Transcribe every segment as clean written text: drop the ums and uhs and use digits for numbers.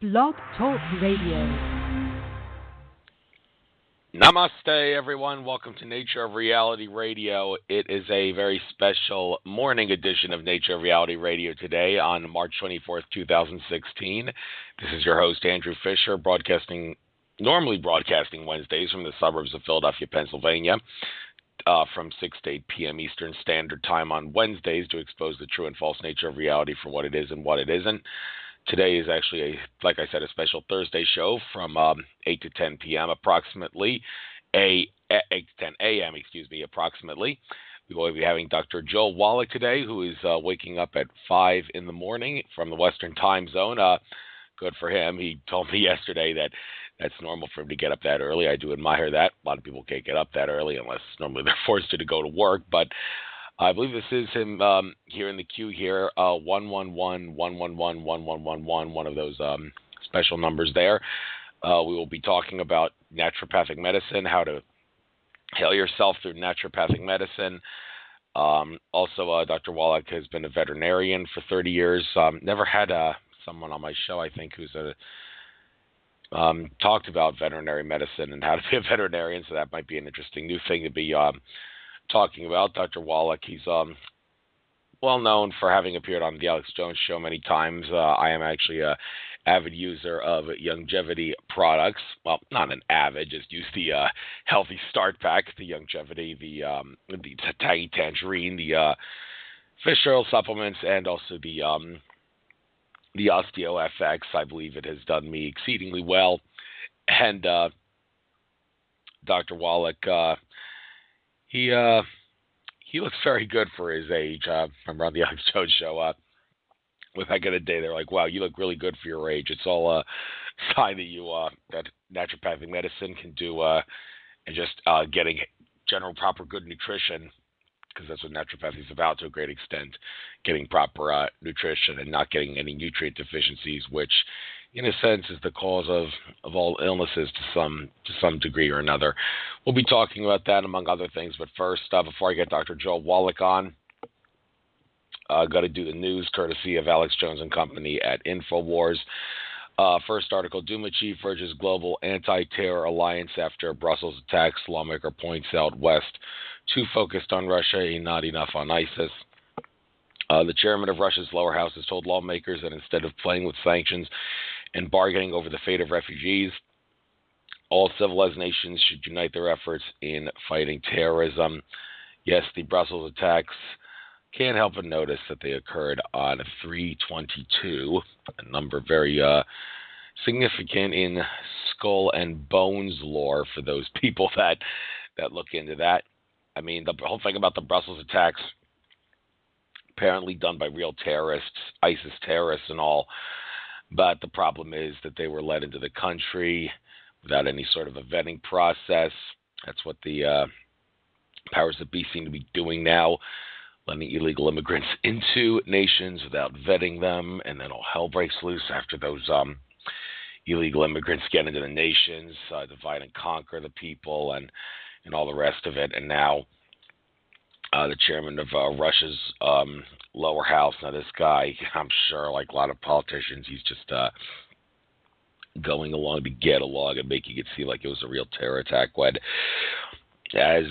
Blog Talk Radio. Namaste, everyone. Welcome to Nature of Reality Radio. It is a very special morning edition of Nature of Reality Radio today on March 24th, 2016. This is your host, Andrew Fisher, normally broadcasting Wednesdays from the suburbs of Philadelphia, Pennsylvania, from 6 to 8 p.m. Eastern Standard Time on Wednesdays to expose the true and false nature of reality for what it is and what it isn't. Today is actually, like I said, a special Thursday show from 8 to 10 p.m. approximately, 8 to 10 a.m., approximately. We will be having Dr. Joel Wallach today, who is waking up at 5 in the morning from the Western time zone. Good for him. He told me yesterday that that's normal for him to get up that early. I do admire that. A lot of people can't get up that early unless normally they're forced to go to work, but I believe this is him here in the queue here, 111-111-1111, one of those special numbers there. We will be talking about naturopathic medicine, how to heal yourself through naturopathic medicine. Also, Dr. Wallach has been a veterinarian for 30 years. Never had someone on my show, I think, who's talked about veterinary medicine and how to be a veterinarian, so that might be an interesting new thing to be talking about. Dr. Wallach, he's well known for having appeared on the Alex Jones Show many times. I am actually an avid user of longevity products. Well, not an avid, just use the Healthy Start Pack, the longevity, the Tangy Tangerine, the fish oil supplements, and also the Osteo FX. I believe it has done me exceedingly well. And Dr. Wallach, he looks very good for his age. Remember on the Alex Jones Show, back in the day, they're like, "Wow, you look really good for your age." It's all a sign that that naturopathic medicine can do, and just getting general proper good nutrition, because that's what naturopathy is about to a great extent, getting proper nutrition and not getting any nutrient deficiencies, which in a sense is the cause of all illnesses to some degree or another. We'll be talking about that among other things, but first, before I get Dr. Joel Wallach on, got to do the news courtesy of Alex Jones and Company at InfoWars. First article, Duma chief urges global anti-terror alliance after Brussels attacks. Lawmaker points out West too focused on Russia and not enough on ISIS. The chairman of Russia's lower house has told lawmakers that instead of playing with sanctions and bargaining over the fate of refugees, all civilized nations should unite their efforts in fighting terrorism. Yes, the Brussels attacks, can't help but notice that they occurred on 3/22, a number very significant in skull and bones lore for those people that look into that. I mean, the whole thing about the Brussels attacks, apparently done by real terrorists, ISIS terrorists and all, but the problem is that they were led into the country without any sort of a vetting process. That's what the powers that be seem to be doing now, letting illegal immigrants into nations without vetting them, and then all hell breaks loose after those illegal immigrants get into the nations, divide and conquer the people, and all the rest of it. And now the chairman of Russia's lower house, now this guy, I'm sure, like a lot of politicians, he's just going along to get along and making it seem like it was a real terror attack, when, as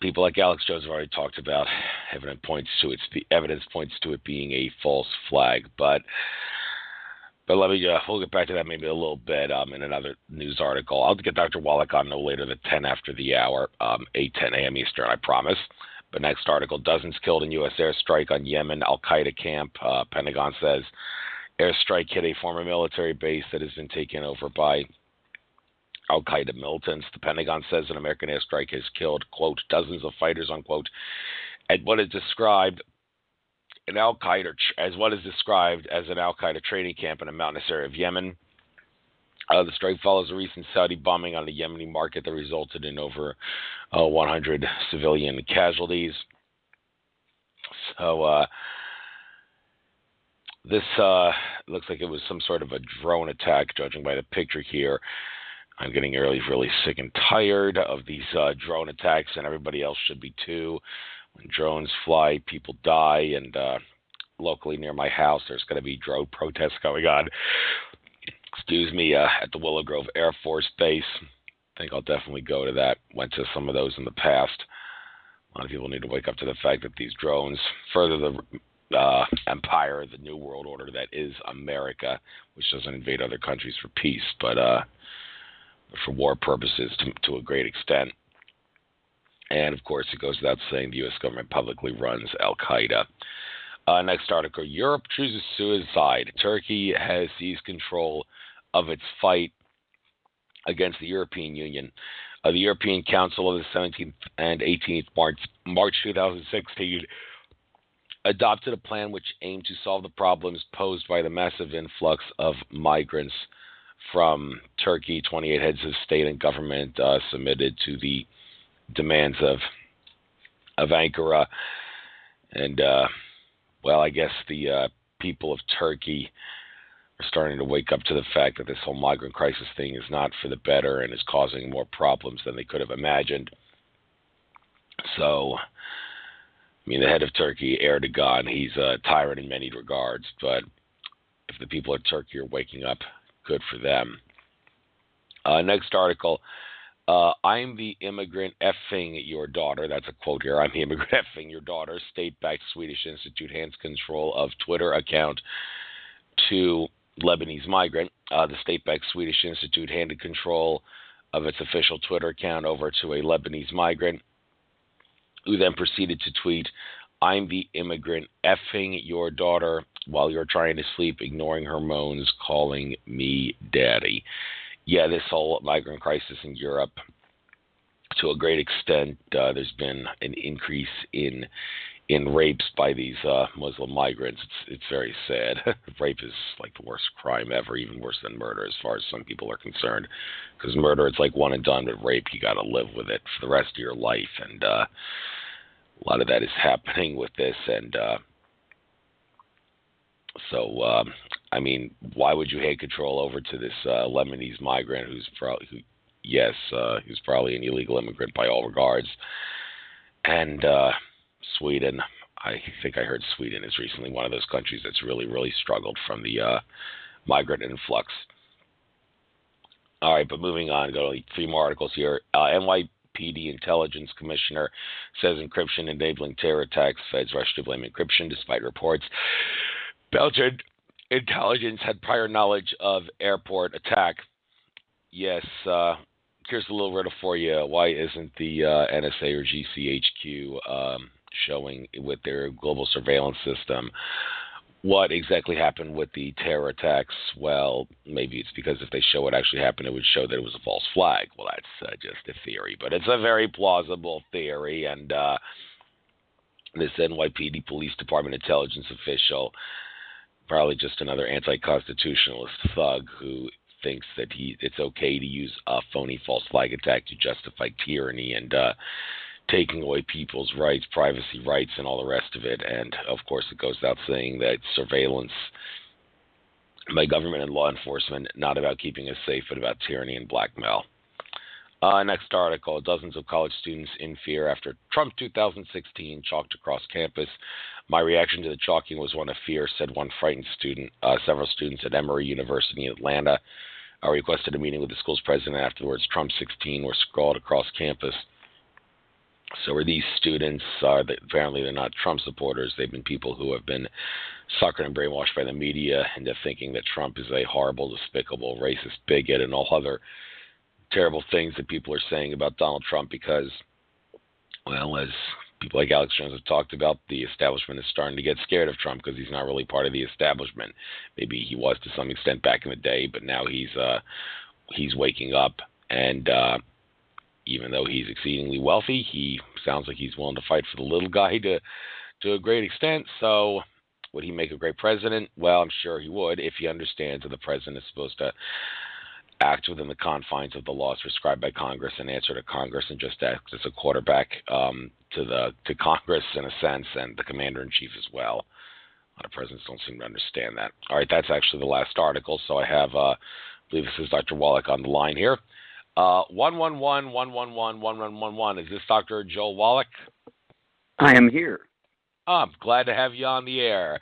people like Alex Jones have already talked about, evidence points to it being a false flag. But let me we'll get back to that maybe a little bit in another news article. I'll get Dr. Wallach on no later than 10 after the hour, 8:10 a.m. Eastern, I promise. But next article, dozens killed in U.S. airstrike on Yemen Al-Qaeda camp. Pentagon says airstrike hit a former military base that has been taken over by Al-Qaeda militants. The Pentagon says an American airstrike has killed, quote, dozens of fighters, unquote, at what is described as an Al-Qaeda training camp in a mountainous area of Yemen. The strike follows a recent Saudi bombing on the Yemeni market that resulted in over 100 civilian casualties. So this looks like it was some sort of a drone attack, judging by the picture here. I'm getting really sick and tired of these drone attacks, and everybody else should be too. When drones fly, people die, and locally near my house, there's going to be drone protests going on at the Willow Grove Air Force Base. I think I'll definitely go to that. Went to some of those in the past. A lot of people need to wake up to the fact that these drones further the empire, the new world order that is America, which doesn't invade other countries for peace, but for war purposes to a great extent. And, of course, it goes without saying the U.S. government publicly runs al-Qaeda. Next article, Europe chooses suicide. Turkey has seized control of its fight against the European Union. The European Council of the 17th and 18th March 2016 adopted a plan which aimed to solve the problems posed by the massive influx of migrants from Turkey. 28 heads of state and government submitted to the demands of Ankara. And, I guess the people of Turkey are starting to wake up to the fact that this whole migrant crisis thing is not for the better and is causing more problems than they could have imagined. So, the head of Turkey, Erdogan, he's a tyrant in many regards, but if the people of Turkey are waking up, good for them. Next article, I'm the immigrant effing your daughter. That's a quote here. I'm the immigrant effing your daughter. State-backed Swedish Institute hands control of Twitter account to Lebanese migrant. The state-backed Swedish Institute handed control of its official Twitter account over to a Lebanese migrant, who then proceeded to tweet, I'm the immigrant effing your daughter while you're trying to sleep, ignoring her moans, calling me daddy. Yeah, this whole migrant crisis in Europe, to a great extent, there's been an increase in rapes by these Muslim migrants. It's very sad. Rape is like the worst crime ever, even worse than murder as far as some people are concerned. Because murder, it's like one and done, but rape, you got to live with it for the rest of your life. And a lot of that is happening with this. And why would you hand control over to this Lebanese migrant who's probably an illegal immigrant by all regards? And Sweden, I think I heard Sweden is recently one of those countries that's really, really struggled from the migrant influx. All right, but moving on, go to 3 more articles here. NYPD Intelligence Commissioner says encryption enabling terror attacks. Feds rush to blame encryption despite reports Belgian intelligence had prior knowledge of airport attack. Yes, here's a little riddle for you. Why isn't the NSA or GCHQ showing with their global surveillance system what exactly happened with the terror attacks? Well, maybe it's because if they show what actually happened, it would show that it was a false flag. Well, that's just a theory, but it's a very plausible theory. And this NYPD Police Department intelligence official, probably just another anti-constitutionalist thug who thinks that it's okay to use a phony false flag attack to justify tyranny and taking away people's rights, privacy rights, and all the rest of it. And, of course, it goes without saying that surveillance by government and law enforcement, not about keeping us safe, but about tyranny and blackmail. Next article, dozens of college students in fear after Trump 2016 chalked across campus. My reaction to the chalking was one of fear, said one frightened student. Several students at Emory University in Atlanta requested a meeting with the school's president afterwards. Trump 16 were scrawled across campus. So are these students, apparently they're not Trump supporters. They've been people who have been suckered and brainwashed by the media into thinking that Trump is a horrible, despicable, racist bigot and all other terrible things that people are saying about Donald Trump because, well, as people like Alex Jones have talked about, the establishment is starting to get scared of Trump because he's not really part of the establishment. Maybe he was to some extent back in the day, but now he's waking up, and even though he's exceedingly wealthy, he sounds like he's willing to fight for the little guy to a great extent. So would he make a great president? Well, I'm sure he would if he understands that the president is supposed to act within the confines of the laws prescribed by Congress and answer to Congress and just act as a quarterback to Congress in a sense, and the commander-in-chief as well. A lot of presidents don't seem to understand that. All right, that's actually the last article. So I have, I believe this is Dr. Wallach on the line here. 111-111-1111. Is this Dr. Joel Wallach? I am here. I'm glad to have you on the air.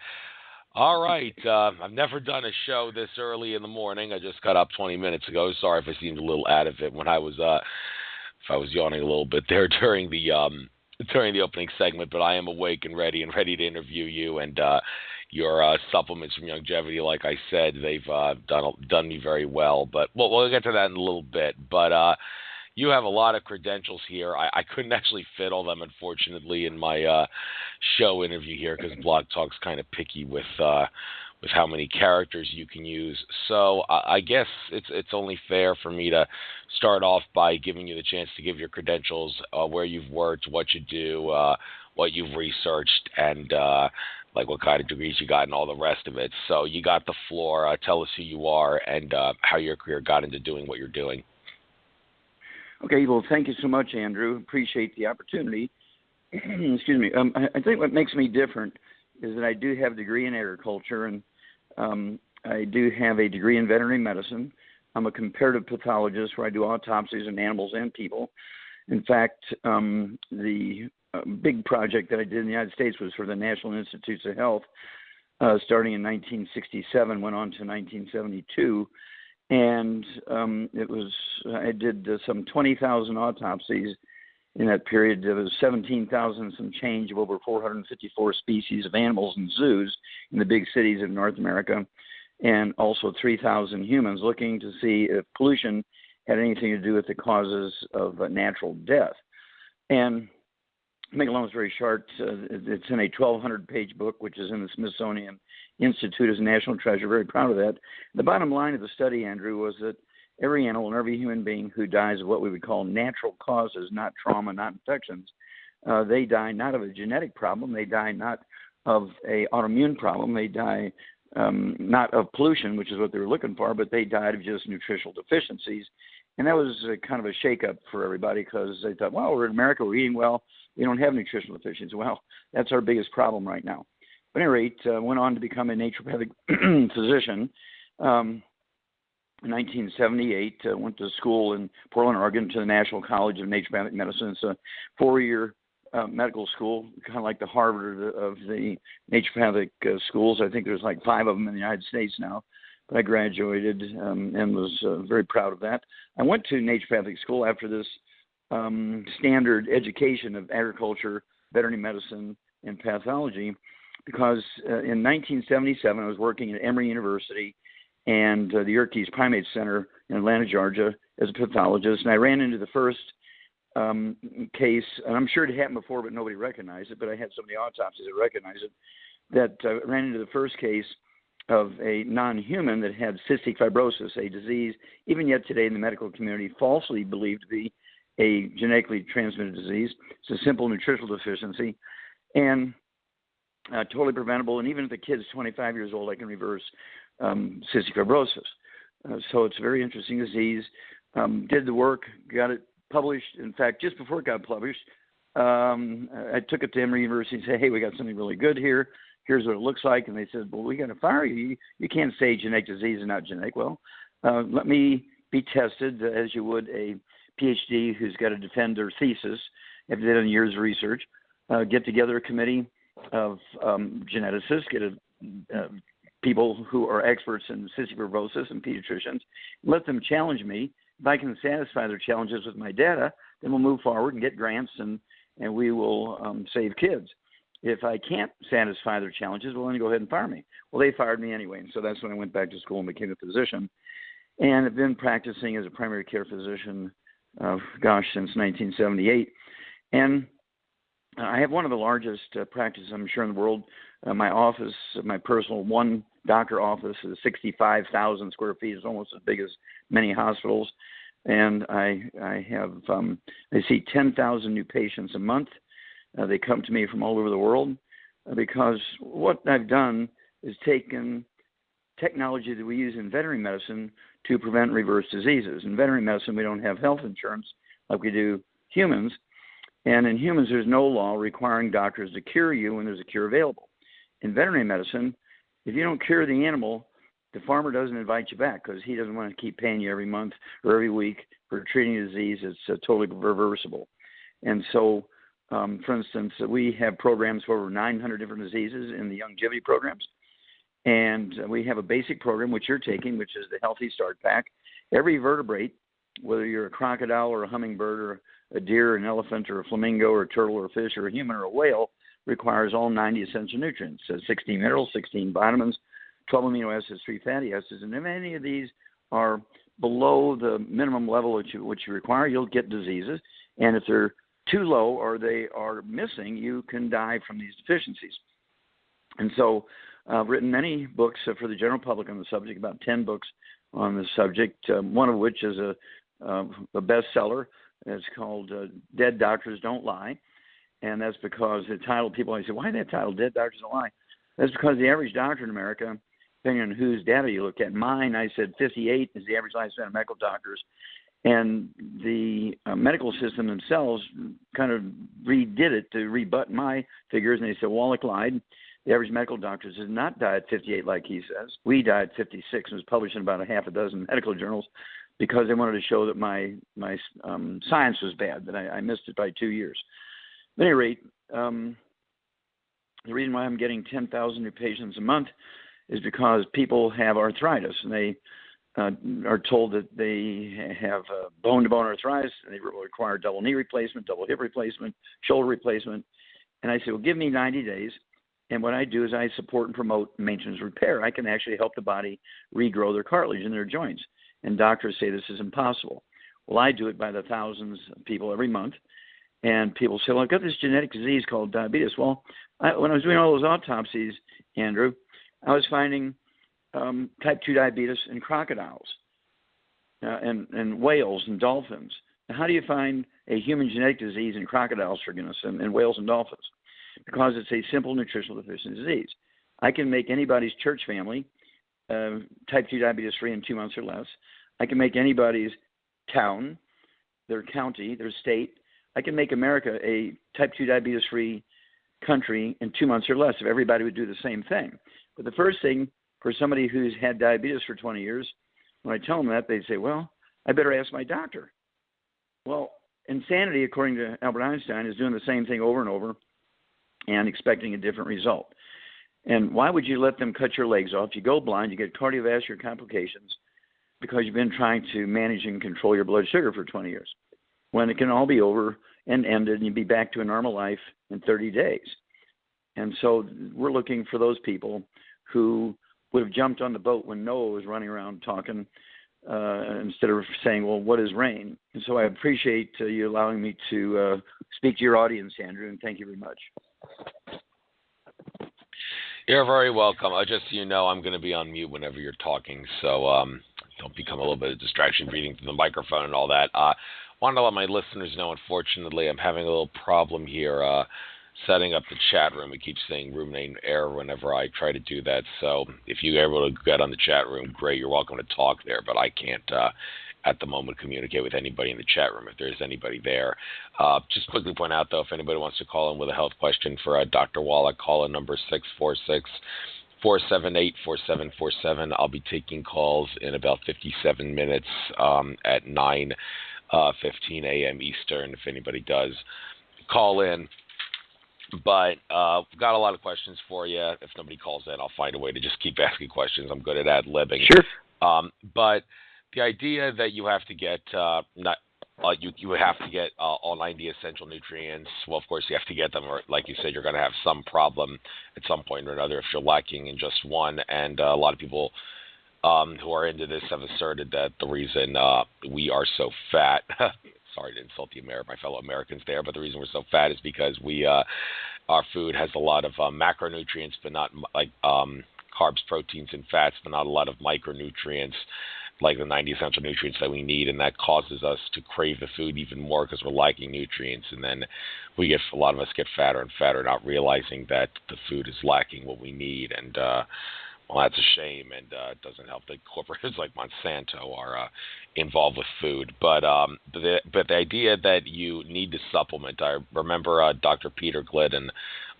All right. I've never done a show this early in the morning. I just got up 20 minutes ago. Sorry if I seemed a little out of it when if I was yawning a little bit there during the opening segment. But I am awake and ready to interview you and your supplements from Longevity. Like I said, they've done me very well. But we'll get to that in a little bit. But you have a lot of credentials here. I couldn't actually fit all them, unfortunately, in my show interview here because Blog Talk's kind of picky with how many characters you can use. So I guess it's only fair for me to start off by giving you the chance to give your credentials, where you've worked, what you do, what you've researched, and like what kind of degrees you got and all the rest of it. So you got the floor. Tell us who you are and how your career got into doing what you're doing. Okay, well, thank you so much, Andrew. Appreciate the opportunity. Excuse me. I think what makes me different is that I do have a degree in agriculture, and I do have a degree in veterinary medicine. I'm a comparative pathologist where I do autopsies on animals and people. In fact, the big project that I did in the United States was for the National Institutes of Health, starting in 1967, went on to 1972. And I did some 20,000 autopsies in that period. There was 17,000 some change of over 454 species of animals in zoos in the big cities of North America, and also 3,000 humans looking to see if pollution had anything to do with the causes of natural death. And to make a long story short, it's in a 1,200-page book, which is in the Smithsonian Institute as a national treasure. Very proud of that. The bottom line of the study, Andrew, was that every animal and every human being who dies of what we would call natural causes, not trauma, not infections, they die not of a genetic problem. They die not of an autoimmune problem. They die not of pollution, which is what they were looking for, but they died of just nutritional deficiencies. And that was kind of a shakeup for everybody because they thought, well, we're in America, we're eating well, we don't have nutritional deficiencies. Well, that's our biggest problem right now. But at any rate, went on to become a naturopathic physician. In 1978, went to school in Portland, Oregon, to the National College of Naturopathic Medicine. It's a 4-year medical school, kind of like the Harvard of the naturopathic schools. I think there's like 5 of them in the United States now. But I graduated and was very proud of that. I went to naturopathic school after this standard education of agriculture, veterinary medicine, and pathology because in 1977 I was working at Emory University and the Yerkes Primate Center in Atlanta, Georgia, as a pathologist. And I ran into the first case, and I'm sure it happened before, but nobody recognized it, but I had so many autopsies that recognized it, that I ran into the first case of a non-human that had cystic fibrosis, a disease even yet today in the medical community falsely believed to be a genetically transmitted disease. It's a simple nutritional deficiency and totally preventable. And even if the kid's 25 years old, I can reverse cystic fibrosis. So it's a very interesting disease. Did the work, got it published. In fact, just before it got published, I took it to Emory University and said, hey, we got something really good here. Here's what it looks like. And they said, well, we got to fire you. You can't say genetic disease is not genetic. Well, let me be tested as you would a PhD who's got to defend their thesis after they've done years of research. Get together a committee of geneticists, get people who are experts in cystic fibrosis and pediatricians, let them challenge me. If I can satisfy their challenges with my data, then we'll move forward and get grants and we will save kids. If I can't satisfy their challenges, well, then go ahead and fire me. Well, they fired me anyway, and so that's when I went back to school and became a physician. And I've been practicing as a primary care physician, since 1978. And I have one of the largest practices, I'm sure, in the world. My office, my personal one-doctor office is 65,000 square feet. It's almost as big as many hospitals. And I see 10,000 new patients a month. They come to me from all over the world because what I've done is taken technology that we use in veterinary medicine to prevent and reverse diseases. In veterinary medicine, we don't have health insurance like we do humans. And in humans, there's no law requiring doctors to cure you when there's a cure available. In veterinary medicine, if you don't cure the animal, the farmer doesn't invite you back because he doesn't want to keep paying you every month or every week for treating a disease that's totally reversible. And so, for instance, we have programs for over 900 different diseases in the longevity programs. And we have a basic program, which you're taking, which is the Healthy Start Pack. Every vertebrate, whether you're a crocodile or a hummingbird or a deer, an elephant or a flamingo or a turtle or a fish or a human or a whale, requires all 90 essential nutrients. So 16 minerals, 16 vitamins, 12 amino acids, 3 fatty acids. And if any of these are below the minimum level which you require, you'll get diseases. And if they're too low or they are missing, you can die from these deficiencies. And so I've written many books for the general public on the subject, about 10 books on the subject, one of which is a bestseller. It's called Dead Doctors Don't Lie. And that's because the title, people always say, why that title, Dead Doctors Don't Lie? That's because the average doctor in America, depending on whose data you look at, mine, I said 58 is the average lifespan of medical doctors. And the medical system themselves kind of redid it to rebut my figures. And they said, Wallach lied. The average medical doctor does not die at 58 like he says. We die at 56. It was published in about a half a dozen medical journals because they wanted to show that my science was bad, that I missed it by 2 years. At any rate, the reason why I'm getting 10,000 new patients a month is because people have arthritis, and they are told that they have bone-to-bone arthritis, and they require double knee replacement, double hip replacement, shoulder replacement. And I say, well, give me 90 days. And what I do is I support and promote maintenance repair. I can actually help the body regrow their cartilage in their joints. And doctors say this is impossible. Well, I do it by the thousands of people every month. And people say, well, I've got this genetic disease called diabetes. Well, when I was doing all those autopsies, Andrew, I was finding type 2 diabetes in crocodiles and whales and dolphins. Now, how do you find a human genetic disease in crocodiles, for goodness, and whales and dolphins? Because it's a simple nutritional deficiency disease. I can make anybody's church family type 2 diabetes free in 2 months or less. I can make anybody's town, their county, their state. I can make America a type 2 diabetes free country in 2 months or less if everybody would do the same thing. But the first thing for somebody who's had diabetes for 20 years, when I tell them that, they say, well, I better ask my doctor. Well, insanity, according to Albert Einstein, is doing the same thing over and over and expecting a different result. And why would you let them cut your legs off? You go blind, you get cardiovascular complications because you've been trying to manage and control your blood sugar for 20 years, when it can all be over and ended and you'd be back to a normal life in 30 days. And so we're looking for those people who would have jumped on the boat when Noah was running around talking instead of saying, well, what is rain? And so I appreciate you allowing me to speak to your audience, Andrew, and thank you very much. You're very welcome. Just so you know, I'm going to be on mute whenever you're talking, so don't become a little bit of distraction reading through the microphone and all that. Wanted to let my listeners know, unfortunately, I'm having a little problem here setting up the chat room. It keeps saying room name error whenever I try to do that. So if you're able to get on the chat room, great. You're welcome to talk there, but I can't at the moment communicate with anybody in the chat room if there's anybody there. Just quickly point out, though, if anybody wants to call in with a health question for Dr. Wallach, call in number 646-478-4747. I'll be taking calls in about 57 minutes at 9:15 a.m. Eastern if anybody does call in. But we've got a lot of questions for you. If nobody calls in, I'll find a way to just keep asking questions. I'm good at ad-libbing. Sure. But the idea that you have to get you have to get all 90 essential nutrients. Well, of course, you have to get them, or like you said, you're going to have some problem at some point or another if you're lacking in just one. And a lot of people who are into this have asserted that the reason we are so fat sorry to insult my fellow Americans there, but the reason we're so fat is because our food has a lot of macronutrients, but not like carbs, proteins, and fats, but not a lot of micronutrients, like the 90 essential nutrients that we need, and that causes us to crave the food even more because we're lacking nutrients, and then a lot of us get fatter and fatter, not realizing that the food is lacking what we need, and well, that's a shame, and it doesn't help that corporations like Monsanto are involved with food. But the idea that you need to supplement, I remember Dr. Peter Glidden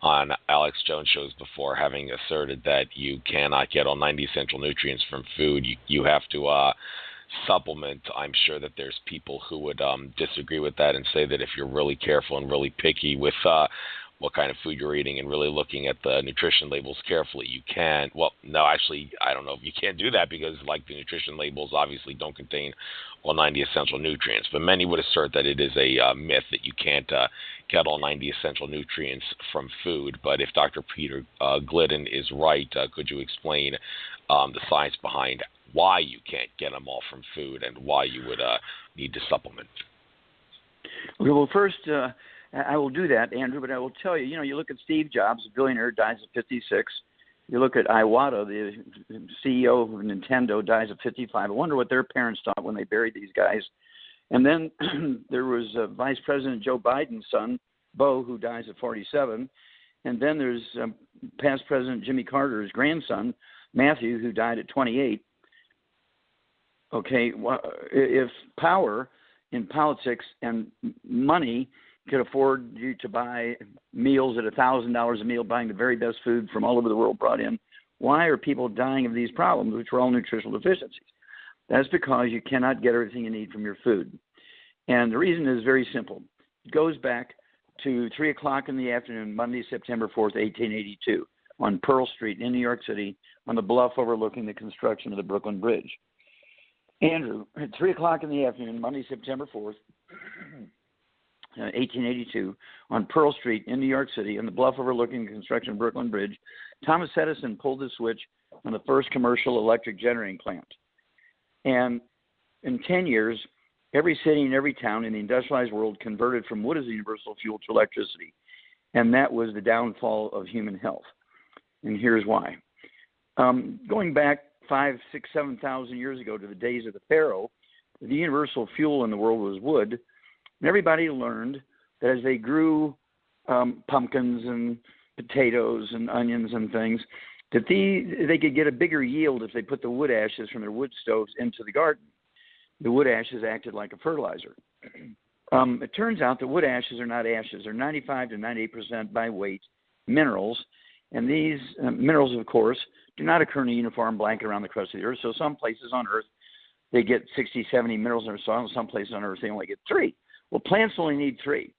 on Alex Jones shows before having asserted that you cannot get all 90 essential nutrients from food. You have to supplement. I'm sure that there's people who would disagree with that and say that if you're really careful and really picky with what kind of food you're eating and really looking at the nutrition labels carefully. You can, well, no, actually, I don't know if you can't do that because, like, the nutrition labels obviously don't contain all 90 essential nutrients. But many would assert that it is a myth that you can't get all 90 essential nutrients from food. But if Dr. Peter Glidden is right, could you explain the science behind why you can't get them all from food and why you would need to supplement? Okay, well, first, I will do that, Andrew, but I will tell you, you look at Steve Jobs, a billionaire, dies at 56. You look at Iwata, the CEO of Nintendo, dies at 55. I wonder what their parents thought when they buried these guys. And then there was Vice President Joe Biden's son, Bo, who dies at 47. And then there's past President Jimmy Carter's grandson, Matthew, who died at 28. Okay, well, if power in politics and money could afford you to buy meals at $1,000 a meal, buying the very best food from all over the world brought in, why are people dying of these problems, which are all nutritional deficiencies? That's because you cannot get everything you need from your food. And the reason is very simple. It goes back to 3 o'clock in the afternoon, Monday, September 4th, 1882, on Pearl Street in New York City, on the bluff overlooking the construction of the Brooklyn Bridge. Andrew, at 3 o'clock in the afternoon, Monday, September 4th, 1882, on Pearl Street in New York City, on the bluff overlooking the construction of Brooklyn Bridge, Thomas Edison pulled the switch on the first commercial electric generating plant. And in 10 years, every city and every town in the industrialized world converted from wood as a universal fuel to electricity. And that was the downfall of human health. And here's why. Going back 5,000, 6,000, 7,000 years ago to the days of the Pharaoh, the universal fuel in the world was wood. And everybody learned that as they grew pumpkins and potatoes and onions and things, that they could get a bigger yield if they put the wood ashes from their wood stoves into the garden. The wood ashes acted like a fertilizer. It turns out that wood ashes are not ashes. They're 95 to 98% by weight minerals. And these minerals, of course, do not occur in a uniform blanket around the crust of the earth. So some places on earth, they get 60, 70 minerals in their soil. Some places on earth, they only get 3. Well, plants only need 3.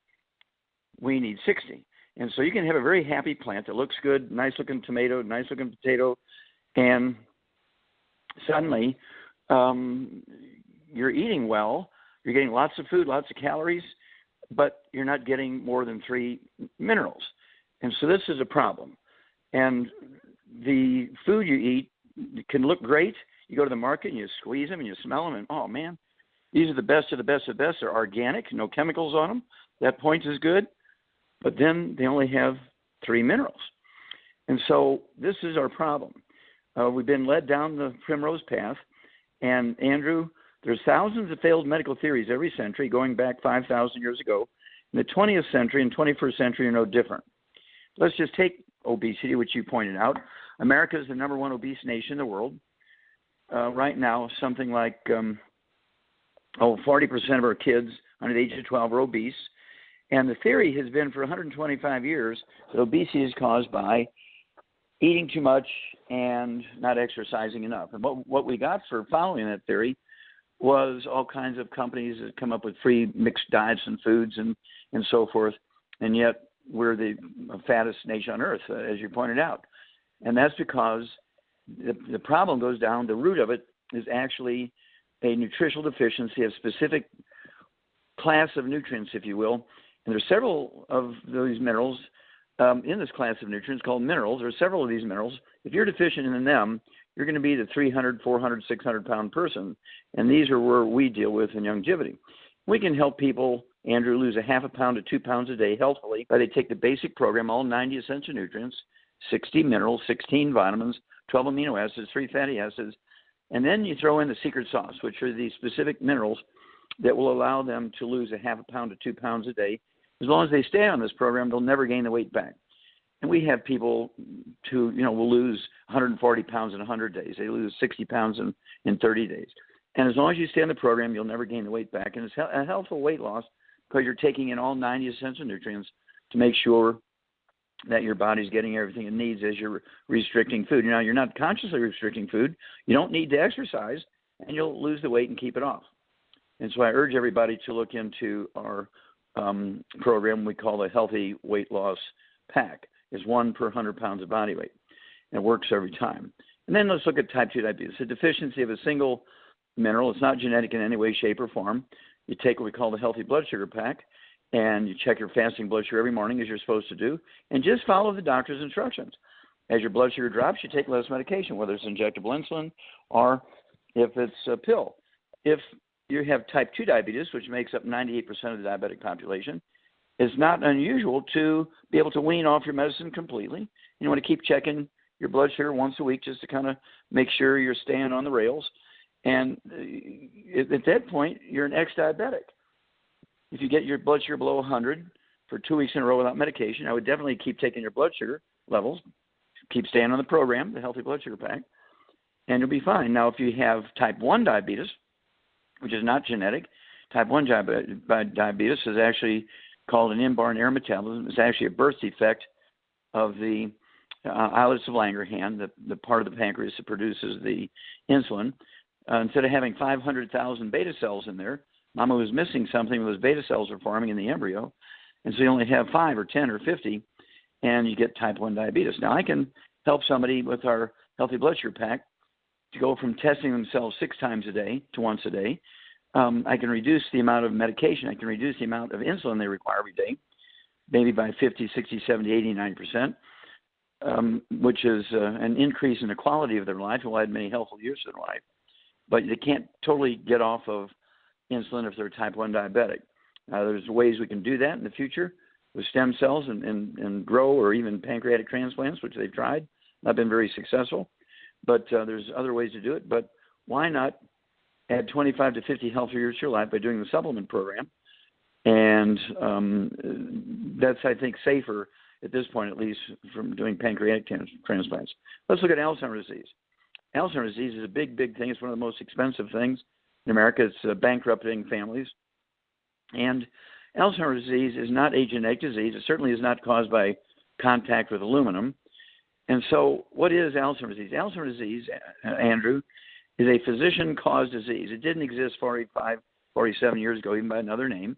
We need 60. And so you can have a very happy plant that looks good, nice-looking tomato, nice-looking potato, and suddenly you're eating well, you're getting lots of food, lots of calories, but you're not getting more than 3 minerals. And so this is a problem. And the food you eat can look great. You go to the market and you squeeze them and you smell them and, oh, man, these are the best of the best of the best. They're organic, no chemicals on them. That point is good. But then they only have 3 minerals. And so this is our problem. We've been led down the primrose path. And, Andrew, there's thousands of failed medical theories every century going back 5,000 years ago. In the 20th century and 21st century are no different. Let's just take obesity, which you pointed out. America is the number 1 obese nation in the world. Right now, something like 40% of our kids under the age of 12 are obese. And the theory has been for 125 years that obesity is caused by eating too much and not exercising enough. And what we got for following that theory was all kinds of companies that come up with free mixed diets and foods and so forth. And yet we're the fattest nation on earth, as you pointed out. And that's because the problem goes down, the root of it is actually a nutritional deficiency of specific class of nutrients, if you will. And there's several of those minerals in this class of nutrients called minerals. There are several of these minerals. If you're deficient in them, you're going to be the 300, 400, 600-pound person. And these are where we deal with in longevity. We can help people, Andrew, lose a half a pound to 2 pounds a day healthfully by they take the basic program, all 90 essential nutrients, 60 minerals, 16 vitamins, 12 amino acids, 3 fatty acids, and then you throw in the secret sauce, which are the specific minerals that will allow them to lose a half a pound to 2 pounds a day. As long as they stay on this program, they'll never gain the weight back. And we have people who, will lose 140 pounds in 100 days. They lose 60 pounds in 30 days. And as long as you stay on the program, you'll never gain the weight back. And it's a healthful weight loss because you're taking in all 90 essential nutrients to make sure that your body's getting everything it needs as you're restricting food. Now, you're not consciously restricting food. You don't need to exercise, and you'll lose the weight and keep it off. And so I urge everybody to look into our program we call the Healthy Weight Loss pack is 1 per 100 pounds of body weight. And it works every time. And then let's look at type 2 diabetes. A deficiency of a single mineral. It's not genetic in any way, shape, or form. You take what we call the healthy blood sugar pack, and you check your fasting blood sugar every morning as you're supposed to do, and just follow the doctor's instructions. As your blood sugar drops, you take less medication, whether it's injectable insulin or if it's a pill. If you have type 2 diabetes, which makes up 98% of the diabetic population, it's not unusual to be able to wean off your medicine completely. You want to keep checking your blood sugar once a week just to kind of make sure you're staying on the rails. And at that point, you're an ex-diabetic. If you get your blood sugar below 100 for 2 weeks in a row without medication, I would definitely keep taking your blood sugar levels, keep staying on the program, the healthy blood sugar pack, and you'll be fine. Now, if you have type 1 diabetes, which is not genetic, type 1 diabetes is actually called an inborn error metabolism. It's actually a birth defect of the islets of Langerhans, the part of the pancreas that produces the insulin. Instead of having 500,000 beta cells in there, mama was missing something. Those beta cells are forming in the embryo, and so you only have 5 or 10 or 50, and you get type 1 diabetes. Now, I can help somebody with our healthy blood sugar pack to go from testing themselves 6 times a day to once a day. I can reduce the amount of medication. I can reduce the amount of insulin they require every day, maybe by 50, 60, 70, 80, 90%, which is an increase in the quality of their life. It will add many healthful years to their life. But they can't totally get off of insulin if they're type 1 diabetic. There's ways we can do that in the future with stem cells and grow, or even pancreatic transplants, which they've tried. Not been very successful. But there's other ways to do it. But why not add 25 to 50 healthier years to your life by doing the supplement program? And that's, I think, safer at this point, at least, from doing pancreatic transplants. Let's look at Alzheimer's disease. Alzheimer's disease is a big, big thing. It's one of the most expensive things in America. It's bankrupting families. And Alzheimer's disease is not a genetic disease. It certainly is not caused by contact with aluminum. And so what is Alzheimer's disease? Alzheimer's disease, Andrew, is a physician-caused disease. It didn't exist 45, 47 years ago, even by another name.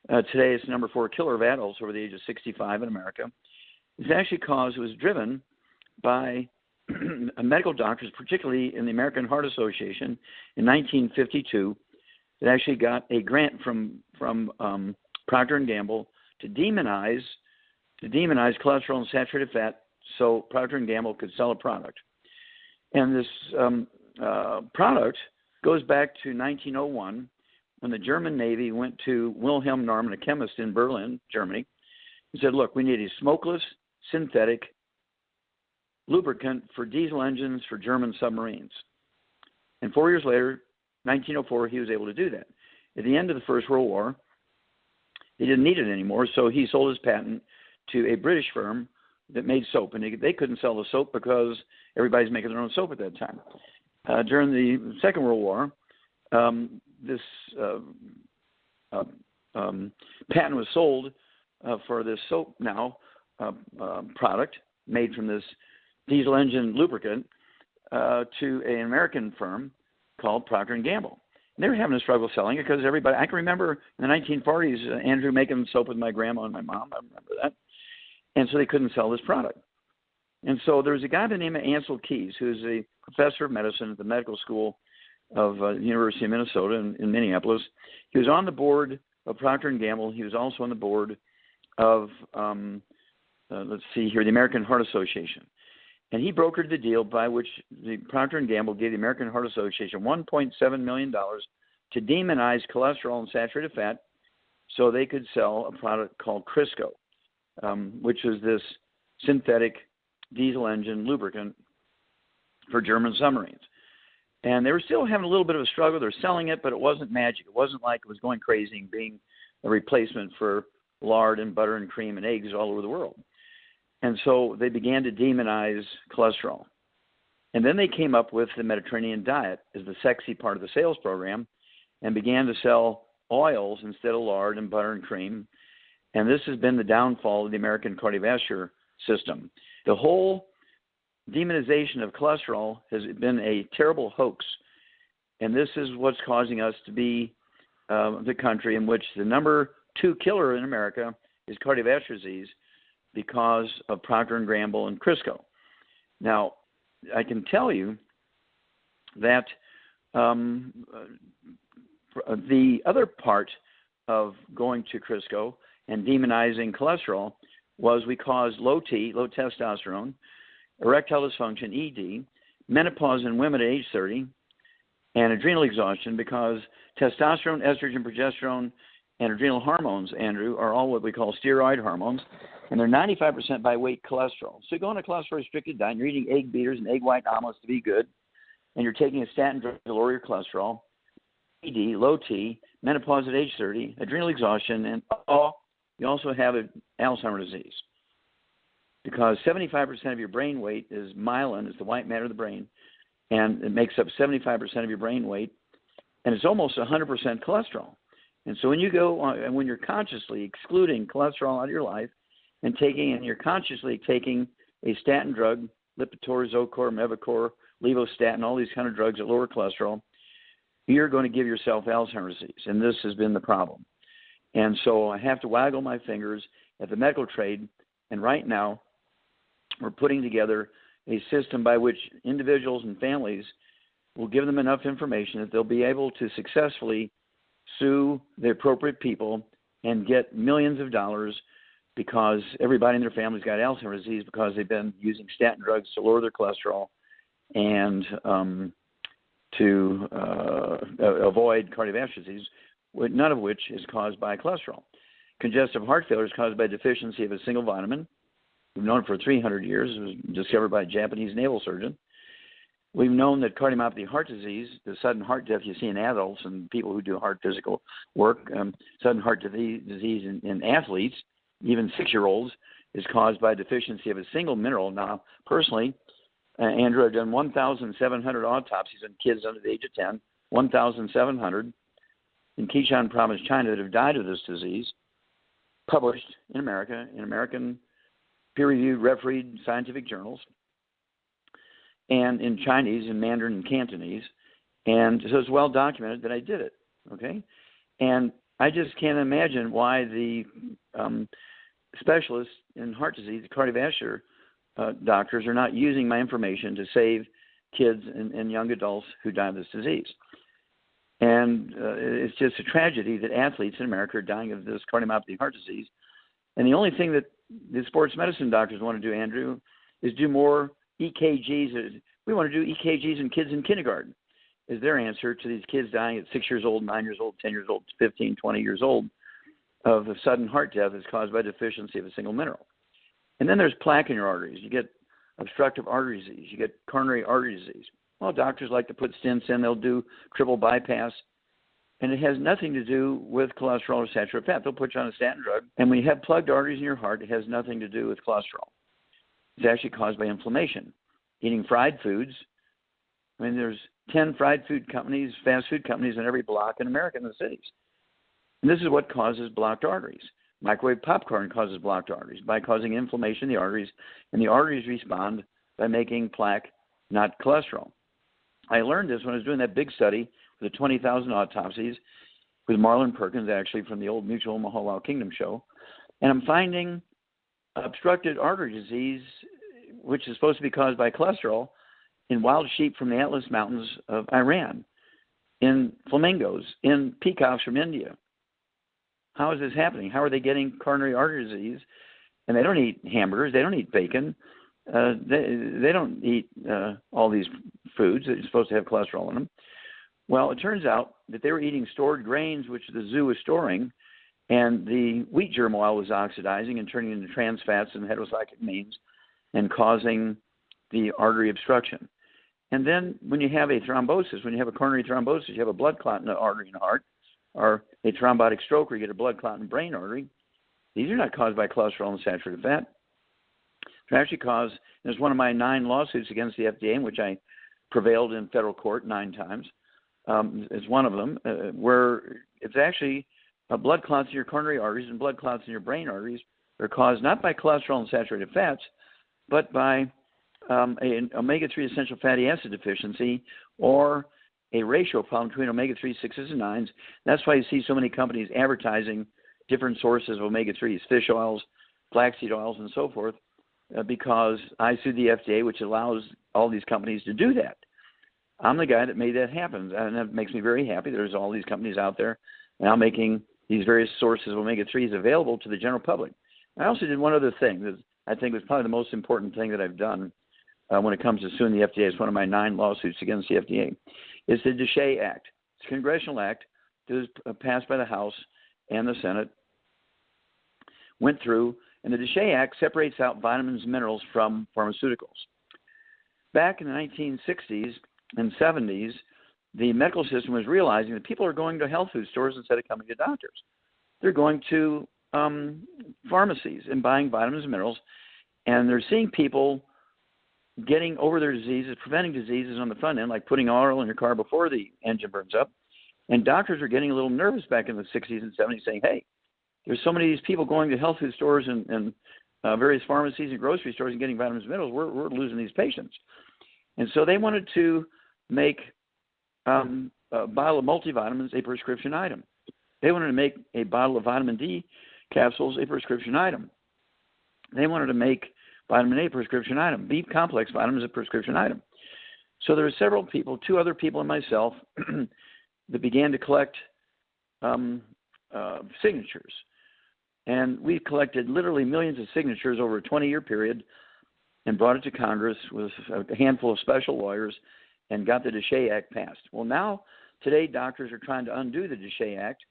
Today, it's the number 4 killer of adults over the age of 65 in America. It's actually caused, it was driven by medical doctors, particularly in the American Heart Association in 1952, that actually got a grant from Procter & Gamble to demonize cholesterol and saturated fat so Procter & Gamble could sell a product. And this product goes back to 1901 when the German Navy went to Wilhelm Norman, a chemist in Berlin, Germany, and said, look, we need a smokeless, synthetic lubricant for diesel engines for German submarines. And 4 years later, 1904, he was able to do that. At the end of the First World War, he didn't need it anymore, so he sold his patent to a British firm that made soap. And they couldn't sell the soap because everybody's making their own soap at that time. During the Second World War, this patent was sold for this soap now product made from this diesel engine lubricant to an American firm called Procter & Gamble. And they were having a struggle selling it because everybody, I can remember in the 1940s, Andrew making soap with my grandma and my mom. I remember that. And so they couldn't sell this product. And so there was a guy by the name of Ansel Keys, who's a professor of medicine at the medical school of the University of Minnesota in Minneapolis. He was on the board of Procter & Gamble. He was also on the board of, the American Heart Association. And he brokered the deal by which the Procter & Gamble gave the American Heart Association $1.7 million to demonize cholesterol and saturated fat so they could sell a product called Crisco, which was this synthetic diesel engine lubricant for German submarines. And they were still having a little bit of a struggle. They're selling it, but it wasn't magic. It wasn't like it was going crazy and being a replacement for lard and butter and cream and eggs all over the world. And so they began to demonize cholesterol. And then they came up with the Mediterranean diet as the sexy part of the sales program and began to sell oils instead of lard and butter and cream. And this has been the downfall of the American cardiovascular system. The whole demonization of cholesterol has been a terrible hoax. And this is what's causing us to be the country in which the number 2 killer in America is cardiovascular disease, because of Procter & Gamble and Crisco. Now, I can tell you that the other part of going to Crisco and demonizing cholesterol was we caused low T, low testosterone, erectile dysfunction, ED, menopause in women at age 30, and adrenal exhaustion, because testosterone, estrogen, progesterone, and adrenal hormones, Andrew, are all what we call steroid hormones, and they're 95% by weight cholesterol. So you go on a cholesterol-restricted diet, and you're eating egg beaters and egg white omelets to be good, and you're taking a statin drug to lower your cholesterol, ED, low T, menopause at age 30, adrenal exhaustion, and you also have Alzheimer's disease, because 75% of your brain weight is myelin, it's the white matter of the brain, and it makes up 75% of your brain weight, and it's almost 100% cholesterol. And so when you go on, and when you're consciously excluding cholesterol out of your life and you're consciously taking a statin drug, Lipitor, Zocor, Mevacor, Levostatin, all these kind of drugs that lower cholesterol, you're going to give yourself Alzheimer's disease, and this has been the problem. And so I have to waggle my fingers at the medical trade, and right now we're putting together a system by which individuals and families will give them enough information that they'll be able to successfully sue the appropriate people and get millions of dollars, because everybody in their family's got Alzheimer's disease because they've been using statin drugs to lower their cholesterol and to avoid cardiovascular disease, none of which is caused by cholesterol. Congestive heart failure is caused by deficiency of a single vitamin. We've known it for 300 years. It was discovered by a Japanese naval surgeon. We've known that cardiomyopathy heart disease, the sudden heart death you see in adults and people who do hard physical work, sudden heart disease in athletes, even 6-year-olds, is caused by deficiency of a single mineral. Now, personally, Andrew, I've done 1,700 autopsies on kids under the age of 10, 1,700 in Qishan Province, China, that have died of this disease, published in America, in American peer-reviewed, refereed scientific journals, and in Chinese, in Mandarin, and Cantonese. And so it's well documented that I did it, okay? And I just can't imagine why the specialists in heart disease, the cardiovascular doctors, are not using my information to save kids and young adults who die of this disease. And it's just a tragedy that athletes in America are dying of this cardiomyopathy heart disease. And the only thing that the sports medicine doctors want to do, Andrew, is do more EKGs. We want to do EKGs in kids in kindergarten, is their answer to these kids dying at 6 years old, 9 years old, 10 years old, 15, 20 years old of a sudden heart death that's caused by deficiency of a single mineral. And then there's plaque in your arteries. You get obstructive artery disease. You get coronary artery disease. Well, doctors like to put stents in. They'll do triple bypass. And it has nothing to do with cholesterol or saturated fat. They'll put you on a statin drug. And when you have plugged arteries in your heart, it has nothing to do with cholesterol. It's actually caused by inflammation. Eating fried foods. I mean, there's 10 fried food companies, fast food companies in every block in America in the cities. And this is what causes blocked arteries. Microwave popcorn causes blocked arteries by causing inflammation in the arteries, and the arteries respond by making plaque, not cholesterol. I learned this when I was doing that big study with the 20,000 autopsies with Marlon Perkins, actually from the old Mutual Omaha Wild Kingdom show. And I'm finding obstructed artery disease, which is supposed to be caused by cholesterol, in wild sheep from the Atlas Mountains of Iran, in flamingos, in peacocks from India. How is this happening? How are they getting coronary artery disease? And they don't eat hamburgers. They don't eat bacon. They don't eat all these foods that are supposed to have cholesterol in them. Well, it turns out that they were eating stored grains, which the zoo was storing, and the wheat germ oil was oxidizing and turning into trans fats and heterocyclamines and causing the artery obstruction. And then when you have a thrombosis, when you have a coronary thrombosis, you have a blood clot in the artery in the heart, or a thrombotic stroke where you get a blood clot in the brain artery. These are not caused by cholesterol and saturated fat. They're actually caused, there's one of my 9 lawsuits against the FDA in which I prevailed in federal court 9 times. It's one of them where it's actually blood clots in your coronary arteries and blood clots in your brain arteries are caused not by cholesterol and saturated fats, but by an omega-3 essential fatty acid deficiency or a ratio problem between omega-3, 6s, and 9s. That's why you see so many companies advertising different sources of omega-3s, fish oils, flaxseed oils and so forth, because I sued the FDA, which allows all these companies to do that. I'm the guy that made that happen, and that makes me very happy. There's all these companies out there now making these various sources of omega-3s available to the general public. I also did one other thing that I think was probably the most important thing that I've done when it comes to suing the FDA. It's one of my 9 lawsuits against the FDA. It's the DSHEA Act. It's a congressional act that was passed by the House and the Senate, went through, and the DSHEA Act separates out vitamins and minerals from pharmaceuticals. Back in the 1960s and 70s, the medical system was realizing that people are going to health food stores instead of coming to doctors. They're going to pharmacies and buying vitamins and minerals, and they're seeing people getting over their diseases, preventing diseases on the front end, like putting oil in your car before the engine burns up. And doctors are getting a little nervous back in the 60s and 70s saying, hey, there's so many of these people going to health food stores and various pharmacies and grocery stores and getting vitamins and minerals. We're losing these patients. And so they wanted to make a bottle of multivitamins a prescription item. They wanted to make a bottle of vitamin D capsules a prescription item. They wanted to make vitamin A prescription item, B complex vitamins a prescription item. So there were several people, 2 other people and myself, that began to collect signatures. And we collected literally millions of signatures over a 20-year period and brought it to Congress with a handful of special lawyers and got the DSHEA Act passed. Well, now, today, doctors are trying to undo the DSHEA Act,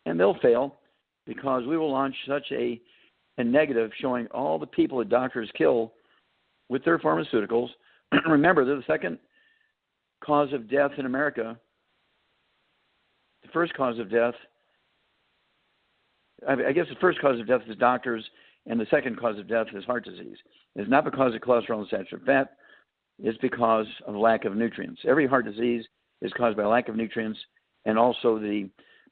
and they'll fail because we will launch such a negative showing all the people that doctors kill with their pharmaceuticals. Remember, they're the second cause of death in America. The first cause of death, I guess the first cause of death is doctors, and the second cause of death is heart disease. It's not because of cholesterol and saturated fat. It's because of lack of nutrients. Every heart disease is caused by lack of nutrients, and also the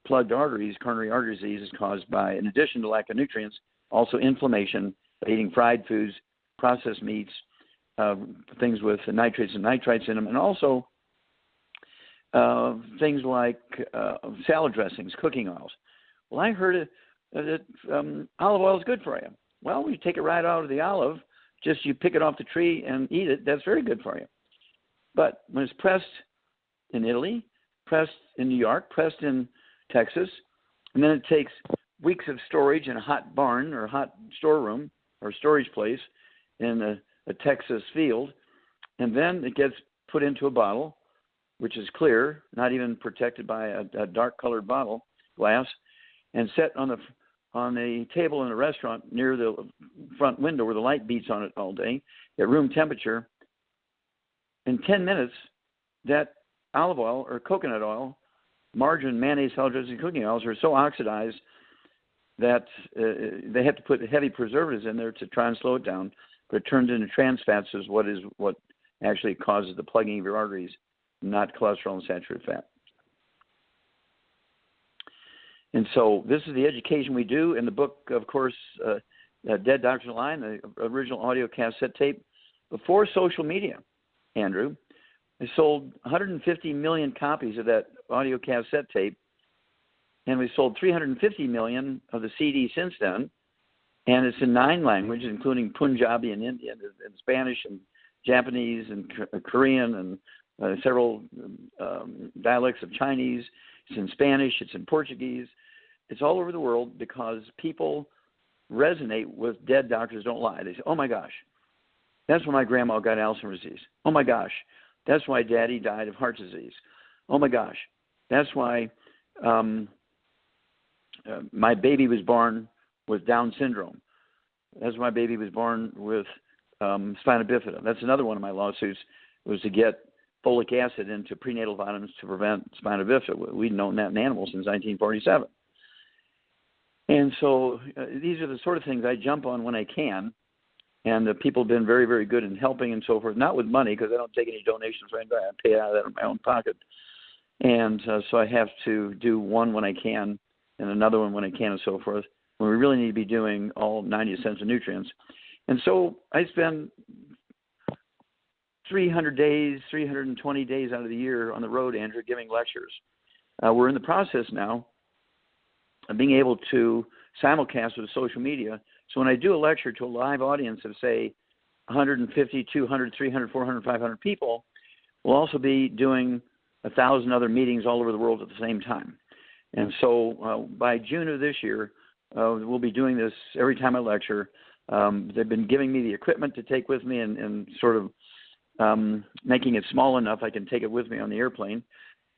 plugged arteries, coronary artery disease, is caused by, in addition to lack of nutrients, also inflammation by eating fried foods, processed meats, things with nitrates and nitrites in them, and also things like salad dressings, cooking oils. Well, I heard that olive oil is good for you. Well, when you take it right out of the olive, just you pick it off the tree and eat it, that's very good for you. But when it's pressed in Italy, pressed in New York, pressed in Texas, and then it takes weeks of storage in a hot barn or a hot storeroom or storage place in a Texas field, and then it gets put into a bottle, which is clear, not even protected by a dark-colored bottle, glass, and set on a table in a restaurant near the front window where the light beats on it all day at room temperature. In 10 minutes, that olive oil or coconut oil, margarine, mayonnaise, salad dressing, cooking oils are so oxidized that they have to put heavy preservatives in there to try and slow it down, but it turns into trans fats, is what actually causes the plugging of your arteries, not cholesterol and saturated fat. And so this is the education we do. In the book, of course, Dead Doctors Line, the original audio cassette tape, before social media, Andrew, I sold 150 million copies of that audio cassette tape, and we sold 350 million of the CD since then, and it's in 9 languages, including Punjabi and Indian and Spanish and Japanese and Korean and several dialects of Chinese. It's in Spanish. It's in Portuguese. It's all over the world because people resonate with Dead Doctors Don't Lie. They say, oh, my gosh, that's why my grandma got Alzheimer's disease. Oh, my gosh, that's why Daddy died of heart disease. Oh, my gosh, that's why my baby was born with Down syndrome. That's why my baby was born with spina bifida. That's another one of my lawsuits, was to get folic acid into prenatal vitamins to prevent spina bifida. We'd known that in animals since 1947. And so these are the sort of things I jump on when I can. And the people have been very, very good in helping and so forth, not with money because I don't take any donations right now. I pay out of that in my own pocket. And so I have to do one when I can and another one when I can and so forth, when we really need to be doing all 90 cents of nutrients. And so I spend 320 days out of the year on the road, Andrew, giving lectures. We're in the process now of being able to simulcast with social media So when I do a lecture to a live audience of, say, 150, 200, 300, 400, 500 people, we'll also be doing 1,000 other meetings all over the world at the same time. And so by June of this year, we'll be doing this every time I lecture. They've been giving me the equipment to take with me and sort of making it small enough I can take it with me on the airplane.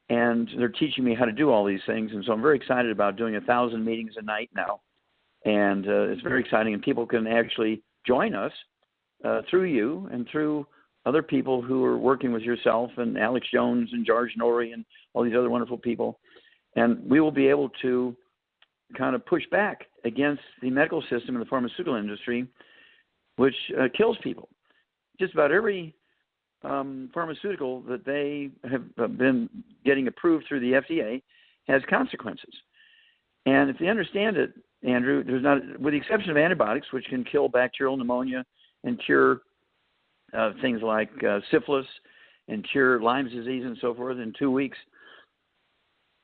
And they're teaching me how to do all these things. And so I'm very excited about doing 1,000 meetings a night now. And it's very exciting. And people can actually join us through you and through other people who are working with yourself and Alex Jones and George Norrie and all these other wonderful people. And we will be able to kind of push back against the medical system and the pharmaceutical industry, which kills people. Just about every pharmaceutical that they have been getting approved through the FDA has consequences. And if they understand it, Andrew, there's not, with the exception of antibiotics, which can kill bacterial pneumonia and cure things like syphilis and cure Lyme's disease and so forth in 2 weeks.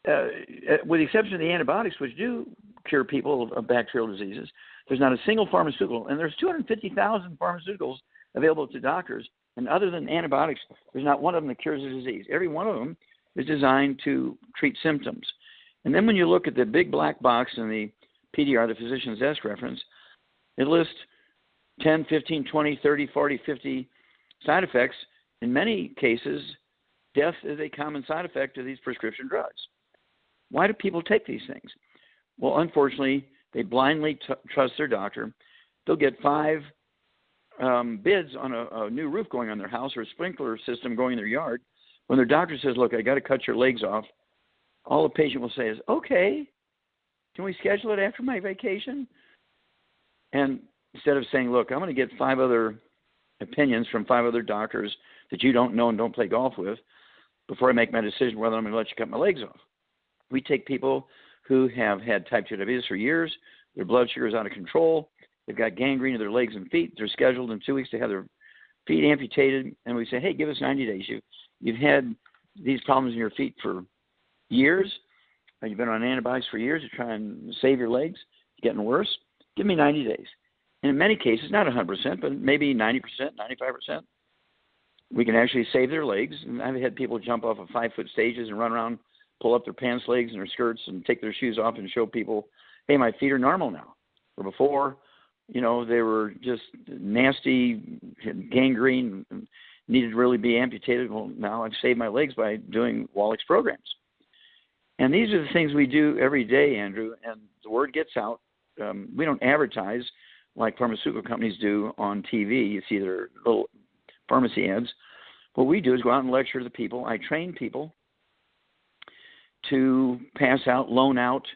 With the exception of the antibiotics, which do cure people of bacterial diseases, there's not a single pharmaceutical, and there's 250,000 pharmaceuticals available to doctors, and other than antibiotics, there's not one of them that cures the disease. Every one of them is designed to treat symptoms. And then when you look at the big black box in the PDR, the physician's desk reference, it lists 10, 15, 20, 30, 40, 50 side effects. In many cases, death is a common side effect of these prescription drugs. Why do people take these things? Well, unfortunately, they blindly trust their doctor. They'll get 5 bids on a new roof going on their house or a sprinkler system going in their yard. When their doctor says, look, I got to cut your legs off, all the patient will say is, okay, can we schedule it after my vacation? And instead of saying, look, I'm going to get 5 other opinions from 5 other doctors that you don't know and don't play golf with before I make my decision whether I'm going to let you cut my legs off. We take people who have had type 2 diabetes for years, their blood sugar is out of control, they've got gangrene of their legs and feet, they're scheduled in 2 weeks to have their feet amputated, and we say, hey, give us 90 days. You've had these problems in your feet for years, you've been on antibiotics for years to try and save your legs, it's getting worse, give me 90 days. And in many cases, not 100%, but maybe 90%, 95%, we can actually save their legs. And I've had people jump off of 5-foot stages and run around, pull up their pants legs and their skirts and take their shoes off and show people, hey, my feet are normal now. Where before, they were just nasty, gangrene, and needed to really be amputated. Well, now I've saved my legs by doing Wallach's programs. And these are the things we do every day, Andrew, and the word gets out. We don't advertise like pharmaceutical companies do on TV. You see their little pharmacy ads. What we do is go out and lecture to the people. I train people to pass out, loan out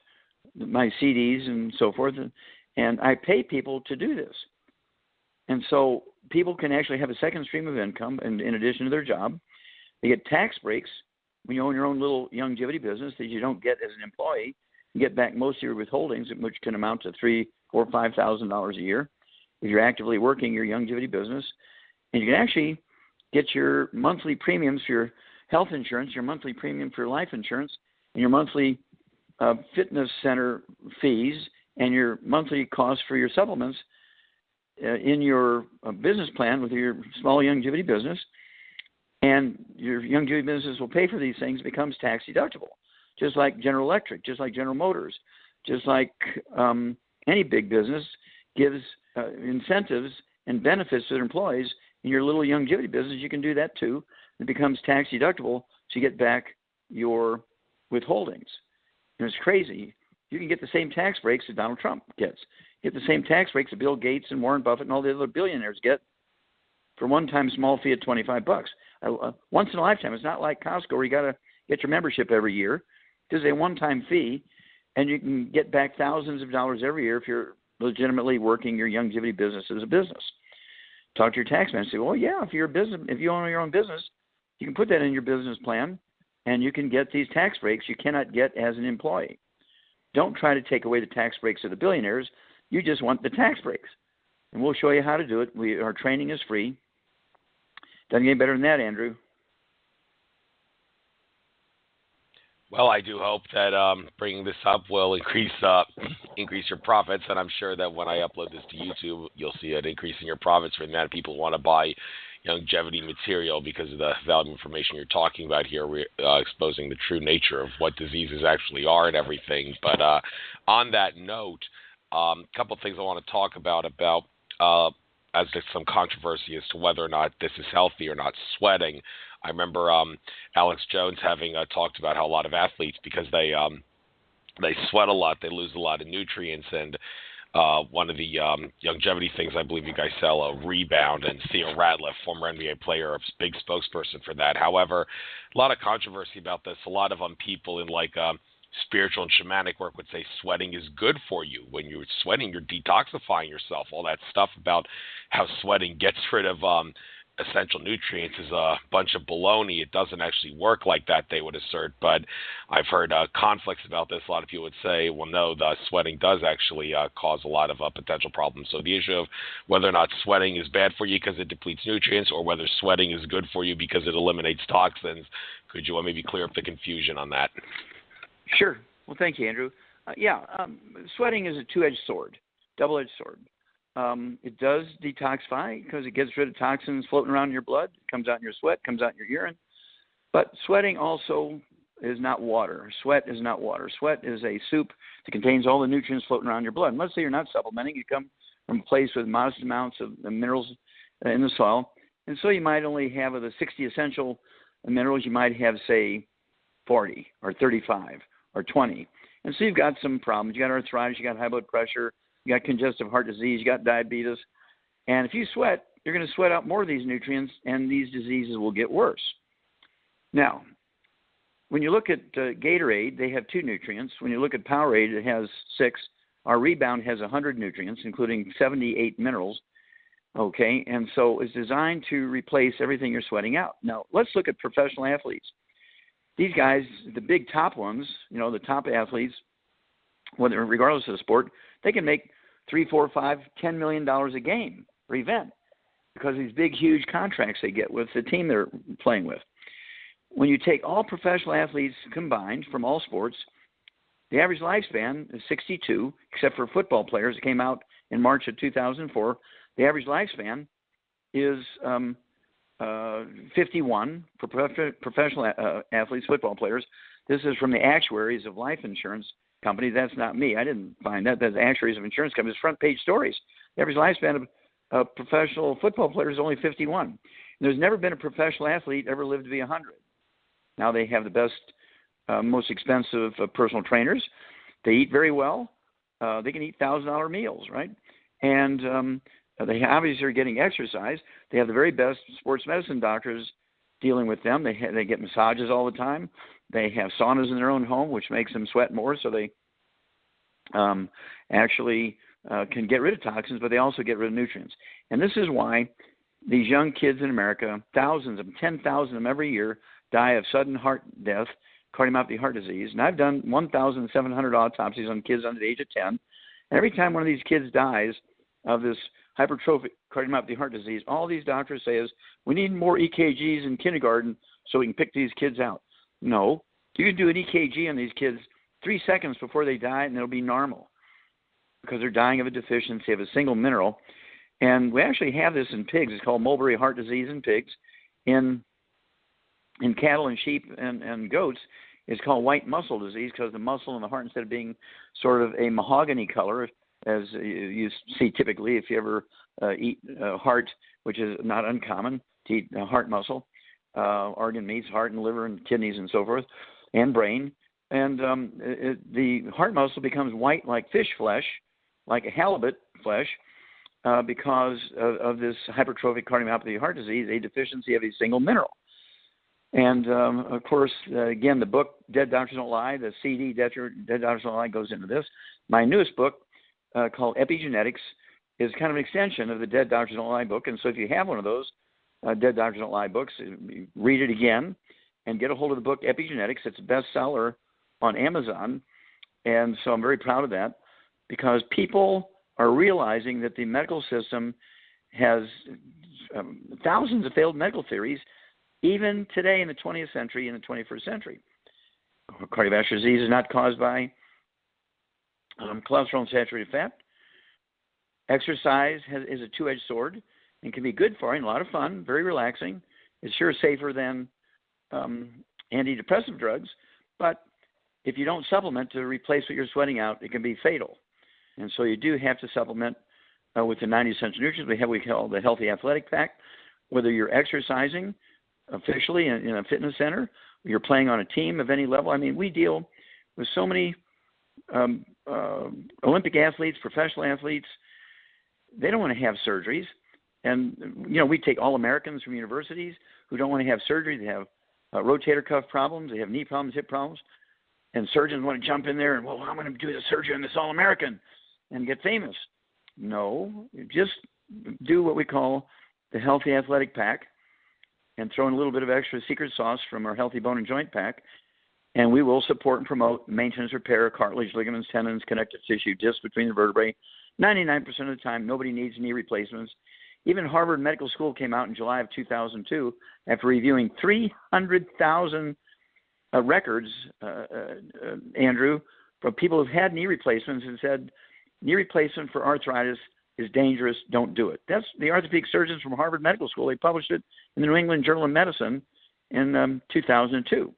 my CDs and so forth, and I pay people to do this. And so people can actually have a second stream of income in addition to their job. They get tax breaks when you own your own little longevity business that you don't get as an employee. You get back most of your withholdings, which can amount to $3,000, $4,000, $5,000 a year if you're actively working your longevity business. And you can actually get your monthly premiums for your health insurance, your monthly premium for your life insurance, and your monthly fitness center fees, and your monthly cost for your supplements in your business plan with your small longevity business. And your longevity business will pay for these things. It becomes tax deductible, just like General Electric, just like General Motors, just like any big business gives incentives and benefits to their employees. In your little longevity business, you can do that too. It becomes tax deductible, so you get back your withholdings. And it's crazy. You can get the same tax breaks that Donald Trump gets. Get the same tax breaks that Bill Gates and Warren Buffett and all the other billionaires get for one-time small fee of $25. Once in a lifetime. It's not like Costco where you got to get your membership every year. This is a one-time fee, and you can get back thousands of dollars every year if you're legitimately working your longevity business as a business. Talk to your tax man and say, well, yeah, if you're a business, if you own your own business, you can put that in your business plan, and you can get these tax breaks you cannot get as an employee. Don't try to take away the tax breaks of the billionaires. You just want the tax breaks. And we'll show you how to do it. Our training is free. Doesn't get any better than that, Andrew. Well, I do hope that bringing this up will increase your profits, and I'm sure that when I upload this to YouTube, you'll see an increase in your profits for the amount of people who want to buy longevity material because of the valuable information you're talking about here, exposing the true nature of what diseases actually are and everything. But on that note, a couple of things I want to talk about as there's some controversy as to whether or not this is healthy or not, sweating. I remember Alex Jones having talked about how a lot of athletes, because they sweat a lot, they lose a lot of nutrients, and one of the longevity things I believe you guys sell, a Rebound, and Theo Ratliff, former NBA player, a big spokesperson for that. However, a lot of controversy about this. A lot of people in spiritual and shamanic work would say sweating is good for you. When you're sweating, you're detoxifying yourself. All that stuff about how sweating gets rid of essential nutrients is a bunch of baloney. It doesn't actually work like that, they would assert. But I've heard conflicts about this. A lot of people would say, well, no, the sweating does actually cause a lot of potential problems. So the issue of whether or not sweating is bad for you because it depletes nutrients, or whether sweating is good for you because it eliminates toxins, could you maybe clear up the confusion on that? Sure. Well, thank you, Andrew. Sweating is a two-edged sword, double-edged sword. It does detoxify because it gets rid of toxins floating around in your blood. It comes out in your sweat, comes out in your urine. But sweating also is not water. Sweat is not water. Sweat is a soup that contains all the nutrients floating around your blood. And let's say you're not supplementing. You come from a place with modest amounts of the minerals in the soil. And so you might only have, of the 60 essential minerals, you might have, say, 40 or 35 or 20. And so you've got some problems. You got arthritis, you got high blood pressure, you got congestive heart disease, you got diabetes. And if you sweat, you're going to sweat out more of these nutrients, and these diseases will get worse. Now, when you look at Gatorade, they have 2 nutrients. When you look at Powerade, it has 6. Our Rebound has 100 nutrients, including 78 minerals. Okay, and so it's designed to replace everything you're sweating out. Now, let's look at professional athletes. These guys, the big top ones, the top athletes, regardless of the sport, they can make $3, $4, $5, $10 million a game per event because of these big, huge contracts they get with the team they're playing with. When you take all professional athletes combined from all sports, the average lifespan is 62, except for football players. It came out in March of 2004. The average lifespan is 51 for professional athletes, football players. This is from the actuaries of life insurance companies. That's not me. I didn't find that. That's actuaries of insurance companies. Front page stories. The average lifespan of professional football players is only 51. And there's never been a professional athlete ever lived to be 100. Now they have the best, most expensive personal trainers. They eat very well. They can eat $1,000 meals, right? And they obviously are getting exercise. They have the very best sports medicine doctors dealing with them. They get massages all the time. They have saunas in their own home, which makes them sweat more, so they actually can get rid of toxins, but they also get rid of nutrients. And this is why these young kids in America, thousands of them, 10,000 of them every year, die of sudden heart death, cardiomyopathy heart disease. And I've done 1,700 autopsies on kids under the age of 10. And every time one of these kids dies of this hypertrophic cardiomyopathy heart disease, all these doctors say is, we need more EKGs in kindergarten so we can pick these kids out. No, you can do an EKG on these kids 3 seconds before they die, and it'll be normal because they're dying of a deficiency of a single mineral. And we actually have this in pigs. It's called mulberry heart disease in pigs. In cattle and sheep and goats, it's called white muscle disease because the muscle in the heart, instead of being sort of a mahogany color, as you see typically if you ever eat heart, which is not uncommon to eat heart muscle, organ meats, heart and liver and kidneys and so forth, and brain. And the heart muscle becomes white like fish flesh, like a halibut flesh, because of this hypertrophic cardiomyopathy heart disease, a deficiency of a single mineral. And, of course, again, the book, Dead Doctors Don't Lie, the CD, Dead Doctors Don't Lie, goes into this. My newest book, called Epigenetics, is kind of an extension of the Dead Doctors Don't Lie book. And so if you have one of those Dead Doctors Don't Lie books, read it again and get a hold of the book Epigenetics. It's a bestseller on Amazon. And so I'm very proud of that because people are realizing that the medical system has thousands of failed medical theories, even today in the 20th century and the 21st century. cardiovascular disease is not caused by cholesterol and saturated fat. Exercise is a two-edged sword and can be good for you and a lot of fun, very relaxing. It's sure safer than antidepressive drugs, but if you don't supplement to replace what you're sweating out, it can be fatal. And so you do have to supplement with the 90 essential nutrients. We have what we call the Healthy Athletic Pack. Whether you're exercising officially in a fitness center, or you're playing on a team of any level. I mean, we deal with so many Olympic athletes, professional athletes. They don't want to have surgeries. And, we take all Americans from universities who don't want to have surgery. They have rotator cuff problems. They have knee problems, hip problems. And surgeons want to jump in there and, well, I'm going to do the surgery on this All-American and get famous. No, just do what we call the Healthy Athletic Pack and throw in a little bit of extra secret sauce from our Healthy Bone and Joint Pack, and we will support and promote maintenance, repair, cartilage, ligaments, tendons, connective tissue, discs between the vertebrae. 99% of the time, nobody needs knee replacements. Even Harvard Medical School came out in July of 2002 after reviewing 300,000 records, Andrew, from people who've had knee replacements and said, knee replacement for arthritis is dangerous, don't do it. That's the orthopedic surgeons from Harvard Medical School. They published it in the New England Journal of Medicine in 2002.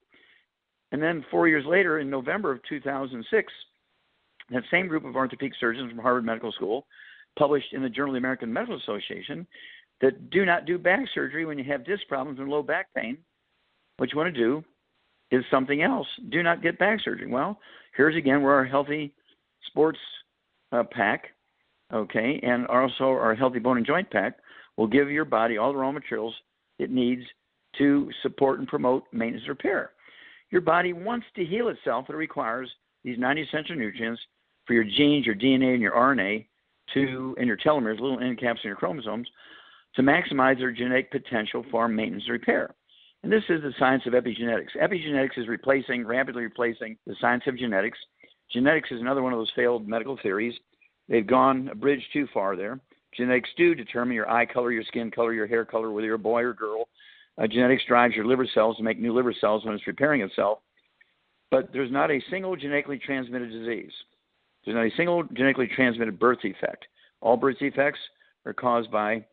And then 4 years later, in November of 2006, that same group of orthopedic surgeons from Harvard Medical School published in the Journal of the American Medical Association that do not do back surgery when you have disc problems and low back pain. What you want to do is something else. Do not get back surgery. Well, here's again where our Healthy Sports Pack, okay, and also our Healthy Bone and Joint Pack will give your body all the raw materials it needs to support and promote maintenance repair. Your body wants to heal itself, but it requires these 90 essential nutrients for your genes, your DNA, and your RNA and your telomeres, little end caps in your chromosomes, to maximize their genetic potential for maintenance and repair. And this is the science of epigenetics. Epigenetics is rapidly replacing the science of genetics. Genetics is another one of those failed medical theories. They've gone a bridge too far there. Genetics do determine your eye color, your skin color, your hair color, whether you're a boy or girl. Genetics drives your liver cells to make new liver cells when it's repairing itself. But there's not a single genetically transmitted disease. There's not a single genetically transmitted birth defect. All birth defects are caused by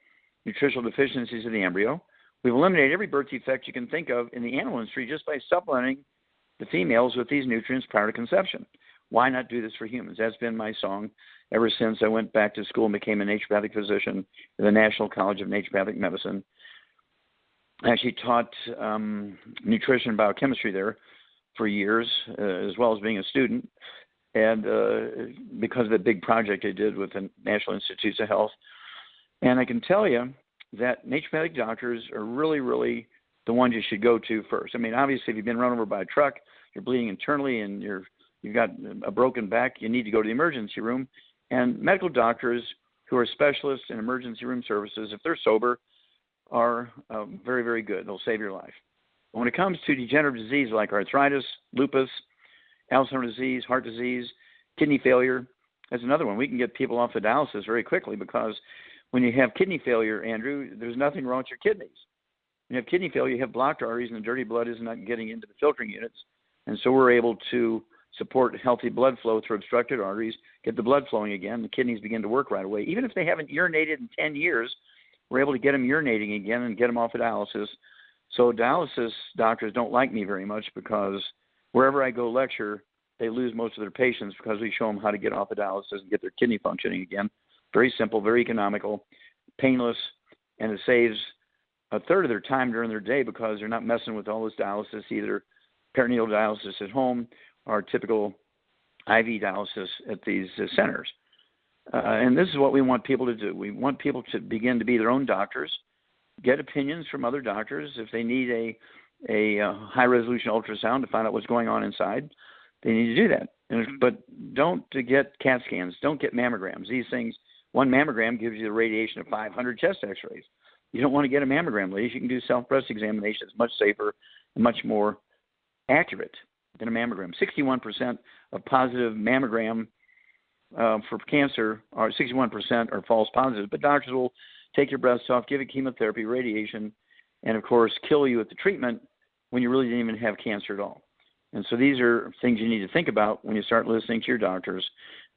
nutritional deficiencies of the embryo. We've eliminated every birth defect you can think of in the animal industry just by supplementing the females with these nutrients prior to conception. Why not do this for humans? That's been my song ever since I went back to school and became a naturopathic physician at the National College of Naturopathic Medicine. I actually taught nutrition and biochemistry there for years, as well as being a student. And because of the big project I did with the National Institutes of Health. And I can tell you that naturopathic doctors are really, really the ones you should go to first. I mean, obviously, if you've been run over by a truck, you're bleeding internally, and you've got a broken back, you need to go to the emergency room. And medical doctors who are specialists in emergency room services, if they're sober, are very, very good. They'll save your life. But when it comes to degenerative disease like arthritis, lupus, Alzheimer's disease, heart disease, kidney failure, that's another one. We can get people off of dialysis very quickly because when you have kidney failure, Andrew, there's nothing wrong with your kidneys. When you have kidney failure, you have blocked arteries, and the dirty blood is not getting into the filtering units. And so we're able to support healthy blood flow through obstructed arteries, get the blood flowing again. The kidneys begin to work right away. Even if they haven't urinated in 10 years, we're able to get them urinating again and get them off of dialysis. So dialysis doctors don't like me very much because wherever I go lecture, they lose most of their patients because we show them how to get off of dialysis and get their kidney functioning again. Very simple, very economical, painless, and it saves a third of their time during their day because they're not messing with all this dialysis, either peritoneal dialysis at home or typical IV dialysis at these centers. And this is what we want people to do. We want people to begin to be their own doctors, get opinions from other doctors. If they need a high-resolution ultrasound to find out what's going on inside, they need to do that. But don't get CAT scans. Don't get mammograms. These things, one mammogram gives you the radiation of 500 chest x-rays. You don't want to get a mammogram, ladies. You can do self-breast examination. It's much safer and much more accurate than a mammogram. 61% of positive mammogram for cancer, or 61% are false positives. But doctors will take your breasts off, give you chemotherapy, radiation, and, of course, kill you at the treatment when you really didn't even have cancer at all. And so these are things you need to think about when you start listening to your doctors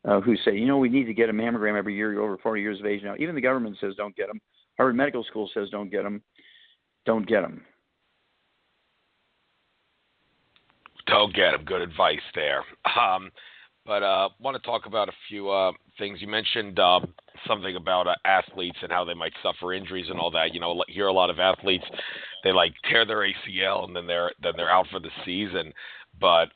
who say, we need to get a mammogram every year. You're over 40 years of age now. Even the government says don't get them. Harvard Medical School says don't get them. Don't get them. Don't get them. Good advice there. But I want to talk about a few things. You mentioned something about athletes and how they might suffer injuries and all that. Hear a lot of athletes, they tear their ACL and then they're out for the season. But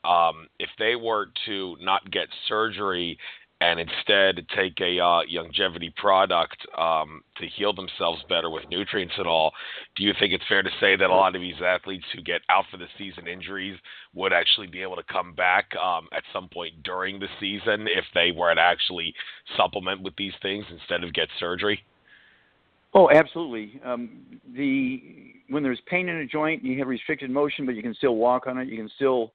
if they were to not get surgery and instead take a longevity product to heal themselves better with nutrients and all, do you think it's fair to say that a lot of these athletes who get out for the season injuries would actually be able to come back at some point during the season if they were to actually supplement with these things instead of get surgery? Oh, absolutely. When there's pain in a joint, you have restricted motion, but you can still walk on it. You can still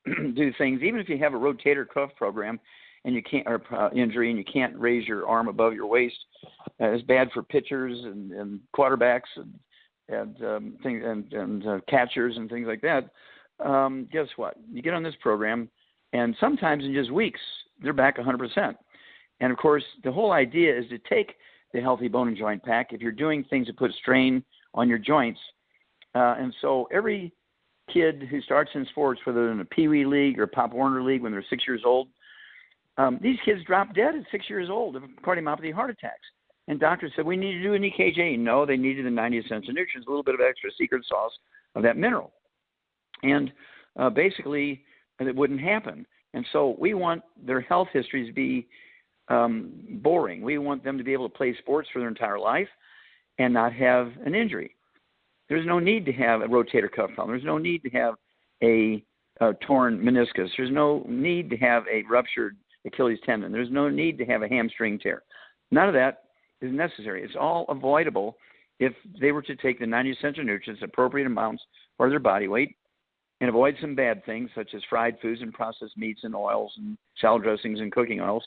do things, even if you have a rotator cuff program and you can't, or injury, and you can't raise your arm above your waist. It's bad for pitchers and quarterbacks and things and catchers and things like that. Guess what? You get on this program, and sometimes in just weeks they're back 100%. And of course, the whole idea is to take the Healthy Bone and Joint Pack if you're doing things that put strain on your joints. And so every kid who starts in sports, whether they're in a Pee Wee League or Pop Warner League when they're 6 years old, these kids drop dead at 6 years old of cardiomyopathy heart attacks. And doctors said, we need to do an EKG. No, they needed the 90 essential nutrients, a little bit of extra secret sauce of that mineral. And basically, it wouldn't happen. And so we want their health histories to be boring. We want them to be able to play sports for their entire life and not have an injury. There's no need to have a rotator cuff problem. There's no need to have a torn meniscus. There's no need to have a ruptured Achilles tendon. There's no need to have a hamstring tear. None of that is necessary. It's all avoidable if they were to take the 90 essential nutrients, appropriate amounts for their body weight, and avoid some bad things such as fried foods and processed meats and oils and salad dressings and cooking oils.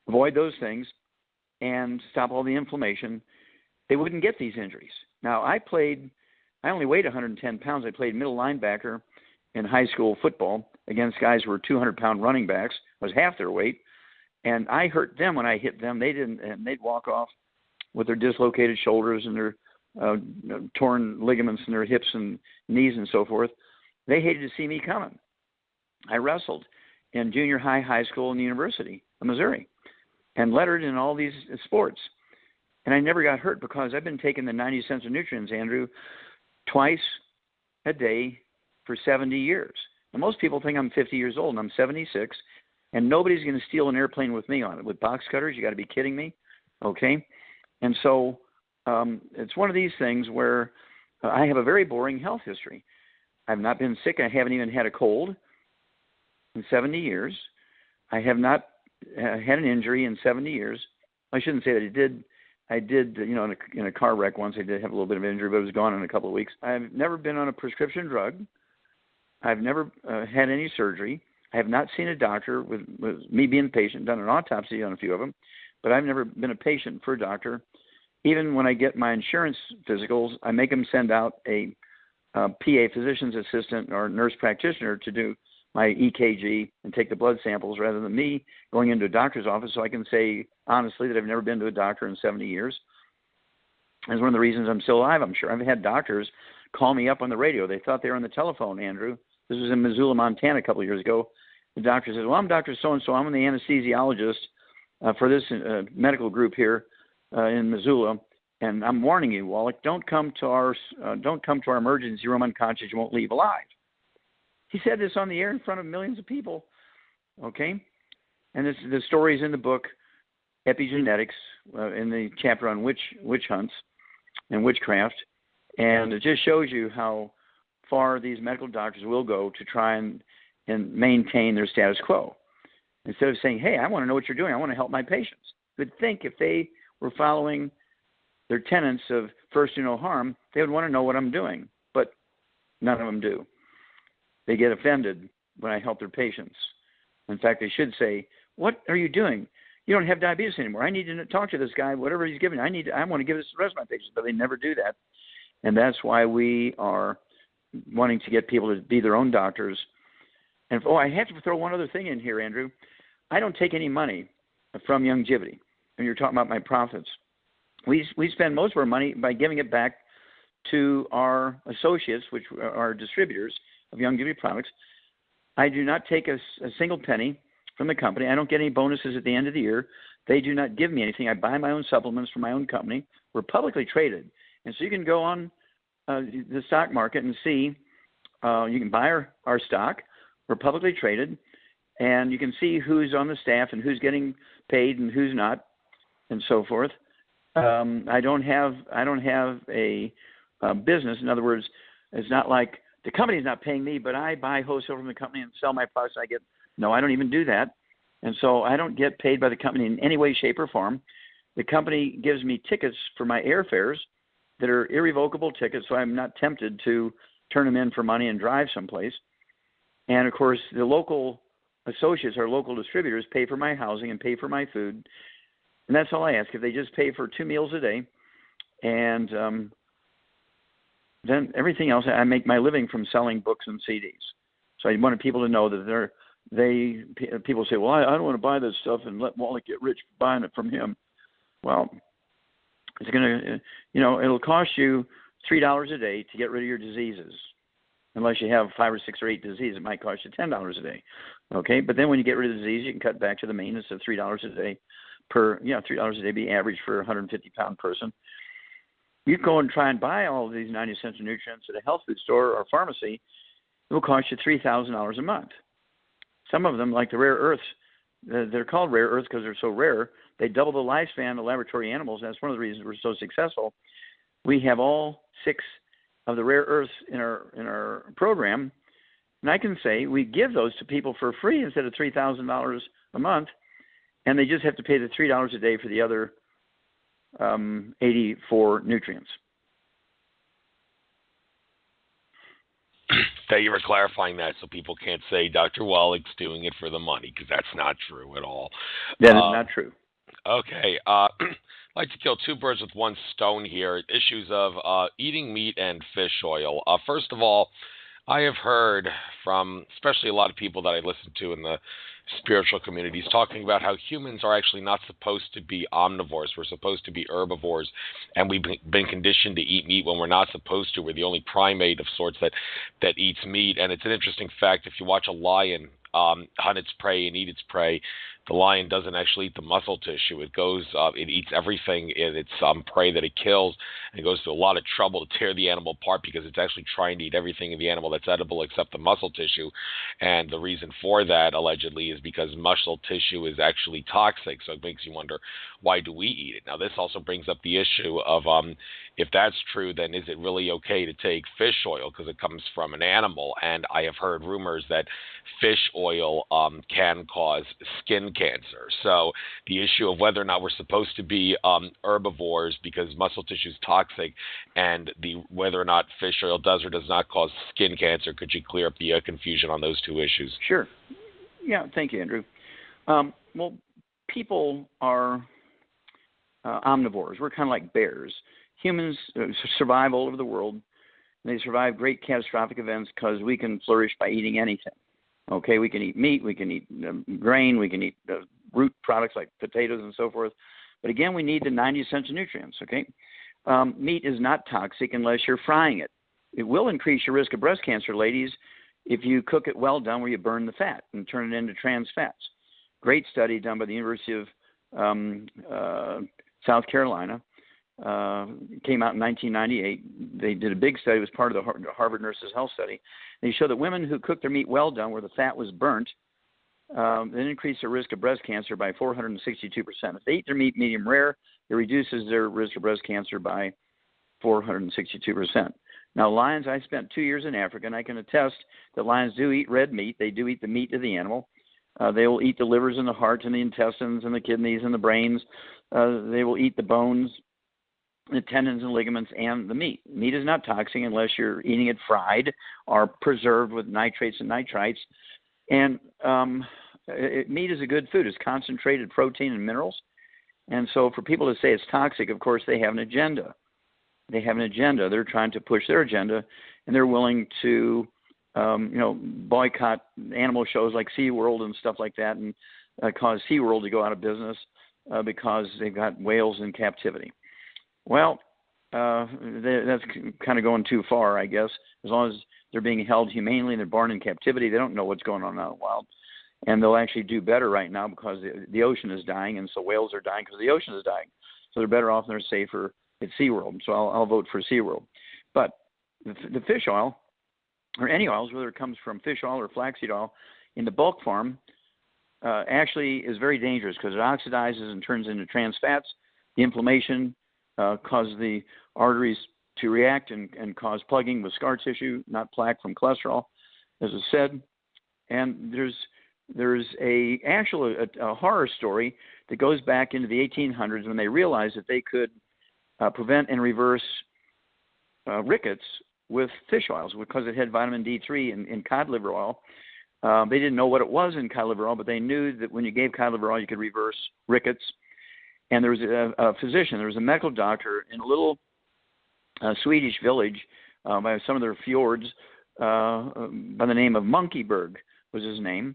Avoid those things and stop all the inflammation. They wouldn't get these injuries. Now, I only weighed 110 pounds. I played middle linebacker in high school football against guys who were 200-pound running backs. I was half their weight. And I hurt them when I hit them. They didn't, and they'd walk off with their dislocated shoulders and their torn ligaments in their hips and knees and so forth. They hated to see me coming. I wrestled in junior high, high school, and the University of Missouri, and lettered in all these sports. And I never got hurt because I've been taking the 90 essential nutrients, Andrew, twice a day for 70 years. And most people think I'm 50 years old, and I'm 76, and nobody's going to steal an airplane with me on it. With box cutters, you got to be kidding me, okay? And so it's one of these things where I have a very boring health history. I've not been sick. I haven't even had a cold in 70 years. I have not had an injury in 70 years. I shouldn't say that I did, in a car wreck once, I did have a little bit of injury, but it was gone in a couple of weeks. I've never been on a prescription drug. I've never had any surgery. I have not seen a doctor with me being a patient, done an autopsy on a few of them, but I've never been a patient for a doctor. Even when I get my insurance physicals, I make them send out a PA, physician's assistant, or nurse practitioner to do my EKG and take the blood samples rather than me going into a doctor's office, so I can say honestly that I've never been to a doctor in 70 years. That's one of the reasons I'm still alive, I'm sure. I've had doctors call me up on the radio. They thought they were on the telephone, Andrew. This was in Missoula, Montana a couple of years ago. The doctor says, well, I'm Dr. So-and-so. I'm the anesthesiologist for this medical group here in Missoula, and I'm warning you, Wallach, don't come to our emergency room unconscious. You won't leave alive. He said this on the air in front of millions of people, okay? And the story is in the book, Epigenetics, in the chapter on witch hunts and witchcraft, and it just shows you how far these medical doctors will go to try and maintain their status quo. Instead of saying, hey, I want to know what you're doing. I want to help my patients. You'd think if they were following their tenets of first do no harm, they would want to know what I'm doing. But none of them do. They get offended when I help their patients. In fact, they should say, what are you doing? You don't have diabetes anymore. I need to talk to this guy, whatever he's giving. I want to give this to the rest of my patients, but they never do that. And that's why we are wanting to get people to be their own doctors And I have to throw one other thing in here, Andrew. I don't take any money from Longevity. When you're talking about my profits, we spend most of our money by giving it back to our associates, which are distributors of Longevity products. I do not take a single penny from the company. I don't get any bonuses at the end of the year. They do not give me anything. I buy my own supplements from my own company. We're publicly traded. And so you can go on the stock market and see, you can buy our stock. We're publicly traded. And you can see who's on the staff and who's getting paid and who's not, and so forth. I don't have a business. In other words, it's not like the company's not paying me, but I buy wholesale from the company and sell my products. No, I don't even do that. And so I don't get paid by the company in any way, shape, or form. The company gives me tickets for my airfares that are irrevocable tickets, so I'm not tempted to turn them in for money and drive someplace. And, of course, the local associates, our local distributors, pay for my housing and pay for my food. And that's all I ask. If they just pay for 2 meals a day, and then everything else, I make my living from selling books and CDs. So I wanted people to know that people say, well, I don't want to buy this stuff and let Wallach get rich buying it from him. Well, it's going to, it'll cost you $3 a day to get rid of your diseases. Unless you have 5 or 6 or 8 diseases, it might cost you $10 a day. Okay, but then when you get rid of the disease, you can cut back to the maintenance of $3 a day $3 a day be average for a 150-pound person. You go and try and buy all of these 90 essential nutrients at a health food store or pharmacy, it will cost you $3,000 a month. Some of them, like the rare earths, they're called rare earths because they're so rare. They double the lifespan of laboratory animals. That's one of the reasons we're so successful. We have all 6 of the rare earths in our program, and I can say we give those to people for free instead of $3,000 a month, and they just have to pay the $3 a day for the other 84 nutrients. Thank you for clarifying that, so people can't say Dr. Wallach's doing it for the money, because that's not true at all. That is not true. Okay. I'd like to kill 2 birds with 1 stone here. Issues of eating meat and fish oil. First of all, I have heard from especially a lot of people that I listen to in the spiritual communities talking about how humans are actually not supposed to be omnivores. We're supposed to be herbivores, and we've been conditioned to eat meat when we're not supposed to. We're the only primate of sorts that eats meat. And it's an interesting fact, if you watch a lion hunt its prey and eat its prey, the lion doesn't actually eat the muscle tissue. It eats everything in its prey that it kills, and it goes through a lot of trouble to tear the animal apart because it's actually trying to eat everything in the animal that's edible except the muscle tissue. And the reason for that, allegedly, is because muscle tissue is actually toxic. So it makes you wonder, why do we eat it? Now, this also brings up the issue of if that's true, then is it really okay to take fish oil because it comes from an animal? And I have heard rumors that fish oil can cause skin cancer. So the issue of whether or not we're supposed to be herbivores because muscle tissue is toxic, and whether or not fish oil does or does not cause skin cancer, could you clear up the confusion on those 2 issues? Sure. Yeah, thank you, Andrew. Well, people are omnivores. We're kind of like bears. Humans survive all over the world. They survive great catastrophic events because we can flourish by eating anything. Okay, we can eat meat, we can eat grain, we can eat root products like potatoes and so forth. But again, we need the 90 essential nutrients, okay? Meat is not toxic unless you're frying it. It will increase your risk of breast cancer, ladies, if you cook it well done where you burn the fat and turn it into trans fats. Great study done by the University of South Carolina. Came out in 1998. They did a big study. It was part of the Harvard Nurses Health Study. They showed that women who cooked their meat well done, where the fat was burnt, then increased their risk of breast cancer by 462%. If they eat their meat medium rare, it reduces their risk of breast cancer by 462%. Now, lions, I spent 2 years in Africa, and I can attest that lions do eat red meat. They do eat the meat of the animal. They will eat the livers and the heart and the intestines and the kidneys and the brains. They will eat the bones, the tendons and ligaments, and the meat. Meat is not toxic unless you're eating it fried or preserved with nitrates and nitrites. And meat is a good food. It's concentrated protein and minerals. And so for people to say it's toxic, of course, they have an agenda. They have an agenda. They're trying to push their agenda, and they're willing to boycott animal shows like SeaWorld and stuff like that, and cause SeaWorld to go out of business because they've got whales in captivity. Well, that's kind of going too far, I guess. As long as they're being held humanely and they're born in captivity, they don't know what's going on out in the wild. And they'll actually do better right now because the ocean is dying, and so whales are dying because the ocean is dying. So they're better off and they're safer at SeaWorld. So I'll vote for SeaWorld. But the fish oil, or any oils, whether it comes from fish oil or flaxseed oil, in the bulk form, actually is very dangerous because it oxidizes and turns into trans fats. The inflammation causes the arteries to react and cause plugging with scar tissue, not plaque from cholesterol, as I said. And there's a horror story that goes back into the 1800s when they realized that they could prevent and reverse rickets with fish oils because it had vitamin D3 in cod liver oil. They didn't know what it was in cod liver oil, but they knew that when you gave cod liver oil, you could reverse rickets. And there was a physician, there was a medical doctor in a little Swedish village by some of their fjords by the name of Monkeyberg was his name.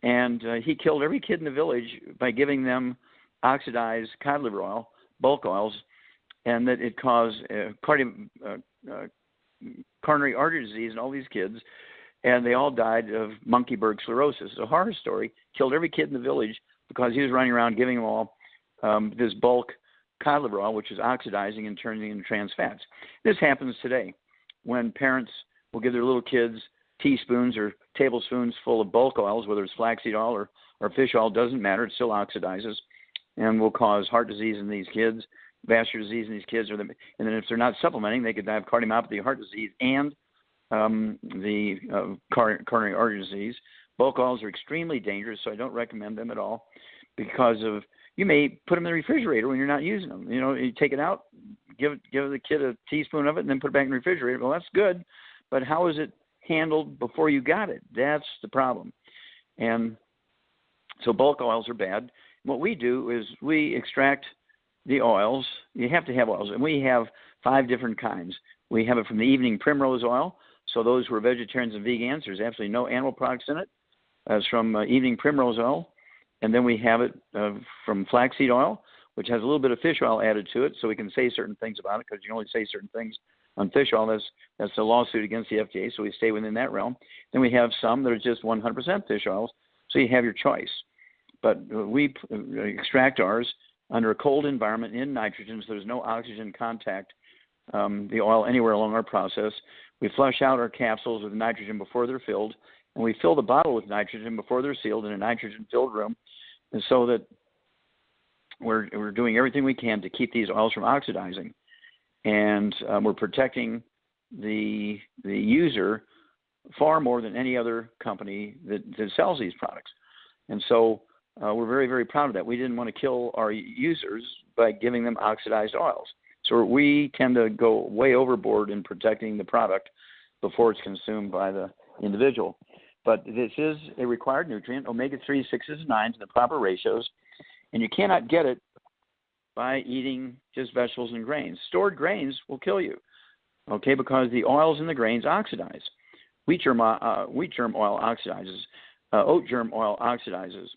And he killed every kid in the village by giving them oxidized cod liver oil, bulk oils, and that it caused coronary artery disease in all these kids, and they all died of Monkeyberg sclerosis. It's a horror story. Killed every kid in the village because he was running around giving them all this bulk cod liver oil, which is oxidizing and turning into trans fats. This happens today when parents will give their little kids teaspoons or tablespoons full of bulk oils, whether it's flaxseed oil or fish oil, doesn't matter. It still oxidizes and will cause heart disease in these kids, vascular disease in these kids, and then if they're not supplementing, they could die of cardiomyopathy, heart disease, and the coronary artery disease. Bulk oils are extremely dangerous, so I don't recommend them at all because of you may put them in the refrigerator when you're not using them. You take it out, give the kid a teaspoon of it, and then put it back in the refrigerator. Well, that's good, but how is it handled before you got it? That's the problem. And so bulk oils are bad. What we do is we extract the oils. You have to have oils, and we have 5 different kinds. We have it from the evening primrose oil. So those who are vegetarians and vegans, there's absolutely no animal products in it. It's from evening primrose oil. And then we have it from flaxseed oil, which has a little bit of fish oil added to it, so we can say certain things about it because you can only say certain ththings on fish oil. That's a lawsuit against the FDA, so we stay within that realm. Then we have some that are just 100% fish oils, so you have your choice. But we extract ours under a cold environment in nitrogen, so there's no oxygen contact, the oil anywhere along our process. We flush out our capsules with nitrogen before they're filled, and we fill the bottle with nitrogen before they're sealed in a nitrogen-filled room, and so that we're doing everything we can to keep these oils from oxidizing. And we're protecting the user far more than any other company that sells these products. And so we're very, very proud of that. We didn't want to kill our users by giving them oxidized oils. So we tend to go way overboard in protecting the product before it's consumed by the individual. But this is a required nutrient, omega-3, 6s, and 9s in the proper ratios, and you cannot get it by eating just vegetables and grains. Stored grains will kill you, okay, because the oils in the grains oxidize. Wheat germ oil oxidizes. Oat germ oil oxidizes.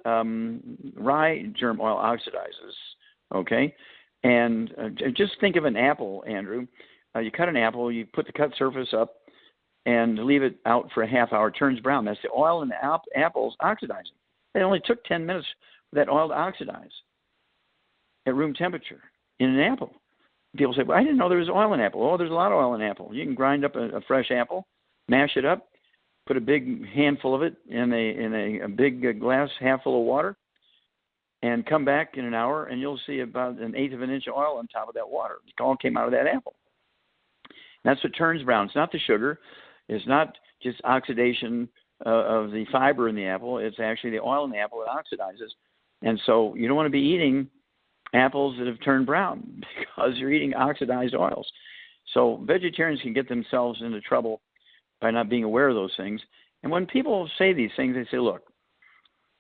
Rye germ oil oxidizes, okay? And just think of an apple, Andrew. You cut an apple, you put the cut surface up, and leave it out for a half hour. It turns brown. That's the oil in the apples oxidizing. It only took 10 minutes for that oil to oxidize at room temperature in an apple. People say, well, I didn't know there was oil in apple. Oh, there's a lot of oil in apple. You can grind up a fresh apple, mash it up, put a big handful of it in a big glass half full of water, and come back in an hour, and you'll see about 1/8 of an inch of oil on top of that water. It all came out of that apple. That's what turns brown. It's not the sugar. It's not just oxidation of the fiber in the apple. It's actually the oil in the apple that oxidizes. And so you don't want to be eating apples that have turned brown because you're eating oxidized oils. So vegetarians can get themselves into trouble by not being aware of those things. And when people say these things, they say, look,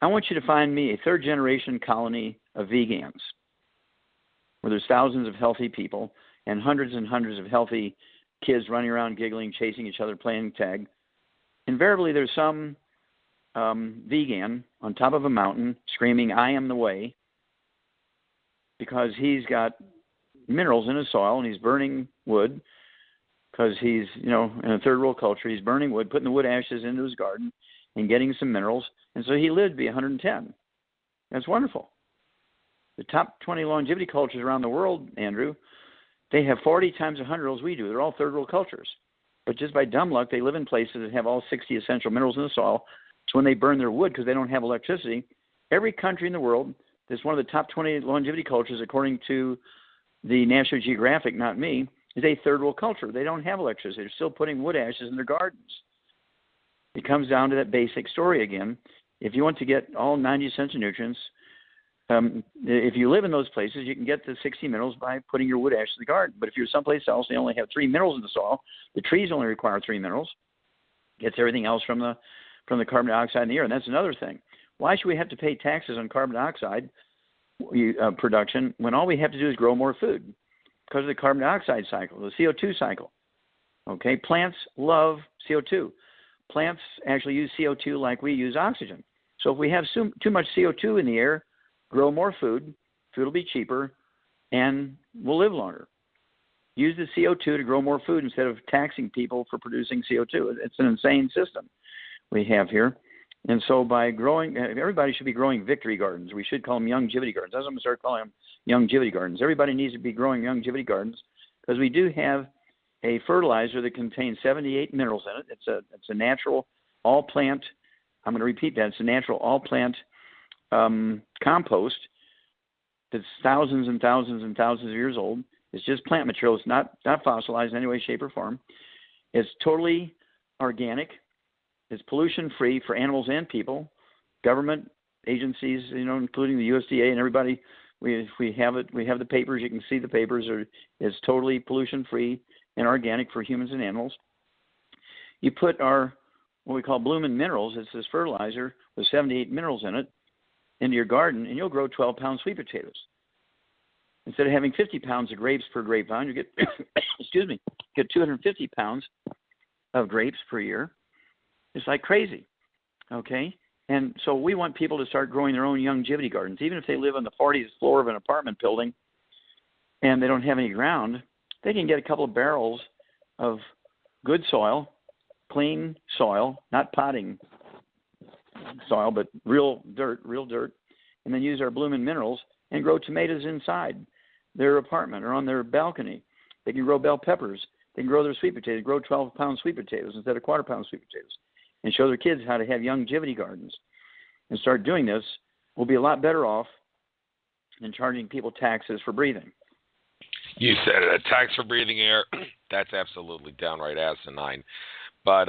I want you to find me a 3rd-generation colony of vegans where there's thousands of healthy people and hundreds of healthy kids running around giggling, chasing each other, playing tag. invariably there's some vegan on top of a mountain screaming, "I am the way," because he's got minerals in his soil and he's burning wood because he's, in a third world culture, he's burning wood, putting the wood ashes into his garden and getting some minerals. And so he lived to be 110. That's wonderful. The top 20 longevity cultures around the world, Andrew, they have 40 times 100 as we do. They're all third world cultures. But just by dumb luck, they live in places that have all 60 essential minerals in the soil. So when they burn their wood because they don't have electricity, every country in the world that's one of the top 20 longevity cultures, according to the National Geographic, not me, is a third world culture. They don't have electricity. They're still putting wood ashes in their gardens. It comes down to that basic story again. If you want to get all 90 essential nutrients, if you live in those places, you can get the 60 minerals by putting your wood ash in the garden. But if you're someplace else, they only have 3 minerals in the soil. The trees only require 3 minerals. Gets everything else from the carbon dioxide in the air. And that's another thing. Why should we have to pay taxes on carbon dioxide production when all we have to do is grow more food? Because of the carbon dioxide cycle, the CO2 cycle. Okay, plants love CO2. Plants actually use CO2 like we use oxygen. So if we have too much CO2 in the air, grow more food, food will be cheaper, and we'll live longer. Use the CO2 to grow more food instead of taxing people for producing CO2. It's an insane system we have here. And so by growing, everybody should be growing victory gardens. We should call them longevity gardens. That's what I'm going to start calling them, longevity gardens. Everybody needs to be growing longevity gardens because we do have a fertilizer that contains 78 minerals in it. It's a natural all-plant, I'm going to repeat that, it's a natural all-plant compost that's thousands and thousands and thousands of years old. It's just plant material. It's not fossilized in any way, shape, or form. It's totally organic. It's pollution-free for animals and people. Government agencies, including the USDA and everybody, we have it. We have the papers. You can see the papers. It's totally pollution-free and organic for humans and animals. You put our what we call bloomin' minerals. It's this fertilizer with 78 minerals in it into your garden, and you'll grow 12-pound sweet potatoes. Instead of having 50 pounds of grapes per grapevine, you get, get 250 pounds of grapes per year. It's like crazy, okay? And so we want people to start growing their own longevity gardens, even if they live on the 40th floor of an apartment building and they don't have any ground. They can get a couple of barrels of good soil, clean soil, not potting soil, but real dirt, and then use our bloomin' minerals and grow tomatoes inside their apartment or on their balcony. They can grow bell peppers. They can grow their sweet potatoes, grow 12-pound sweet potatoes instead of quarter-pound sweet potatoes, and show their kids how to have longevity gardens. And start doing this, we'll be a lot better off than charging people taxes for breathing. You said it, a tax for breathing air. That's absolutely downright asinine. But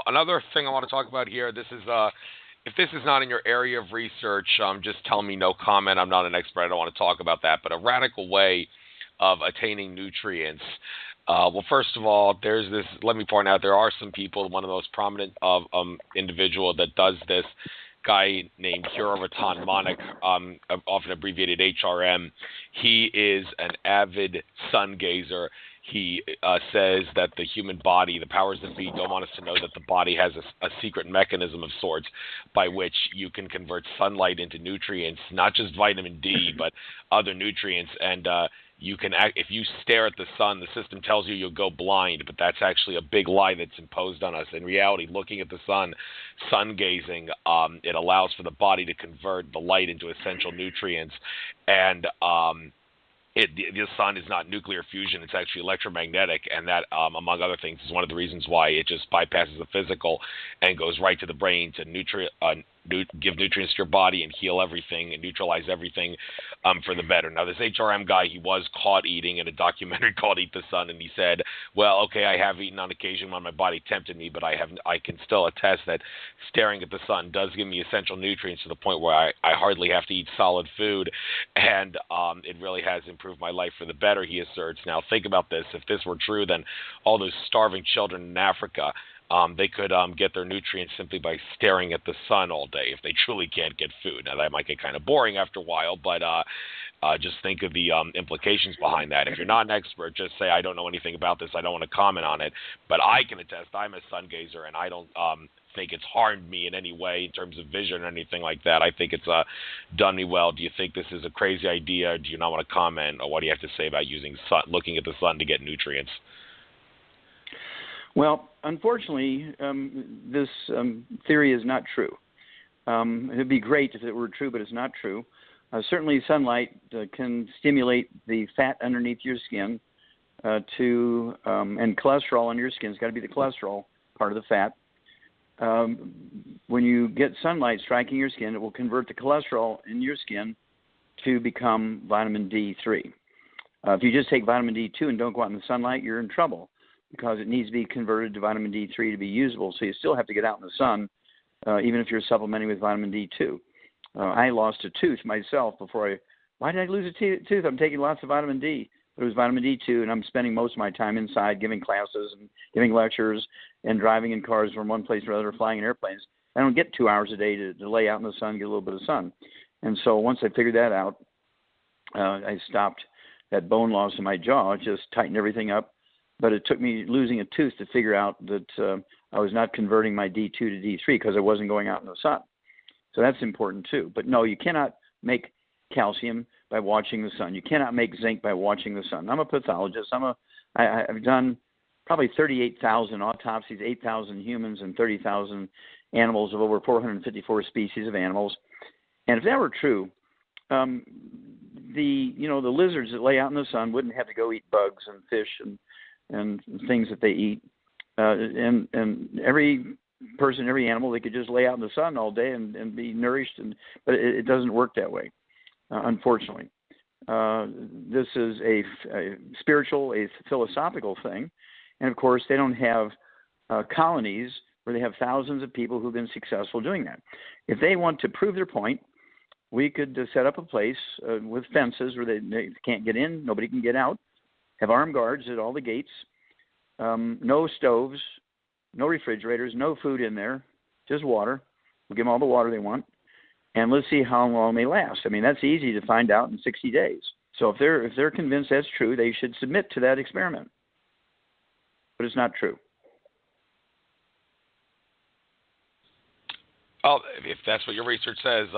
another thing I want to talk about here, this is if this is not in your area of research, just tell me no comment. I'm not an expert. I don't want to talk about that. But a radical way of attaining nutrients. Well, first of all, there's this. Let me point out there are some people. One of the most prominent individual that does this, guy named Hurrivatan Monik, often abbreviated HRM. He is an avid sun gazer. He says that the human body, the powers that be, don't want us to know that the body has a secret mechanism of sorts by which you can convert sunlight into nutrients, not just vitamin D, but other nutrients. And you can, if you stare at the sun, the system tells you you'll go blind, but that's actually a big lie that's imposed on us. In reality, looking at the sun gazing, it allows for the body to convert the light into essential nutrients. And the sun is not nuclear fusion, it's actually electromagnetic, and that, among other things, is one of the reasons why it just bypasses the physical and goes right to the brain to give nutrients to your body and heal everything and neutralize everything for the better. Now, this HRM guy, he was caught eating in a documentary called Eat the Sun, and he said, well, okay, I have eaten on occasion when my body tempted me, but I can still attest that staring at the sun does give me essential nutrients to the point where I hardly have to eat solid food, and it really has improved my life for the better, he asserts. Now, think about this. If this were true, then all those starving children in Africa they could get their nutrients simply by staring at the sun all day if they truly can't get food. Now, that might get kind of boring after a while, but just think of the implications behind that. If you're not an expert, just say, I don't know anything about this. I don't want to comment on it. But I can attest, I'm a sun gazer, and I don't think it's harmed me in any way in terms of vision or anything like that. I think it's done me well. Do you think this is a crazy idea? Do you not want to comment? Or what do you have to say about looking at the sun to get nutrients? Well, unfortunately, this theory is not true. It would be great if it were true, but it's not true. Certainly, sunlight can stimulate the fat underneath your skin and cholesterol on your skin. It's got to be the cholesterol part of the fat. When you get sunlight striking your skin, it will convert the cholesterol in your skin to become vitamin D3. If you just take vitamin D2 and don't go out in the sunlight, you're in trouble, because it needs to be converted to vitamin D3 to be usable. So you still have to get out in the sun, even if you're supplementing with vitamin D2. I lost a tooth myself why did I lose a tooth? I'm taking lots of vitamin D. But it was vitamin D2, and I'm spending most of my time inside giving classes and giving lectures and driving in cars from one place to another, flying in airplanes. I don't get 2 hours a day to lay out in the sun, get a little bit of sun. And so once I figured that out, I stopped that bone loss in my jaw, just tightened everything up. But it took me losing a tooth to figure out that I was not converting my D2 to D3 because I wasn't going out in the sun. So that's important too. But no, you cannot make calcium by watching the sun. You cannot make zinc by watching the sun. I'm a pathologist. I've done probably 38,000 autopsies, 8,000 humans, and 30,000 animals of over 454 species of animals. And if that were true, the lizards that lay out in the sun wouldn't have to go eat bugs and fish and things that they eat. And every person, every animal, they could just lay out in the sun all day and be nourished. But it doesn't work that way, unfortunately. This is a spiritual, a philosophical thing. And, of course, they don't have colonies where they have thousands of people who've been successful doing that. If they want to prove their point, we could set up a place with fences where they can't get in, nobody can get out, have armed guards at all the gates, no stoves, no refrigerators, no food in there, just water. We'll give them all the water they want, and let's see how long they last. I mean, that's easy to find out in 60 days. So if they're convinced that's true, they should submit to that experiment. But it's not true. Oh, if that's what your research says,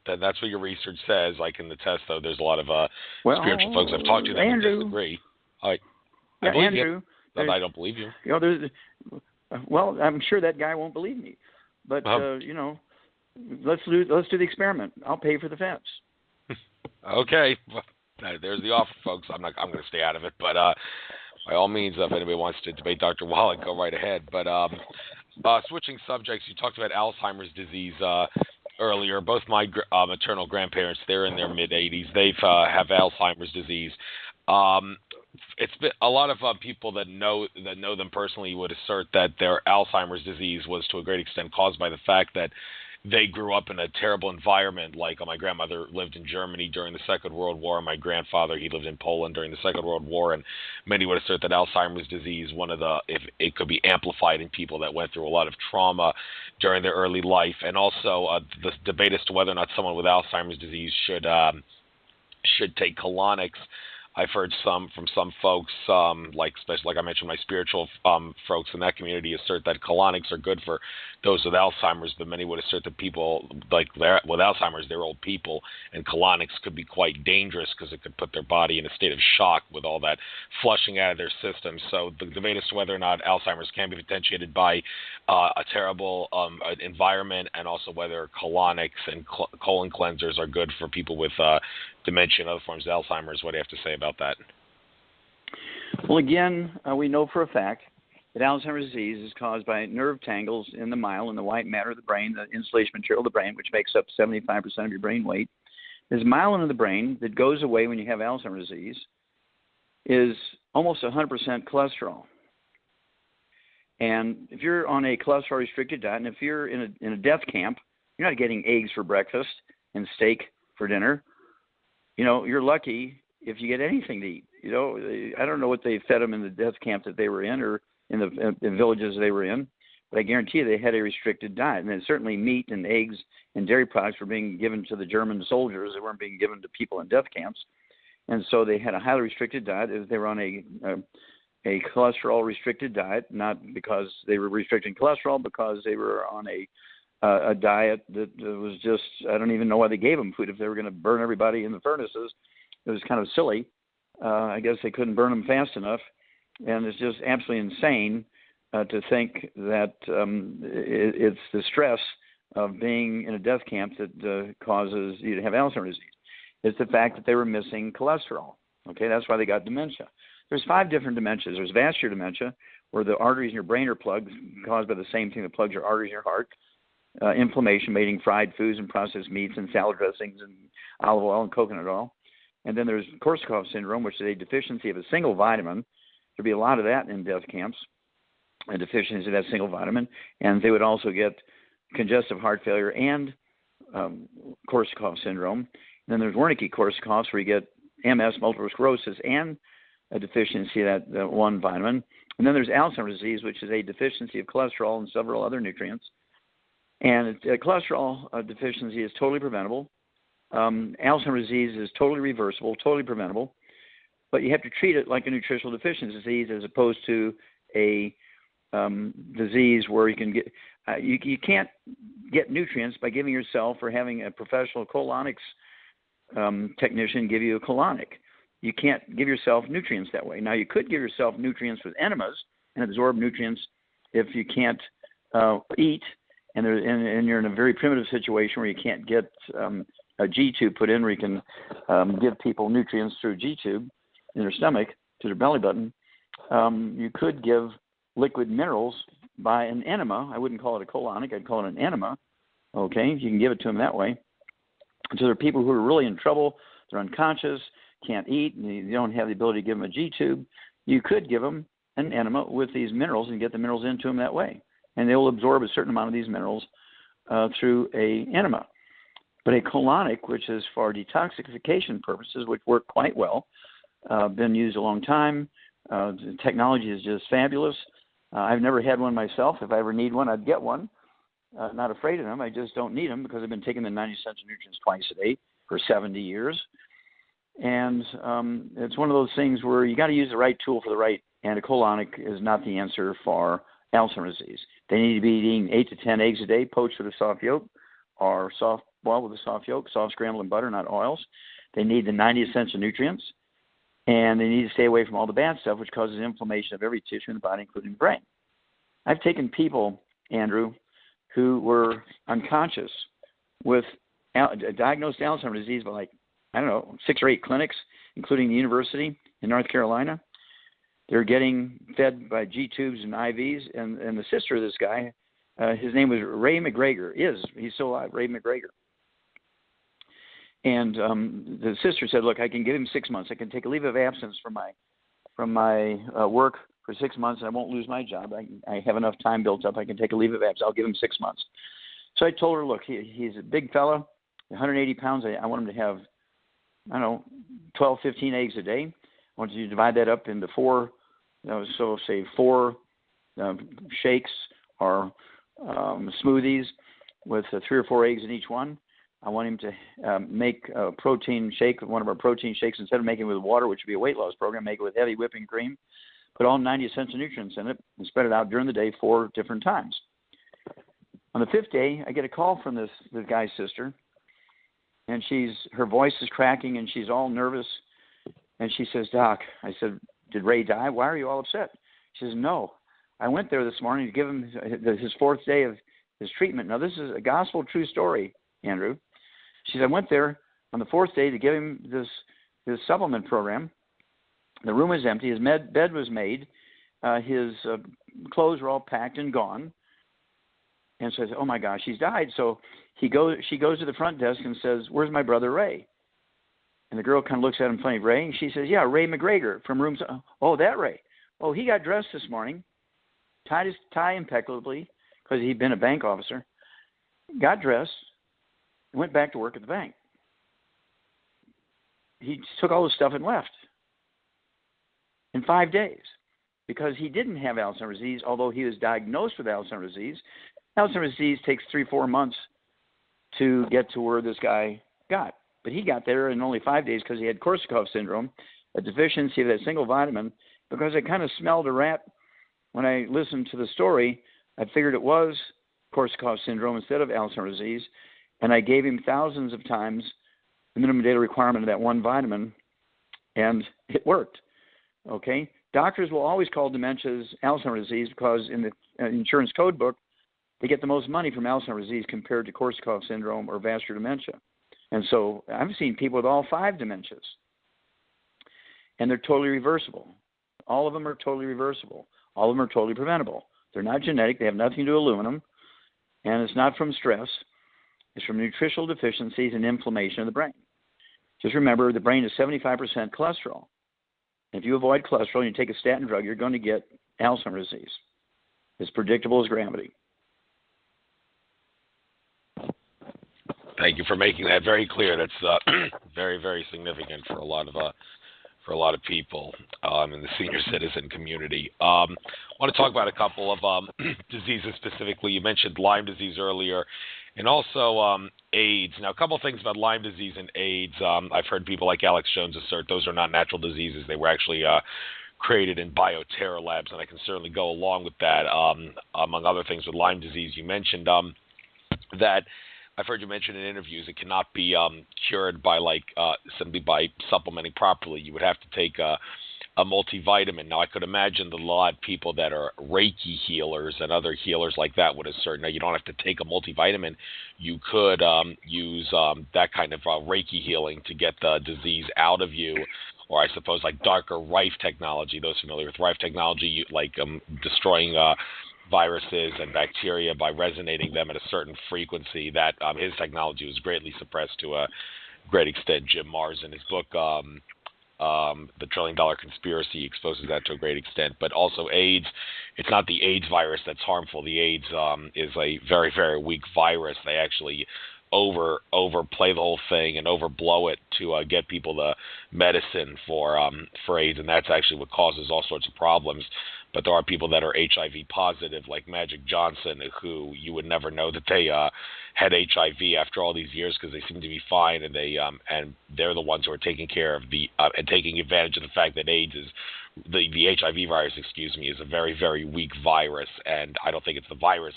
then that's what your research says. I can attest, though, there's a lot of spiritual folks I've talked to that disagree. I believe Andrew, you. I don't believe you. Well, I'm sure that guy won't believe me. But, let's do the experiment. I'll pay for the fence. Okay. Well, there's the offer, folks. I'm going to stay out of it. But by all means, if anybody wants to debate Dr. Wallach, go right ahead. But switching subjects, you talked about Alzheimer's disease earlier. Both my maternal grandparents, they're in their mid-80s. They have Alzheimer's disease. It's been a lot of people that know them personally would assert that their Alzheimer's disease was to a great extent caused by the fact that they grew up in a terrible environment. Like my grandmother lived in Germany during the Second World War. My grandfather, he lived in Poland during the Second World War. And many would assert that Alzheimer's disease, if it could be amplified in people that went through a lot of trauma during their early life. And also the debate as to whether or not someone with Alzheimer's disease should take colonics. I've heard from some folks, especially like I mentioned, my spiritual folks in that community assert that colonics are good for those with Alzheimer's, but many would assert that people with Alzheimer's, they're old people, and colonics could be quite dangerous because it could put their body in a state of shock with all that flushing out of their system. So the debate as to whether or not Alzheimer's can be potentiated by a terrible environment, and also whether colonics and colon cleansers are good for people with dementia and other forms of Alzheimer's. What do you have to say about that? Well, again, we know for a fact that Alzheimer's disease is caused by nerve tangles in the myelin, in the white matter of the brain, the insulation material of the brain, which makes up 75% of your brain weight. This myelin in the brain that goes away when you have Alzheimer's disease is almost 100% cholesterol. And if you're on a cholesterol-restricted diet, and if you're in a death camp, you're not getting eggs for breakfast and steak for dinner. You're lucky if you get anything to eat. I don't know what they fed them in the death camp that they were in, or in the villages they were in. but I guarantee you they had a restricted diet. And then certainly meat and eggs and dairy products were being given to the German soldiers. They weren't being given to people in death camps. And so they had a highly restricted diet. They were on a cholesterol restricted diet, not because they were restricting cholesterol, because they were on a diet that was just, I don't even know why they gave them food if they were going to burn everybody in the furnaces. It was kind of silly. I guess they couldn't burn them fast enough. And it's just absolutely insane to think that it's the stress of being in a death camp that causes you to have Alzheimer's disease. It's the fact that they were missing cholesterol. Okay, that's why they got dementia. There's 5 different dementias. There's vascular dementia, where the arteries in your brain are plugged, caused by the same thing that plugs your arteries in your heart. Inflammation, eating fried foods and processed meats and salad dressings and olive oil and coconut oil. And then there's Korsakoff syndrome, which is a deficiency of a single vitamin. There'd be a lot of that in death camps, a deficiency of that single vitamin. And they would also get congestive heart failure and Korsakoff syndrome. And then there's Wernicke-Korsakoffs, where you get MS, multiple sclerosis, and a deficiency of that one vitamin. And then there's Alzheimer's disease, which is a deficiency of cholesterol and several other nutrients. And cholesterol deficiency is totally preventable. Alzheimer's disease is totally reversible, totally preventable. But you have to treat it like a nutritional deficiency disease as opposed to a disease where you can get you can't get nutrients by giving yourself or having a professional colonics technician give you a colonic. You can't give yourself nutrients that way. Now, you could give yourself nutrients with enemas and absorb nutrients if you can't eat, and you're in a very primitive situation where you can't get a G-tube put in where you can give people nutrients through G-tube in their stomach to their belly button. You could give liquid minerals by an enema. I wouldn't call it a colonic. I'd call it an enema. Okay, you can give it to them that way. So there are people who are really in trouble. They're unconscious, can't eat, and you don't have the ability to give them a G-tube. You could give them an enema with these minerals and get the minerals into them that way. And they will absorb a certain amount of these minerals through an enema. But a colonic, which is for detoxification purposes, which work quite well, been used a long time. The technology is just fabulous. I've never had one myself. If I ever need one, I'd get one. Not afraid of them. I just don't need them because I've been taking the 90 essential nutrients twice a day for 70 years. And it's one of those things where you got to use the right tool for the right, and a colonic is not the answer for Alzheimer's disease. They need to be eating 8 to 10 eggs a day, poached with a soft yolk, or soft boiled with a soft yolk, soft scrambled in butter, not oils. They need the 90 essential nutrients, and they need to stay away from all the bad stuff, which causes inflammation of every tissue in the body, including the brain. I've taken people, Andrew, who were unconscious with diagnosed Alzheimer's disease by 6 or 8 clinics, including the university in North Carolina. They're getting fed by G-tubes and IVs, and the sister of this guy, his name was Ray McGregor. He's still alive, Ray McGregor. And the sister said, look, I can give him 6 months. I can take a leave of absence from my work for 6 months, and I won't lose my job. I have enough time built up. I can take a leave of absence. I'll give him 6 months. So I told her, look, he's a big fella, 180 pounds. I want him to have, 12, 15 eggs a day. I want you to divide that up into 4, so say 4 shakes or smoothies with 3 or 4 eggs in each one. I want him to make a protein shake, one of our protein shakes. Instead of making it with water, which would be a weight loss program, make it with heavy whipping cream, put all 90 essential nutrients in it, and spread it out during the day 4 different times. On the 5th day, I get a call from this guy's sister, and her voice is cracking, and she's all nervous. And she says, Doc, I said, did Ray die? Why are you all upset? She says, no. I went there this morning to give him his 4th day of his treatment. Now, this is a gospel true story, Andrew. She said, I went there on the 4th day to give him this supplement program. The room was empty. His bed was made. His clothes were all packed and gone. And so I said, oh, my gosh, he's died. So she goes to the front desk and says, where's my brother Ray? And the girl kind of looks at him funny, Ray. And she says, yeah, Ray McGregor from room. Oh, that Ray. Oh, he got dressed this morning, tied his tie impeccably because he'd been a bank officer, got dressed, and went back to work at the bank. He took all his stuff and left in 5 days. because he didn't have Alzheimer's disease, although he was diagnosed with Alzheimer's disease. Alzheimer's disease takes 3-4 months to get to where this guy got. But he got there in only 5 days because he had Korsakoff syndrome, a deficiency of that single vitamin. Because I kind of smelled a rat when I listened to the story, I figured it was Korsakoff syndrome instead of Alzheimer's disease, and I gave him thousands of times the minimum daily requirement of that one vitamin, and it worked. Okay? Doctors will always call dementias Alzheimer's disease because in the insurance code book, they get the most money from Alzheimer's disease compared to Korsakoff syndrome or vascular dementia. And so I've seen people with all 5 dementias, and they're totally reversible. All of them are totally reversible. All of them are totally preventable. They're not genetic. They have nothing to do with aluminum, and it's not from stress. It's from nutritional deficiencies and inflammation of the brain. Just remember, the brain is 75% cholesterol. If you avoid cholesterol and you take a statin drug, you're going to get Alzheimer's disease. It's predictable as gravity. Thank you for making that very clear. That's very, very significant for a lot of people in the senior citizen community. I want to talk about a couple of diseases specifically. You mentioned Lyme disease earlier, and also AIDS. Now, a couple of things about Lyme disease and AIDS. I've heard people like Alex Jones assert those are not natural diseases. They were actually created in bioterror labs, and I can certainly go along with that. Among other things with Lyme disease, you mentioned that I've heard you mention in interviews it cannot be cured by simply by supplementing properly. You would have to take a multivitamin. Now, I could imagine that a lot of people that are Reiki healers and other healers like that would assert, now, you don't have to take a multivitamin. You could use that kind of Reiki healing to get the disease out of you, or I suppose like darker Rife technology. Those familiar with Rife technology, destroying viruses and bacteria by resonating them at a certain frequency. That his technology was greatly suppressed to a great extent. Jim Marrs in his book, The $1 Trillion Conspiracy, exposes that to a great extent. But also AIDS, it's not the AIDS virus that's harmful. The AIDS is a very, very weak virus. They actually overplay the whole thing and overblow it to get people the medicine for AIDS, and that's actually what causes all sorts of problems. But there are people that are HIV positive, like Magic Johnson, who you would never know that they had HIV after all these years because they seem to be fine, and they're the ones who are taking care of and taking advantage of the fact that AIDS is the HIV virus, is a very, very weak virus, and I don't think it's the virus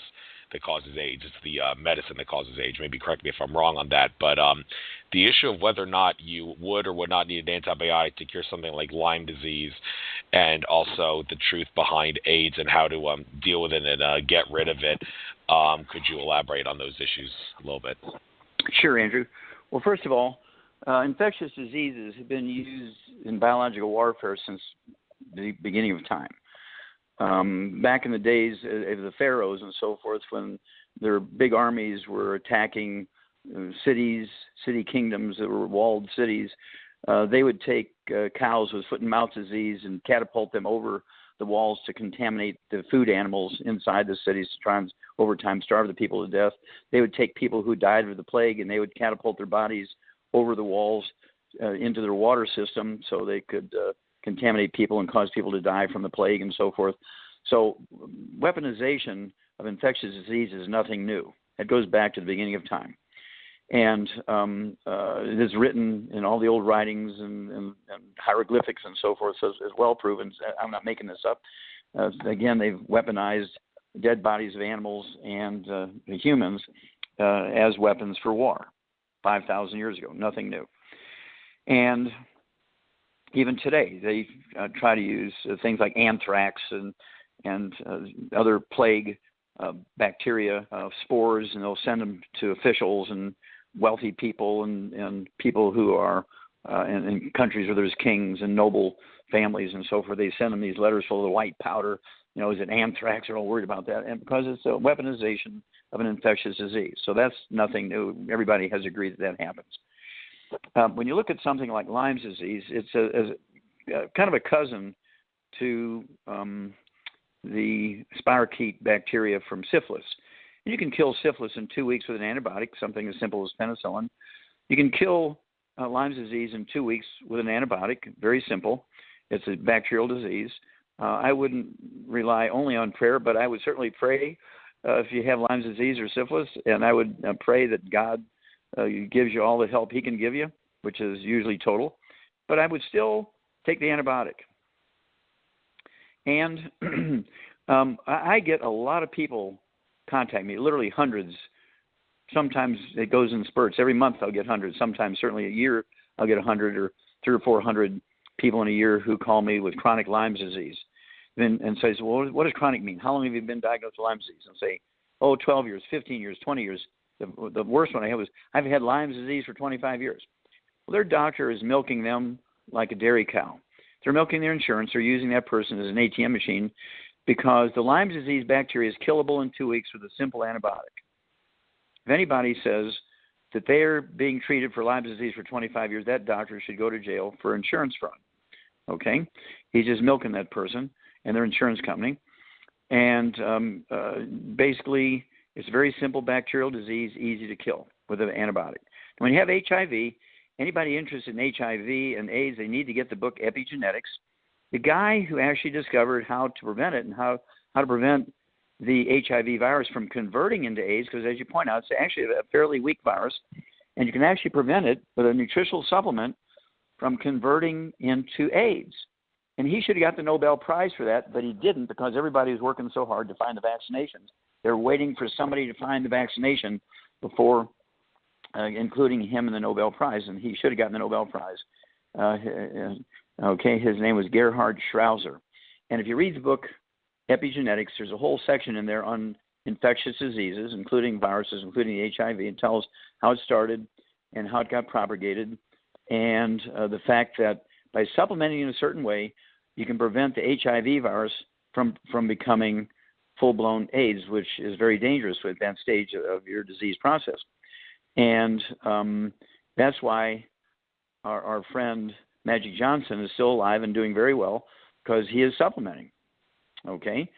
that causes AIDS. It's the medicine that causes AIDS. Maybe correct me if I'm wrong on that. But the issue of whether or not you would or would not need an antibiotic to cure something like Lyme disease, and also the truth behind AIDS and how to deal with it and get rid of it, could you elaborate on those issues a little bit? Sure, Andrew. Well, first of all, infectious diseases have been used in biological warfare since the beginning of time. Back in the days of the pharaohs and so forth, when their big armies were attacking cities, city kingdoms that were walled cities, they would take cows with foot and mouth disease and catapult them over the walls to contaminate the food animals inside the cities to try and over time starve the people to death. They would take people who died of the plague and they would catapult their bodies over the walls into their water system so they could contaminate people and cause people to die from the plague and so forth. So weaponization of infectious disease is nothing new. It goes back to the beginning of time. And it is written in all the old writings and hieroglyphics and so forth, so it's well proven. I'm not making this up. Again, they've weaponized dead bodies of animals and humans as weapons for war 5,000 years ago. Nothing new. And even today, they try to use things like anthrax and other plague bacteria, spores, and they'll send them to officials and wealthy people and people who are in countries where there's kings and noble families and so forth. They send them these letters full of the white powder. Is it anthrax? They're all worried about that. And because it's a weaponization of an infectious disease. So that's nothing new. Everybody has agreed that happens. When you look at something like Lyme's disease, it's a kind of a cousin to the spirochete bacteria from syphilis. You can kill syphilis in 2 weeks with an antibiotic, something as simple as penicillin. You can kill Lyme's disease in 2 weeks with an antibiotic, very simple. It's a bacterial disease. I wouldn't rely only on prayer, but I would certainly pray if you have Lyme's disease or syphilis, and I would pray that God gives you all the help he can give you, which is usually total. But I would still take the antibiotic. And I get a lot of people contact me, literally hundreds. Sometimes it goes in spurts. Every month I'll get hundreds. Sometimes, certainly a year, I'll get 100 or 300 or 400 people in a year who call me with chronic Lyme's disease. And says, well, what does chronic mean? How long have you been diagnosed with Lyme's disease? And say, 12 years, 15 years, 20 years. The worst one I had was, I've had Lyme's disease for 25 years. Well, their doctor is milking them like a dairy cow. They're milking their insurance. They're using that person as an ATM machine because the Lyme's disease bacteria is killable in 2 weeks with a simple antibiotic. If anybody says that they're being treated for Lyme's disease for 25 years, that doctor should go to jail for insurance fraud. Okay? He's just milking that person and their insurance company. And basically, it's a very simple bacterial disease, easy to kill with an antibiotic. When you have HIV, anybody interested in HIV and AIDS, they need to get the book Epigenetics. The guy who actually discovered how to prevent it and how to prevent the HIV virus from converting into AIDS, because as you point out, it's actually a fairly weak virus, and you can actually prevent it with a nutritional supplement from converting into AIDS. And he should have got the Nobel Prize for that, but he didn't because everybody was working so hard to find the vaccinations. They're waiting for somebody to find the vaccination before including him in the Nobel Prize, and he should have gotten the Nobel Prize. Okay, his name was Gerhard Schrauzer. And if you read the book Epigenetics, there's a whole section in there on infectious diseases, including viruses, including HIV. It tells how it started and how it got propagated, and the fact that by supplementing in a certain way, you can prevent the HIV virus from becoming full-blown AIDS, which is very dangerous at that stage of your disease process. And that's why our friend Magic Johnson is still alive and doing very well, because he is supplementing. Okay?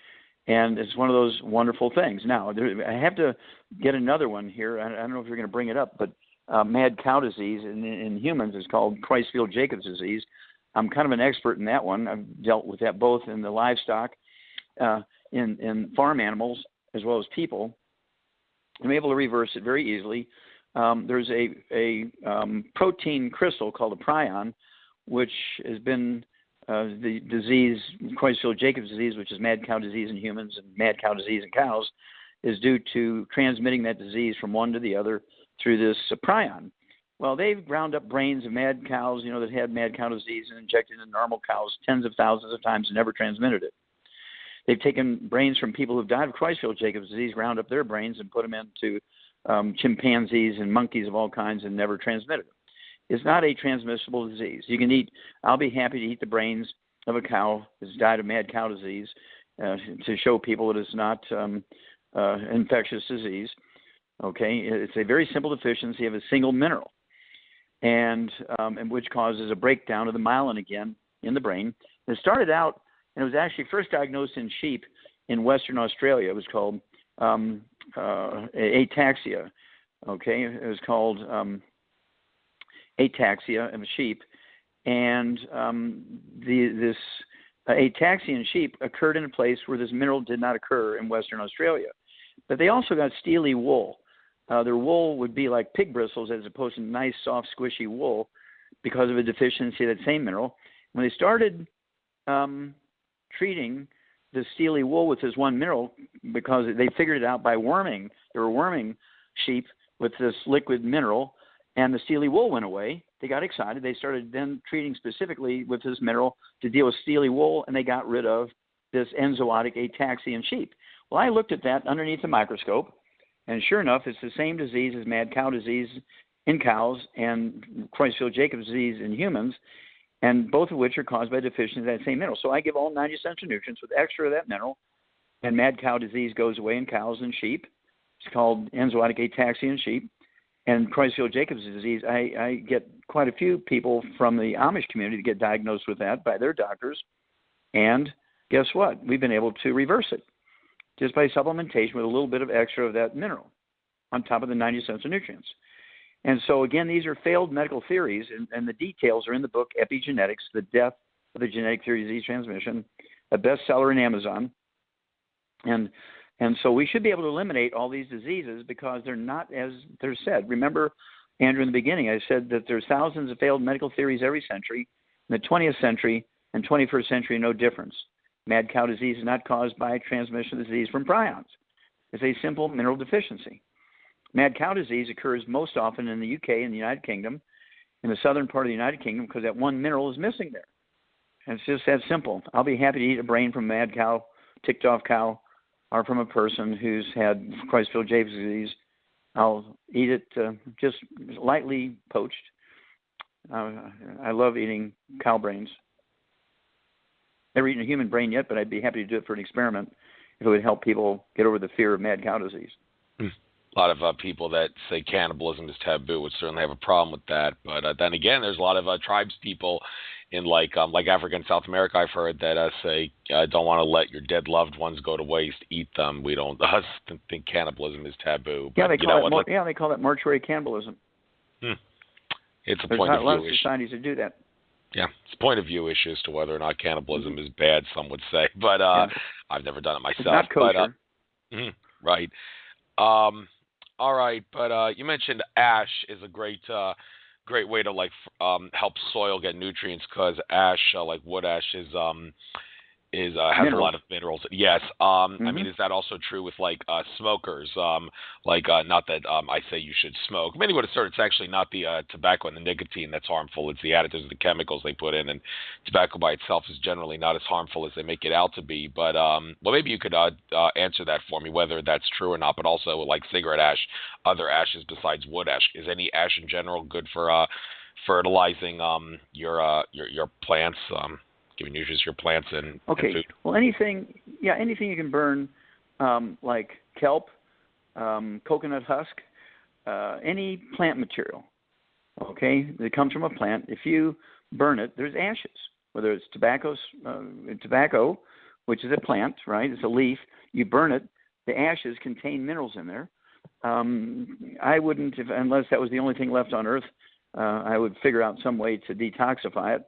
And it's one of those wonderful things. Now, I have to get another one here. I don't know if you're going to bring it up, but mad cow disease in humans is called Creutzfeldt-Jacobs disease. I'm kind of an expert in that one. I've dealt with that both in the livestock, in farm animals, as well as people. I'm able to reverse it very easily. There's a protein crystal called a prion, which has been the disease, Creutzfeldt-Jacobs disease, which is mad cow disease in humans and mad cow disease in cows, is due to transmitting that disease from one to the other through this prion. Well, they've ground up brains of mad cows, that had mad cow disease and injected in normal cows tens of thousands of times and never transmitted it. They've taken brains from people who've died of Creutzfeldt-Jacobs disease, ground up their brains, and put them into chimpanzees and monkeys of all kinds and never transmitted it. It's not a transmissible disease. You can eat, I'll be happy to eat the brains of a cow that's died of mad cow disease to show people that it's not infectious disease. Okay, it's a very simple deficiency of a single mineral, and which causes a breakdown of the myelin again in the brain. It started out, and it was actually first diagnosed in sheep in Western Australia. It was called ataxia. Okay, it was called ataxia of sheep, and this ataxia in sheep occurred in a place where this mineral did not occur in Western Australia. But they also got steely wool. Their wool would be like pig bristles as opposed to nice, soft, squishy wool because of a deficiency of that same mineral. When they started treating the steely wool with this one mineral, because they figured it out by worming, they were worming sheep with this liquid mineral, and the steely wool went away. They got excited. They started then treating specifically with this mineral to deal with steely wool, and they got rid of this enzootic ataxia in sheep. Well, I looked at that underneath the microscope, and sure enough, it's the same disease as mad cow disease in cows and Creutzfeldt-Jacobs disease in humans, and both of which are caused by deficiency of that same mineral. So I give all 90 essential nutrients with extra of that mineral, and mad cow disease goes away in cows and sheep. It's called enzootic ataxia in sheep. And Creutzfeldt-Jacobs disease, I get quite a few people from the Amish community that get diagnosed with that by their doctors, and guess what? We've been able to reverse it just by supplementation with a little bit of extra of that mineral on top of the 90 essential nutrients. And so, again, these are failed medical theories, and the details are in the book Epigenetics, The Death of the Genetic Theory of Disease Transmission. a bestseller in Amazon. And so we should be able to eliminate all these diseases because they're not as they're said. Remember, Andrew, in the beginning, I said that there's thousands of failed medical theories every century. In the 20th century and 21st century, no difference. Mad cow disease is not caused by transmission of disease from prions. It's a simple mineral deficiency. Mad cow disease occurs most often in the UK and the United Kingdom, in the southern part of the United Kingdom, because that one mineral is missing there. And it's just that simple. I'll be happy to eat a brain from a mad cow, ticked off cow, or from a person who's had Creutzfeldt-Jakob disease. I'll eat it just lightly poached. I love eating cow brains. Never eaten a human brain yet, but I'd be happy to do it for an experiment if it would help people get over the fear of mad cow disease. A lot of people that say cannibalism is taboo would certainly have a problem with that. But then again, there's a lot of tribes people in like Africa and South America, I've heard, that say don't want to let your dead loved ones go to waste, eat them. We don't think cannibalism is taboo. But, they call that mortuary cannibalism. It's a There's point of view a lot of issue. societies that do that. Yeah, it's a point of view issue as to whether or not cannibalism is bad, some would say. But I've never done it myself. It's not kosher. But, right. All right, but you mentioned ash is a great way to help soil get nutrients, because ash, like wood ash, has a lot of minerals. Yes. I mean, is that also true with smokers? Not that I say you should smoke. Many would assert it's actually not the tobacco and the nicotine that's harmful. It's the additives, the chemicals they put in, and tobacco by itself is generally not as harmful as they make it out to be. But maybe you could answer that for me, whether that's true or not. But also, like cigarette ash, other ashes besides wood ash. Is any ash in general good for fertilizing your plants? Giving nutrients to your plants and food. Well, anything you can burn, like kelp, coconut husk, any plant material, that comes from a plant. If you burn it, there's ashes. Whether it's tobacco, which is a plant, right? It's a leaf. You burn it, the ashes contain minerals in there. I wouldn't, unless that was the only thing left on Earth, I would figure out some way to detoxify it.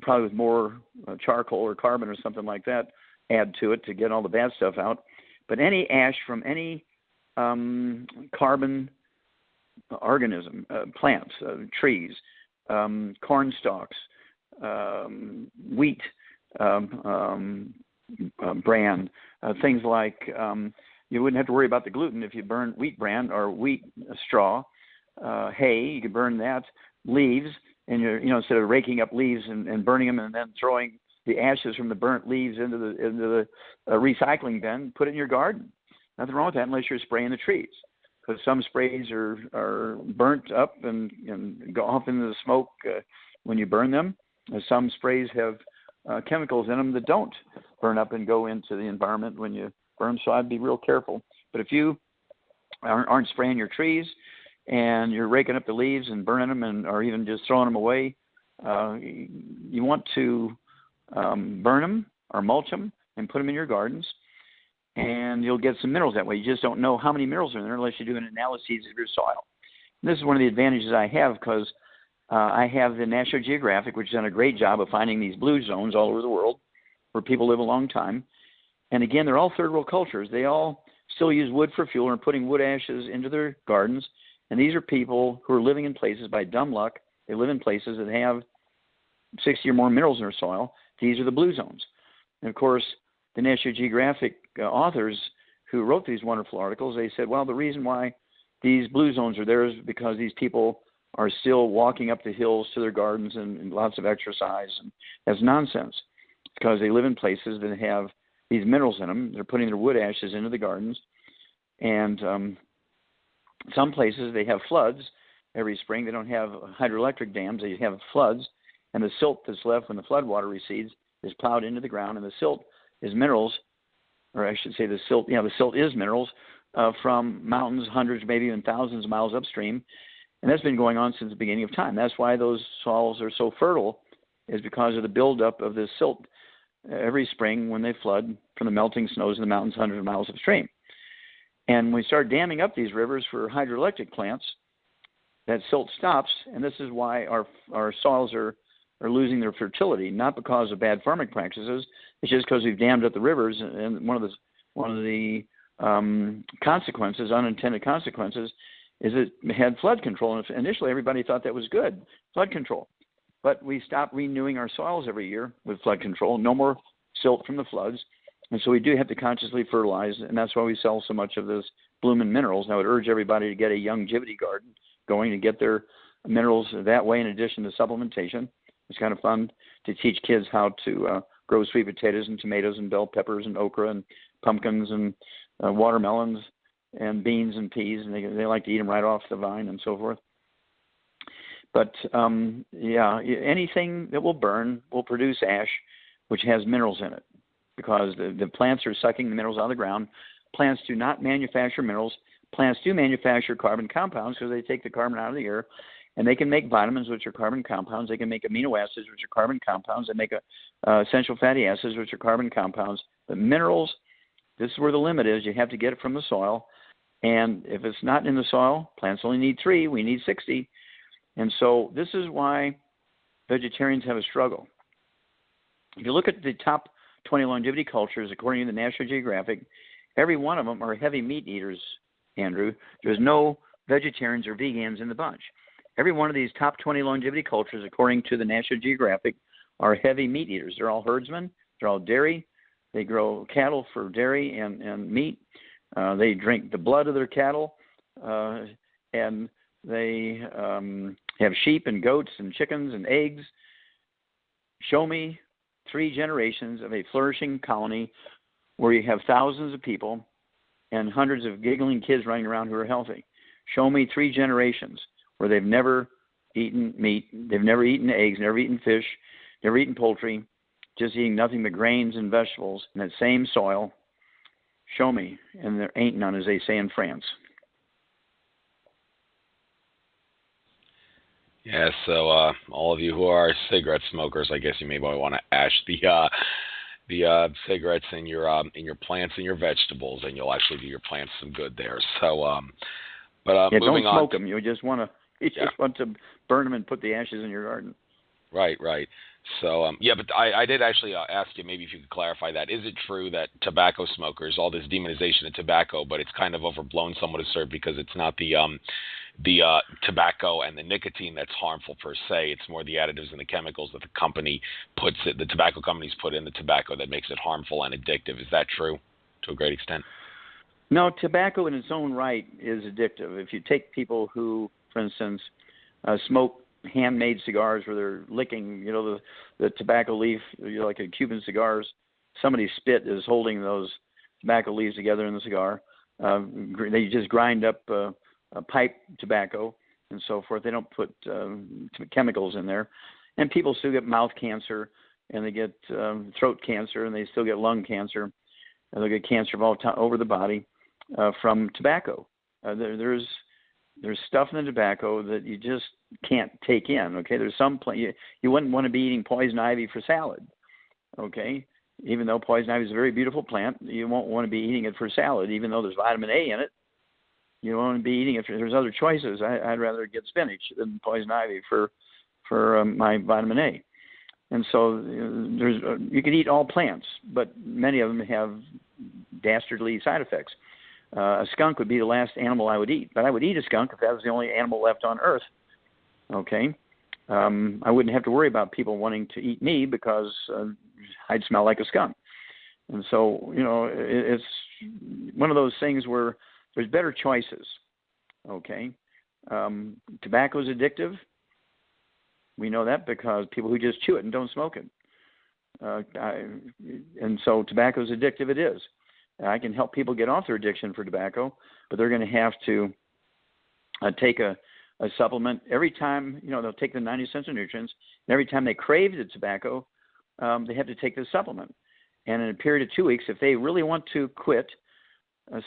Probably with more charcoal or carbon or something like that, add to it to get all the bad stuff out. But any ash from any carbon organism, plants, trees, corn stalks, wheat bran, things like you wouldn't have to worry about the gluten if you burn wheat bran or wheat straw, hay. You could burn that, leaves. And instead of raking up leaves and burning them and then throwing the ashes from the burnt leaves into the recycling bin, put it in your garden. Nothing wrong with that unless you're spraying the trees, because some sprays are burnt up and go off into the smoke when you burn them. Some sprays have chemicals in them that don't burn up and go into the environment when you burn. So I'd be real careful. But if you aren't spraying your trees, and you're raking up the leaves and burning them, or even just throwing them away, you want to burn them or mulch them and put them in your gardens, and you'll get some minerals that way. You just don't know how many minerals are in there unless you do an analysis of your soil. And this is one of the advantages I have, because I have the National Geographic, which has done a great job of finding these blue zones all over the world where people live a long time. And again, they're all third world cultures. They all still use wood for fuel and are putting wood ashes into their gardens. And these are people who are living in places, by dumb luck, they live in places that have 60 or more minerals in their soil. These are the blue zones. And, of course, the National Geographic authors who wrote these wonderful articles, they said, well, the reason why these blue zones are there is because these people are still walking up the hills to their gardens and lots of exercise. And that's nonsense, because they live in places that have these minerals in them. They're putting their wood ashes into the gardens. And some places they have floods every spring. They don't have hydroelectric dams. They have floods, and the silt that's left when the flood water recedes is plowed into the ground, and the silt is minerals, or I should say the silt is minerals from mountains hundreds, maybe even thousands of miles upstream, and that's been going on since the beginning of time. That's why those soils are so fertile, is because of the buildup of this silt every spring when they flood from the melting snows in the mountains hundreds of miles upstream. And when we start damming up these rivers for hydroelectric plants, that silt stops, and this is why our soils are are losing their fertility, not because of bad farming practices. It's just because we've dammed up the rivers, and one of the consequences, unintended consequences, is it had flood control. And initially, everybody thought that was good, flood control. But we stopped renewing our soils every year with flood control. No more silt from the floods. And so we do have to consciously fertilize, and that's why we sell so much of this blooming minerals. And I would urge everybody to get a longevity garden going to get their minerals that way in addition to supplementation. It's kind of fun to teach kids how to grow sweet potatoes and tomatoes and bell peppers and okra and pumpkins and watermelons and beans and peas, and they like to eat them right off the vine and so forth. But, anything that will burn will produce ash, which has minerals in it, because the plants are sucking the minerals out of the ground. Plants do not manufacture minerals. Plants do manufacture carbon compounds because they take the carbon out of the air, and they can make vitamins, which are carbon compounds. They can make amino acids, which are carbon compounds. They make essential fatty acids, which are carbon compounds. The minerals, this is where the limit is. You have to get it from the soil. And if it's not in the soil, plants only need 3. We need 60. And so this is why vegetarians have a struggle. If you look at the top 20 longevity cultures, according to the National Geographic, every one of them are heavy meat eaters, Andrew. There's no vegetarians or vegans in the bunch. Every one of these top 20 longevity cultures, according to the National Geographic, are heavy meat eaters. They're all herdsmen. They're all dairy. They grow cattle for dairy and meat. They drink the blood of their cattle, and they have sheep and goats and chickens and eggs. Show me 3 generations of a flourishing colony where you have thousands of people and hundreds of giggling kids running around who are healthy. Show me 3 generations where they've never eaten meat, they've never eaten eggs, never eaten fish, never eaten poultry, just eating nothing but grains and vegetables in that same soil. Show me, and there ain't none, as they say in France. Yeah, so all of you who are cigarette smokers, I guess you may want to ash the cigarettes in your plants and your vegetables, and you'll actually do your plants some good there. So, moving don't on. smoke them. You just want to burn them and put the ashes in your garden. Right. So, but I did actually ask you, maybe if you could clarify that. Is it true that tobacco smokers, all this demonization of tobacco, but it's kind of overblown somewhat absurd because it's not the tobacco and the nicotine that's harmful per se. It's more the additives and the chemicals that the tobacco companies put in the tobacco that makes it harmful and addictive. Is that true to a great extent? No, tobacco in its own right is addictive. If you take people who, for instance, smoke handmade cigars where they're licking, the tobacco leaf, like a Cuban cigars, somebody's spit is holding those tobacco leaves together in the cigar. They just grind up pipe tobacco and so forth. They don't put chemicals in there. And people still get mouth cancer, and they get throat cancer, and they still get lung cancer. And they'll get cancer over the body from tobacco. There's stuff in the tobacco that you just can't take in, okay? There's some you wouldn't want to be eating poison ivy for salad, okay? Even though poison ivy is a very beautiful plant, you won't want to be eating it for salad, even though there's vitamin A in it. You want to be eating it. There's other choices. I'd rather get spinach than poison ivy for my vitamin A. And so you can eat all plants, but many of them have dastardly side effects. A skunk would be the last animal I would eat, but I would eat a skunk if that was the only animal left on Earth. Okay, I wouldn't have to worry about people wanting to eat me because I'd smell like a skunk. And so, it's one of those things where there's better choices. Okay, tobacco is addictive. We know that because people who just chew it and don't smoke it. And so tobacco is addictive. It is. I can help people get off their addiction for tobacco, but they're going to have to take a supplement every time. They'll take the 90 essential nutrients, and every time they crave the tobacco, they have to take the supplement. And in a period of 2 weeks, if they really want to quit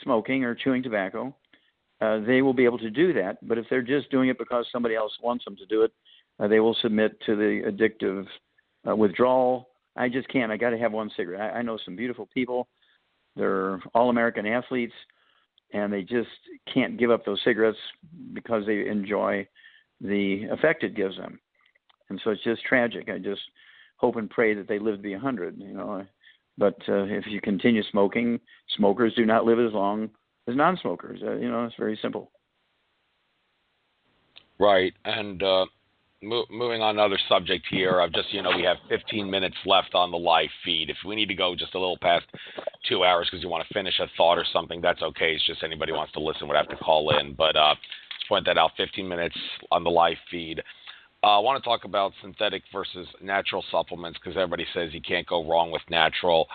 smoking or chewing tobacco, they will be able to do that. But if they're just doing it because somebody else wants them to do it, they will submit to the addictive withdrawal. I just can't. I got to have one cigarette. I know some beautiful people. They're all-American athletes, and they just can't give up those cigarettes because they enjoy the effect it gives them. And so it's just tragic. I just hope and pray that they live to be 100, But if you continue smoking, smokers do not live as long as non-smokers. It's very simple. Right. And moving on to another subject here, we have 15 minutes left on the live feed. If we need to go just a little past 2 hours because you want to finish a thought or something, that's okay. It's just anybody who wants to listen would have to call in. But just point that out, 15 minutes on the live feed. I want to talk about synthetic versus natural supplements because everybody says you can't go wrong with natural.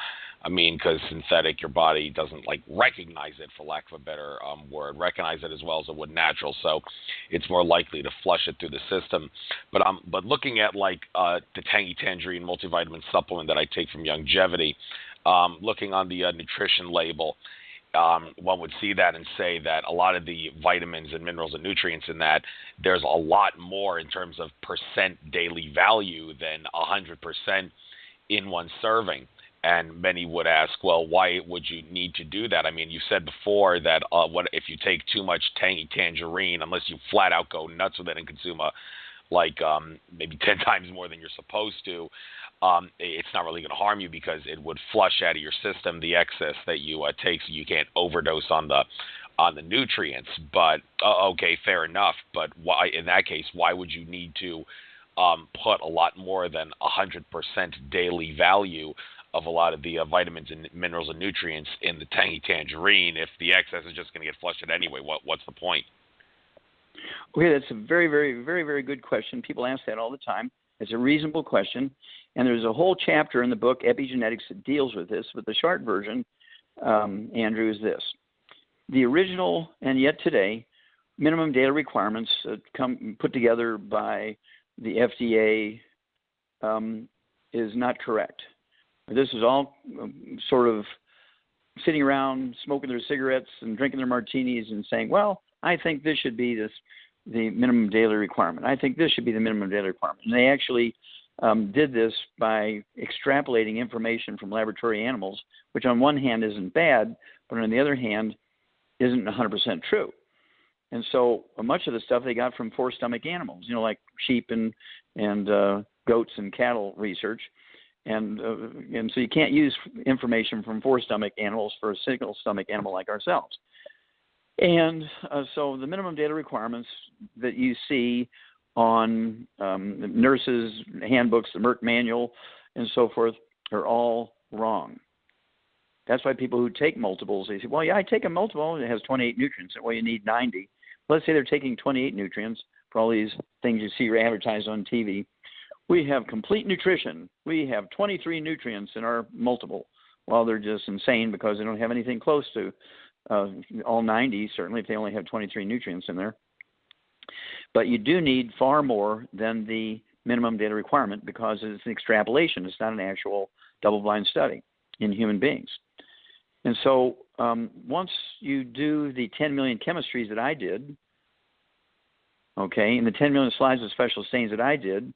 Because synthetic, your body doesn't recognize it, for lack of a better word, recognize it as well as it would natural. So it's more likely to flush it through the system. But looking at the Tangy Tangerine multivitamin supplement that I take from Longevity, looking on the nutrition label, one would see that and say that a lot of the vitamins and minerals and nutrients in that, there's a lot more in terms of percent daily value than 100% in one serving. And many would ask, well, why would you need to do that? You said before that what if you take too much Tangy Tangerine, unless you flat out go nuts with it and consume maybe 10 times more than you're supposed to, it's not really going to harm you because it would flush out of your system the excess that you take, so you can't overdose on the nutrients. But okay, fair enough. But why, in that case, why would you need to put a lot more than 100% daily value of a lot of the vitamins and minerals and nutrients in the Tangy Tangerine if the excess is just going to get flushed out anyway? What's the point? Okay, that's a very, very, very, very good question. People ask that all the time. It's a reasonable question, and there's a whole chapter in the book, Epigenetics, that deals with this, but the short version, Andrew, is this. The original, and yet today, minimum daily requirements put together by the FDA is not correct. This is all sort of sitting around smoking their cigarettes and drinking their martinis and saying, well, I think this should be the minimum daily requirement. I think this should be the minimum daily requirement. And they actually did this by extrapolating information from laboratory animals, which on one hand isn't bad, but on the other hand isn't 100% true. And so much of the stuff they got from four-stomach animals, like sheep and goats and cattle research. And so you can't use information from four-stomach animals for a single-stomach animal like ourselves. And so the minimum data requirements that you see on nurses' handbooks, the Merck manual, and so forth are all wrong. That's why people who take multiples, they say, well, yeah, I take a multiple, it has 28 nutrients. Well, you need 90. Let's say they're taking 28 nutrients for all these things you see advertised on TV. We have complete nutrition. We have 23 nutrients in our multiple. Well, they're just insane because they don't have anything close to all 90, certainly if they only have 23 nutrients in there. But you do need far more than the minimum data requirement because it's an extrapolation. It's not an actual double-blind study in human beings. And so once you do the 10 million chemistries that I did, okay, and the 10 million slides of special stains that I did,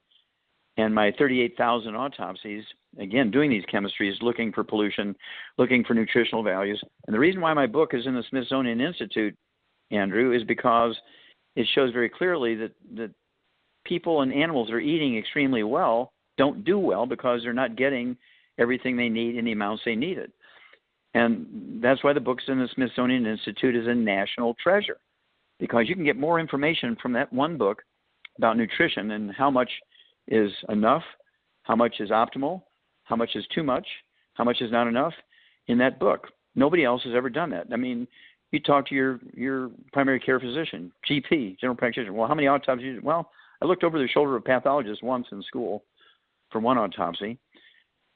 and my 38,000 autopsies, again, doing these chemistries, looking for pollution, looking for nutritional values. And the reason why my book is in the Smithsonian Institute, Andrew, is because it shows very clearly that people and animals that are eating extremely well don't do well because they're not getting everything they need in the amounts they need it. And that's why the book's in the Smithsonian Institute is a national treasure, because you can get more information from that one book about nutrition and how much is enough, how much is optimal, how much is too much, how much is not enough in that book. Nobody else has ever done that. You talk to your primary care physician, GP, general practitioner. Well, how many autopsies? Well, I looked over the shoulder of a pathologist once in school for one autopsy.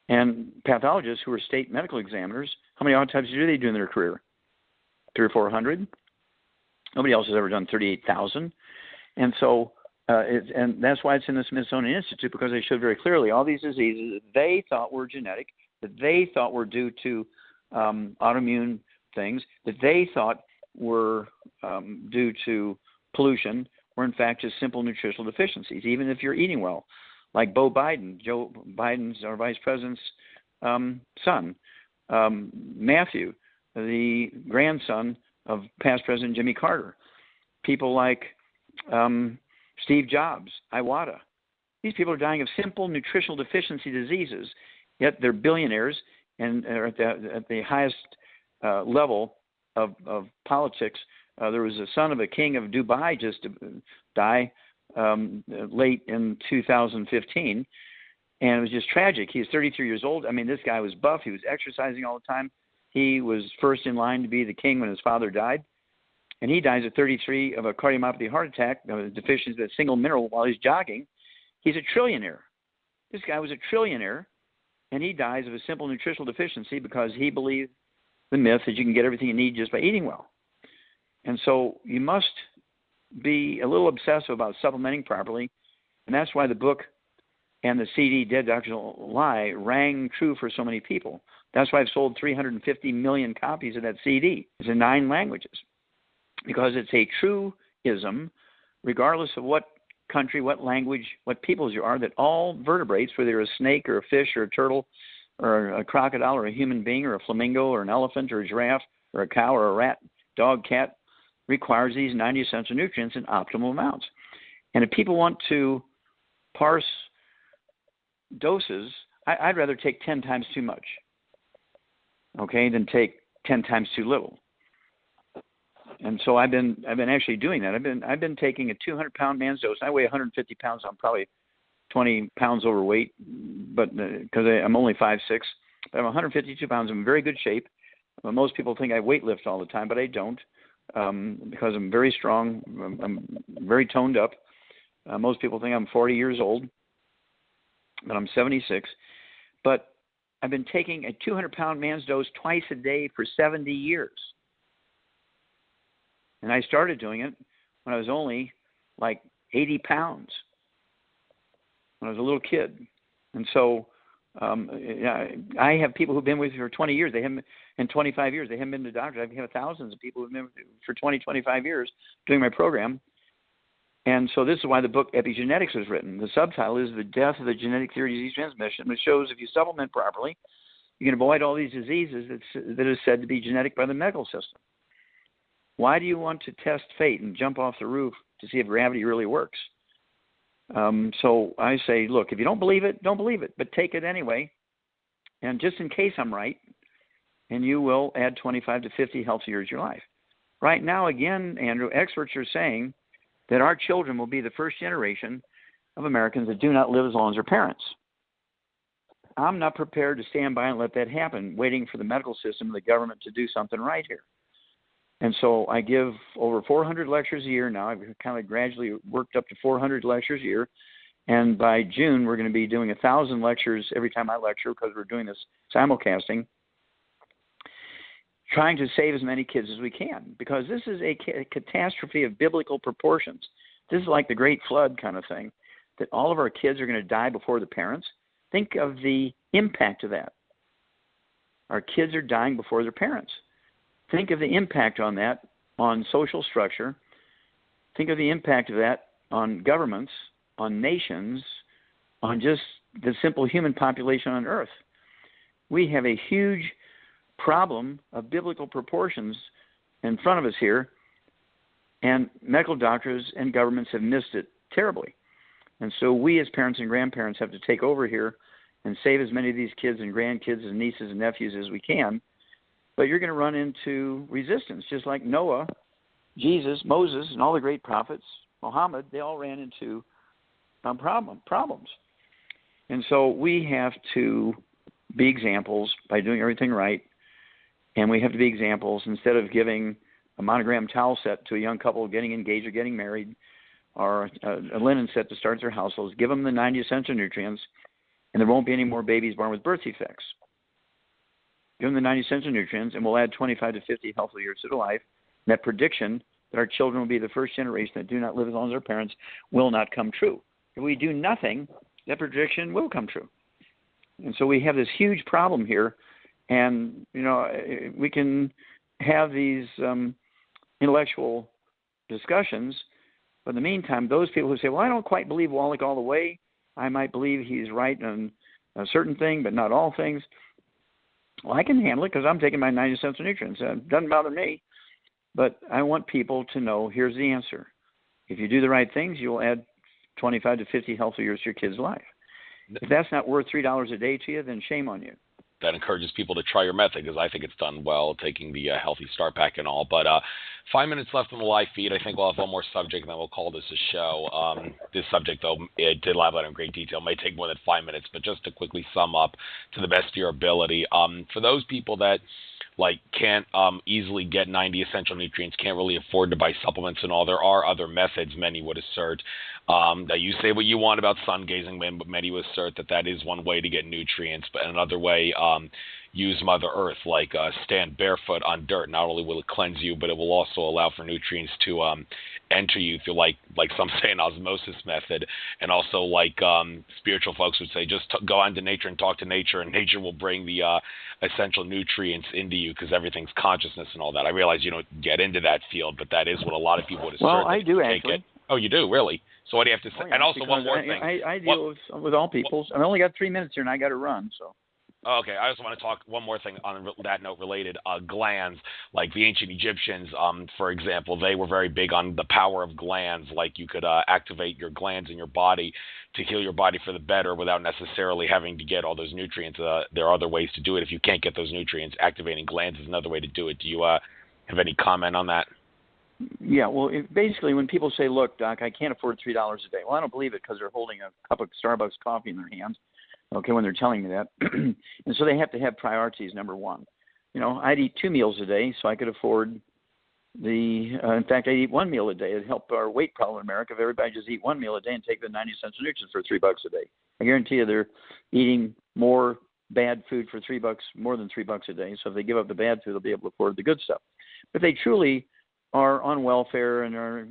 And pathologists who are state medical examiners, how many autopsies do they do in their career? 300 or 400? Nobody else has ever done 38,000. And so, and that's why it's in the Smithsonian Institute, because they showed very clearly all these diseases that they thought were genetic, that they thought were due to autoimmune things, that they thought were due to pollution, were in fact just simple nutritional deficiencies, even if you're eating well. Like Joe Biden's, our vice president's son, Matthew, the grandson of past President Jimmy Carter. People like Steve Jobs, Iwata, These people are dying of simple nutritional deficiency diseases, yet they're billionaires and are at the highest level of politics. There was a son of a king of Dubai just die late in 2015, and it was just tragic. He was 33 years old. I mean, this guy was buff. He was exercising all the time. He was first in line to be the king when his father died, and he dies at 33 of a cardiomyopathy heart attack, a deficiency of a single mineral while he's jogging. He's a trillionaire. This guy was a trillionaire, and he dies of a simple nutritional deficiency because he believed the myth that you can get everything you need just by eating well. And so you must be a little obsessive about supplementing properly, and that's why the book and the CD, Dead Doctors Don't Lie, rang true for so many people. That's why I've sold 350 million copies of that CD. It's in 9 languages, because it's a truism, regardless of what country, what language, what peoples you are, that all vertebrates, whether you're a snake or a fish or a turtle or a crocodile or a human being or a flamingo or an elephant or a giraffe or a cow or a rat, dog, cat, requires these 90 essential nutrients in optimal amounts. And if people want to parse doses, I'd rather take 10 times too much, okay, than take 10 times too little. And so I've been actually doing that. I've been taking a 200-pound man's dose. I weigh 150 pounds. I'm probably 20 pounds overweight, but because I'm only 5'6", but I'm 152 pounds. I'm in very good shape. Most people think I weightlift all the time, but I don't, because I'm very strong. I'm very toned up. Most people think I'm 40 years old, but I'm 76. But I've been taking a 200-pound man's dose twice a day for 70 years. And I started doing it when I was only like 80 pounds, when I was a little kid. And so I have people who've been with me for 20 years. They haven't, in 25 years, they haven't been to doctors. I have thousands of people who've been with me for 20, 25 years doing my program. And so this is why the book Epigenetics was written. The subtitle is The Death of the Genetic Theory of Disease Transmission, which shows if you supplement properly, you can avoid all these diseases that is said to be genetic by the medical system. Why do you want to test fate and jump off the roof to see if gravity really works? So I say, look, if you don't believe it, don't believe it, but take it anyway. And just in case I'm right, and you will add 25 to 50 healthy years to your life. Right now, again, Andrew, experts are saying that our children will be the first generation of Americans that do not live as long as their parents. I'm not prepared to stand by and let that happen, waiting for the medical system and the government to do something right here. And so I give over 400 lectures a year now. I've kind of gradually worked up to 400 lectures a year. And by June, we're going to be doing 1,000 lectures every time I lecture, because we're doing this simulcasting, trying to save as many kids as we can, because this is a catastrophe of biblical proportions. This is like the Great Flood kind of thing, that all of our kids are going to die before the parents. Think of the impact of that. Our kids are dying before their parents. Think of the impact on that on social structure. Think of the impact of that on governments, on nations, on just the simple human population on Earth. We have a huge problem of biblical proportions in front of us here, and medical doctors and governments have missed it terribly. And so we as parents and grandparents have to take over here and save as many of these kids and grandkids and nieces and nephews as we can. But you're going to run into resistance, just like Noah, Jesus, Moses, and all the great prophets, Muhammad. They all ran into problems. And so we have to be examples by doing everything right. And we have to be examples instead of giving a monogram towel set to a young couple getting engaged or getting married, or a linen set to start their households. Give them the 90 essential nutrients, and there won't be any more babies born with birth defects. Give them the 90 essential nutrients, and we'll add 25 to 50 healthy years to their life. And that prediction that our children will be the first generation that do not live as long as their parents will not come true. If we do nothing, that prediction will come true. And so we have this huge problem here. And, you know, we can have these intellectual discussions, but in the meantime, those people who say, well, I don't quite believe Wallach all the way. I might believe he's right on a certain thing, but not all things. Well, I can handle it because I'm taking my 90 essential nutrients. It doesn't bother me. But I want people to know, here's the answer. If you do the right things, you'll add 25 to 50 healthy years to your kid's life. If that's not worth $3 a day to you, then shame on you. That encourages people to try your method, because I think it's done well, taking the Healthy Start Pack and all. But 5 minutes left on the live feed. I think we'll have one more subject, and then we'll call this a show. This subject, though, it did elaborate in great detail. It may take more than 5 minutes, but just to quickly sum up to the best of your ability, for those people that can't easily get 90 essential nutrients, can't really afford to buy supplements and all, there are other methods, many would assert. That you say what you want about sun gazing, but many would assert that is one way to get nutrients, but another way, use Mother Earth, stand barefoot on dirt. Not only will it cleanse you, but it will also allow for nutrients to enter you through, like some say, an osmosis method. And also, spiritual folks would say, just go out into nature and talk to nature, and nature will bring the essential nutrients into you, because everything's consciousness and all that. I realize you don't get into that field, but that is what a lot of people would assert. Well, I do, actually. Oh, you do? Really? So what do you have to say? Oh, yeah, and also one more thing. I deal with all people. I've only got 3 minutes here, and I got to run, so. Okay, I also want to talk one more thing on that note related, glands. Like the ancient Egyptians, for example, they were very big on the power of glands. Like you could activate your glands in your body to heal your body for the better without necessarily having to get all those nutrients. There are other ways to do it. If you can't get those nutrients, activating glands is another way to do it. Do you have any comment on that? Yeah, well, basically when people say, look, Doc, I can't afford $3 a day. Well, I don't believe it, because they're holding a cup of Starbucks coffee in their hands. Okay, when they're telling me that. And so they have to have priorities, number one. I'd eat 2 meals a day, so I could afford in fact, I'd eat 1 meal a day. It'd help our weight problem in America if everybody just eat 1 meal a day and take the 90 cents of nutrients for $3 a day. I guarantee you they're eating more bad food for $3, more than $3 a day. So if they give up the bad food, they'll be able to afford the good stuff. But they truly are on welfare and are,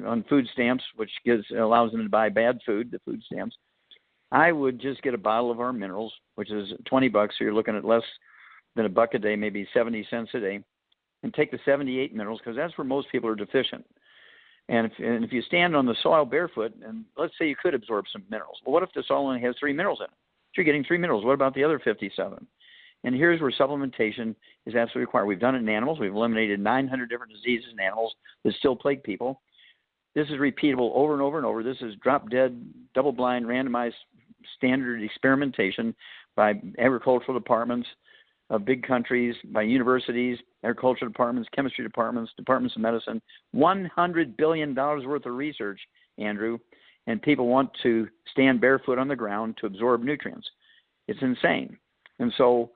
on food stamps, which allows them to buy bad food, the food stamps. I would just get a bottle of our minerals, which is $20, so you're looking at less than $1 a day, maybe 70 cents a day, and take the 78 minerals, because that's where most people are deficient. And if you stand on the soil barefoot, and let's say you could absorb some minerals, well, what if the soil only has 3 minerals in it? If you're getting 3 minerals, what about the other 57? And here's where supplementation is absolutely required. We've done it in animals. We've eliminated 900 different diseases in animals that still plague people. This is repeatable over and over and over. This is drop-dead, double-blind, randomized, standard experimentation by agricultural departments of big countries, by universities, agricultural departments, chemistry departments, departments of medicine. $100 billion worth of research, Andrew, and people want to stand barefoot on the ground to absorb nutrients. It's insane. And so,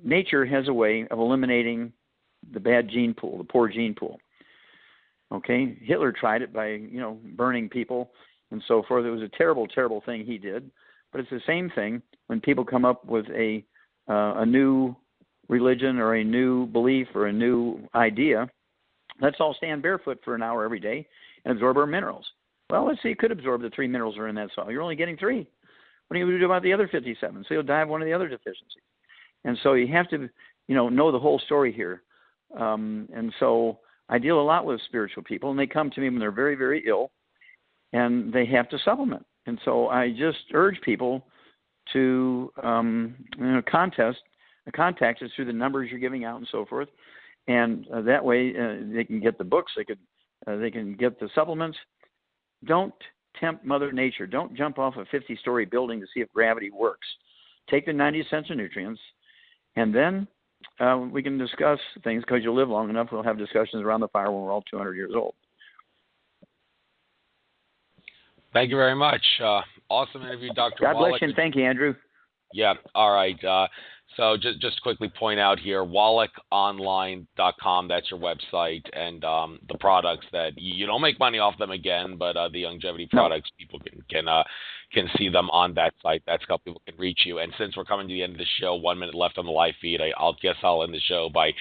nature has a way of eliminating the bad gene pool, the poor gene pool. Okay, Hitler tried it by, burning people and so forth. It was a terrible, terrible thing he did. But it's the same thing when people come up with a new religion or a new belief or a new idea. Let's all stand barefoot for an hour every day and absorb our minerals. Well, let's say you could absorb the 3 minerals that are in that soil. You're only getting 3. What are you going to do about the other 57? So you'll die of one of the other deficiencies. And so you have to, know the whole story here. And so I deal a lot with spiritual people, and they come to me when they're very, very ill, and they have to supplement. And so I just urge people to contact us through the numbers you're giving out and so forth, and that way they can get the books, they can get the supplements. Don't tempt Mother Nature. Don't jump off a 50-story building to see if gravity works. Take the 90 essential nutrients, and then we can discuss things, because you'll live long enough. We'll have discussions around the fire when we're all 200 years old. Thank you very much. Awesome interview, Dr. God Wallach. bless you, and thank you, Andrew. Yeah, all right. So just quickly point out here, wallachonline.com, that's your website, and the products that you don't make money off them again, but the longevity products, people can see them on that site. That's how people can reach you. And since we're coming to the end of the show, 1 minute left on the live feed, I'll end the show by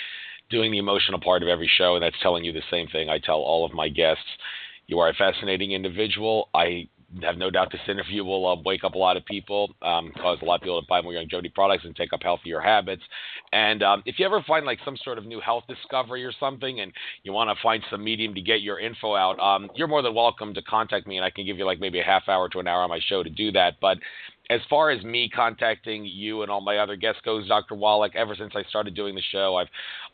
doing the emotional part of every show, and that's telling you the same thing I tell all of my guests. You are a fascinating individual. I have no doubt this interview will wake up a lot of people, cause a lot of people to buy more longevity products and take up healthier habits. And if you ever find some sort of new health discovery or something, and you want to find some medium to get your info out, you're more than welcome to contact me, and I can give you maybe a half hour to an hour on my show to do that. But as far as me contacting you and all my other guests goes, Dr. Wallach, ever since I started doing the show,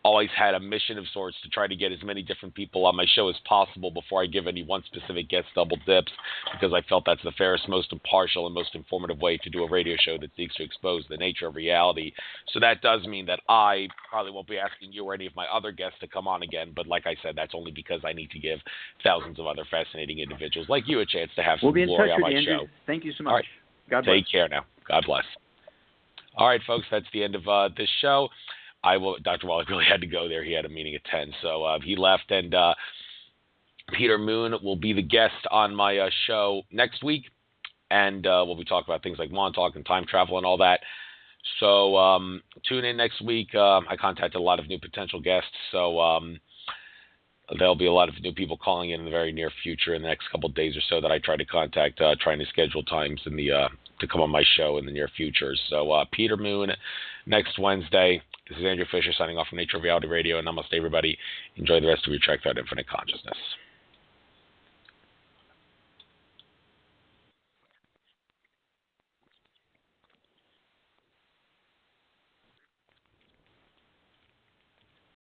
always had a mission of sorts to try to get as many different people on my show as possible before I give any one specific guest double dips, because I felt that's the fairest, most impartial, and most informative way to do a radio show that seeks to expose the nature of reality. So that does mean that I probably won't be asking you or any of my other guests to come on again, but like I said, that's only because I need to give thousands of other fascinating individuals like you a chance to have some glory on my show. Thank you so much. All right. God bless. Take care now. God bless. All right, folks, that's the end of this show. Dr. Wallach really had to go there. He had a meeting at 10, so he left, and Peter Moon will be the guest on my show next week, and we'll be talking about things like Montauk and time travel and all that. So tune in next week. I contacted a lot of new potential guests, so there'll be a lot of new people calling in the very near future in the next couple of days or so that I try to contact, trying to schedule times in the to come on my show in the near future. So Peter Moon next Wednesday. This is Andrew Fisher signing off from Nature of Reality Radio, and namaste, everybody. Enjoy the rest of your Trek Throughout Infinite Consciousness.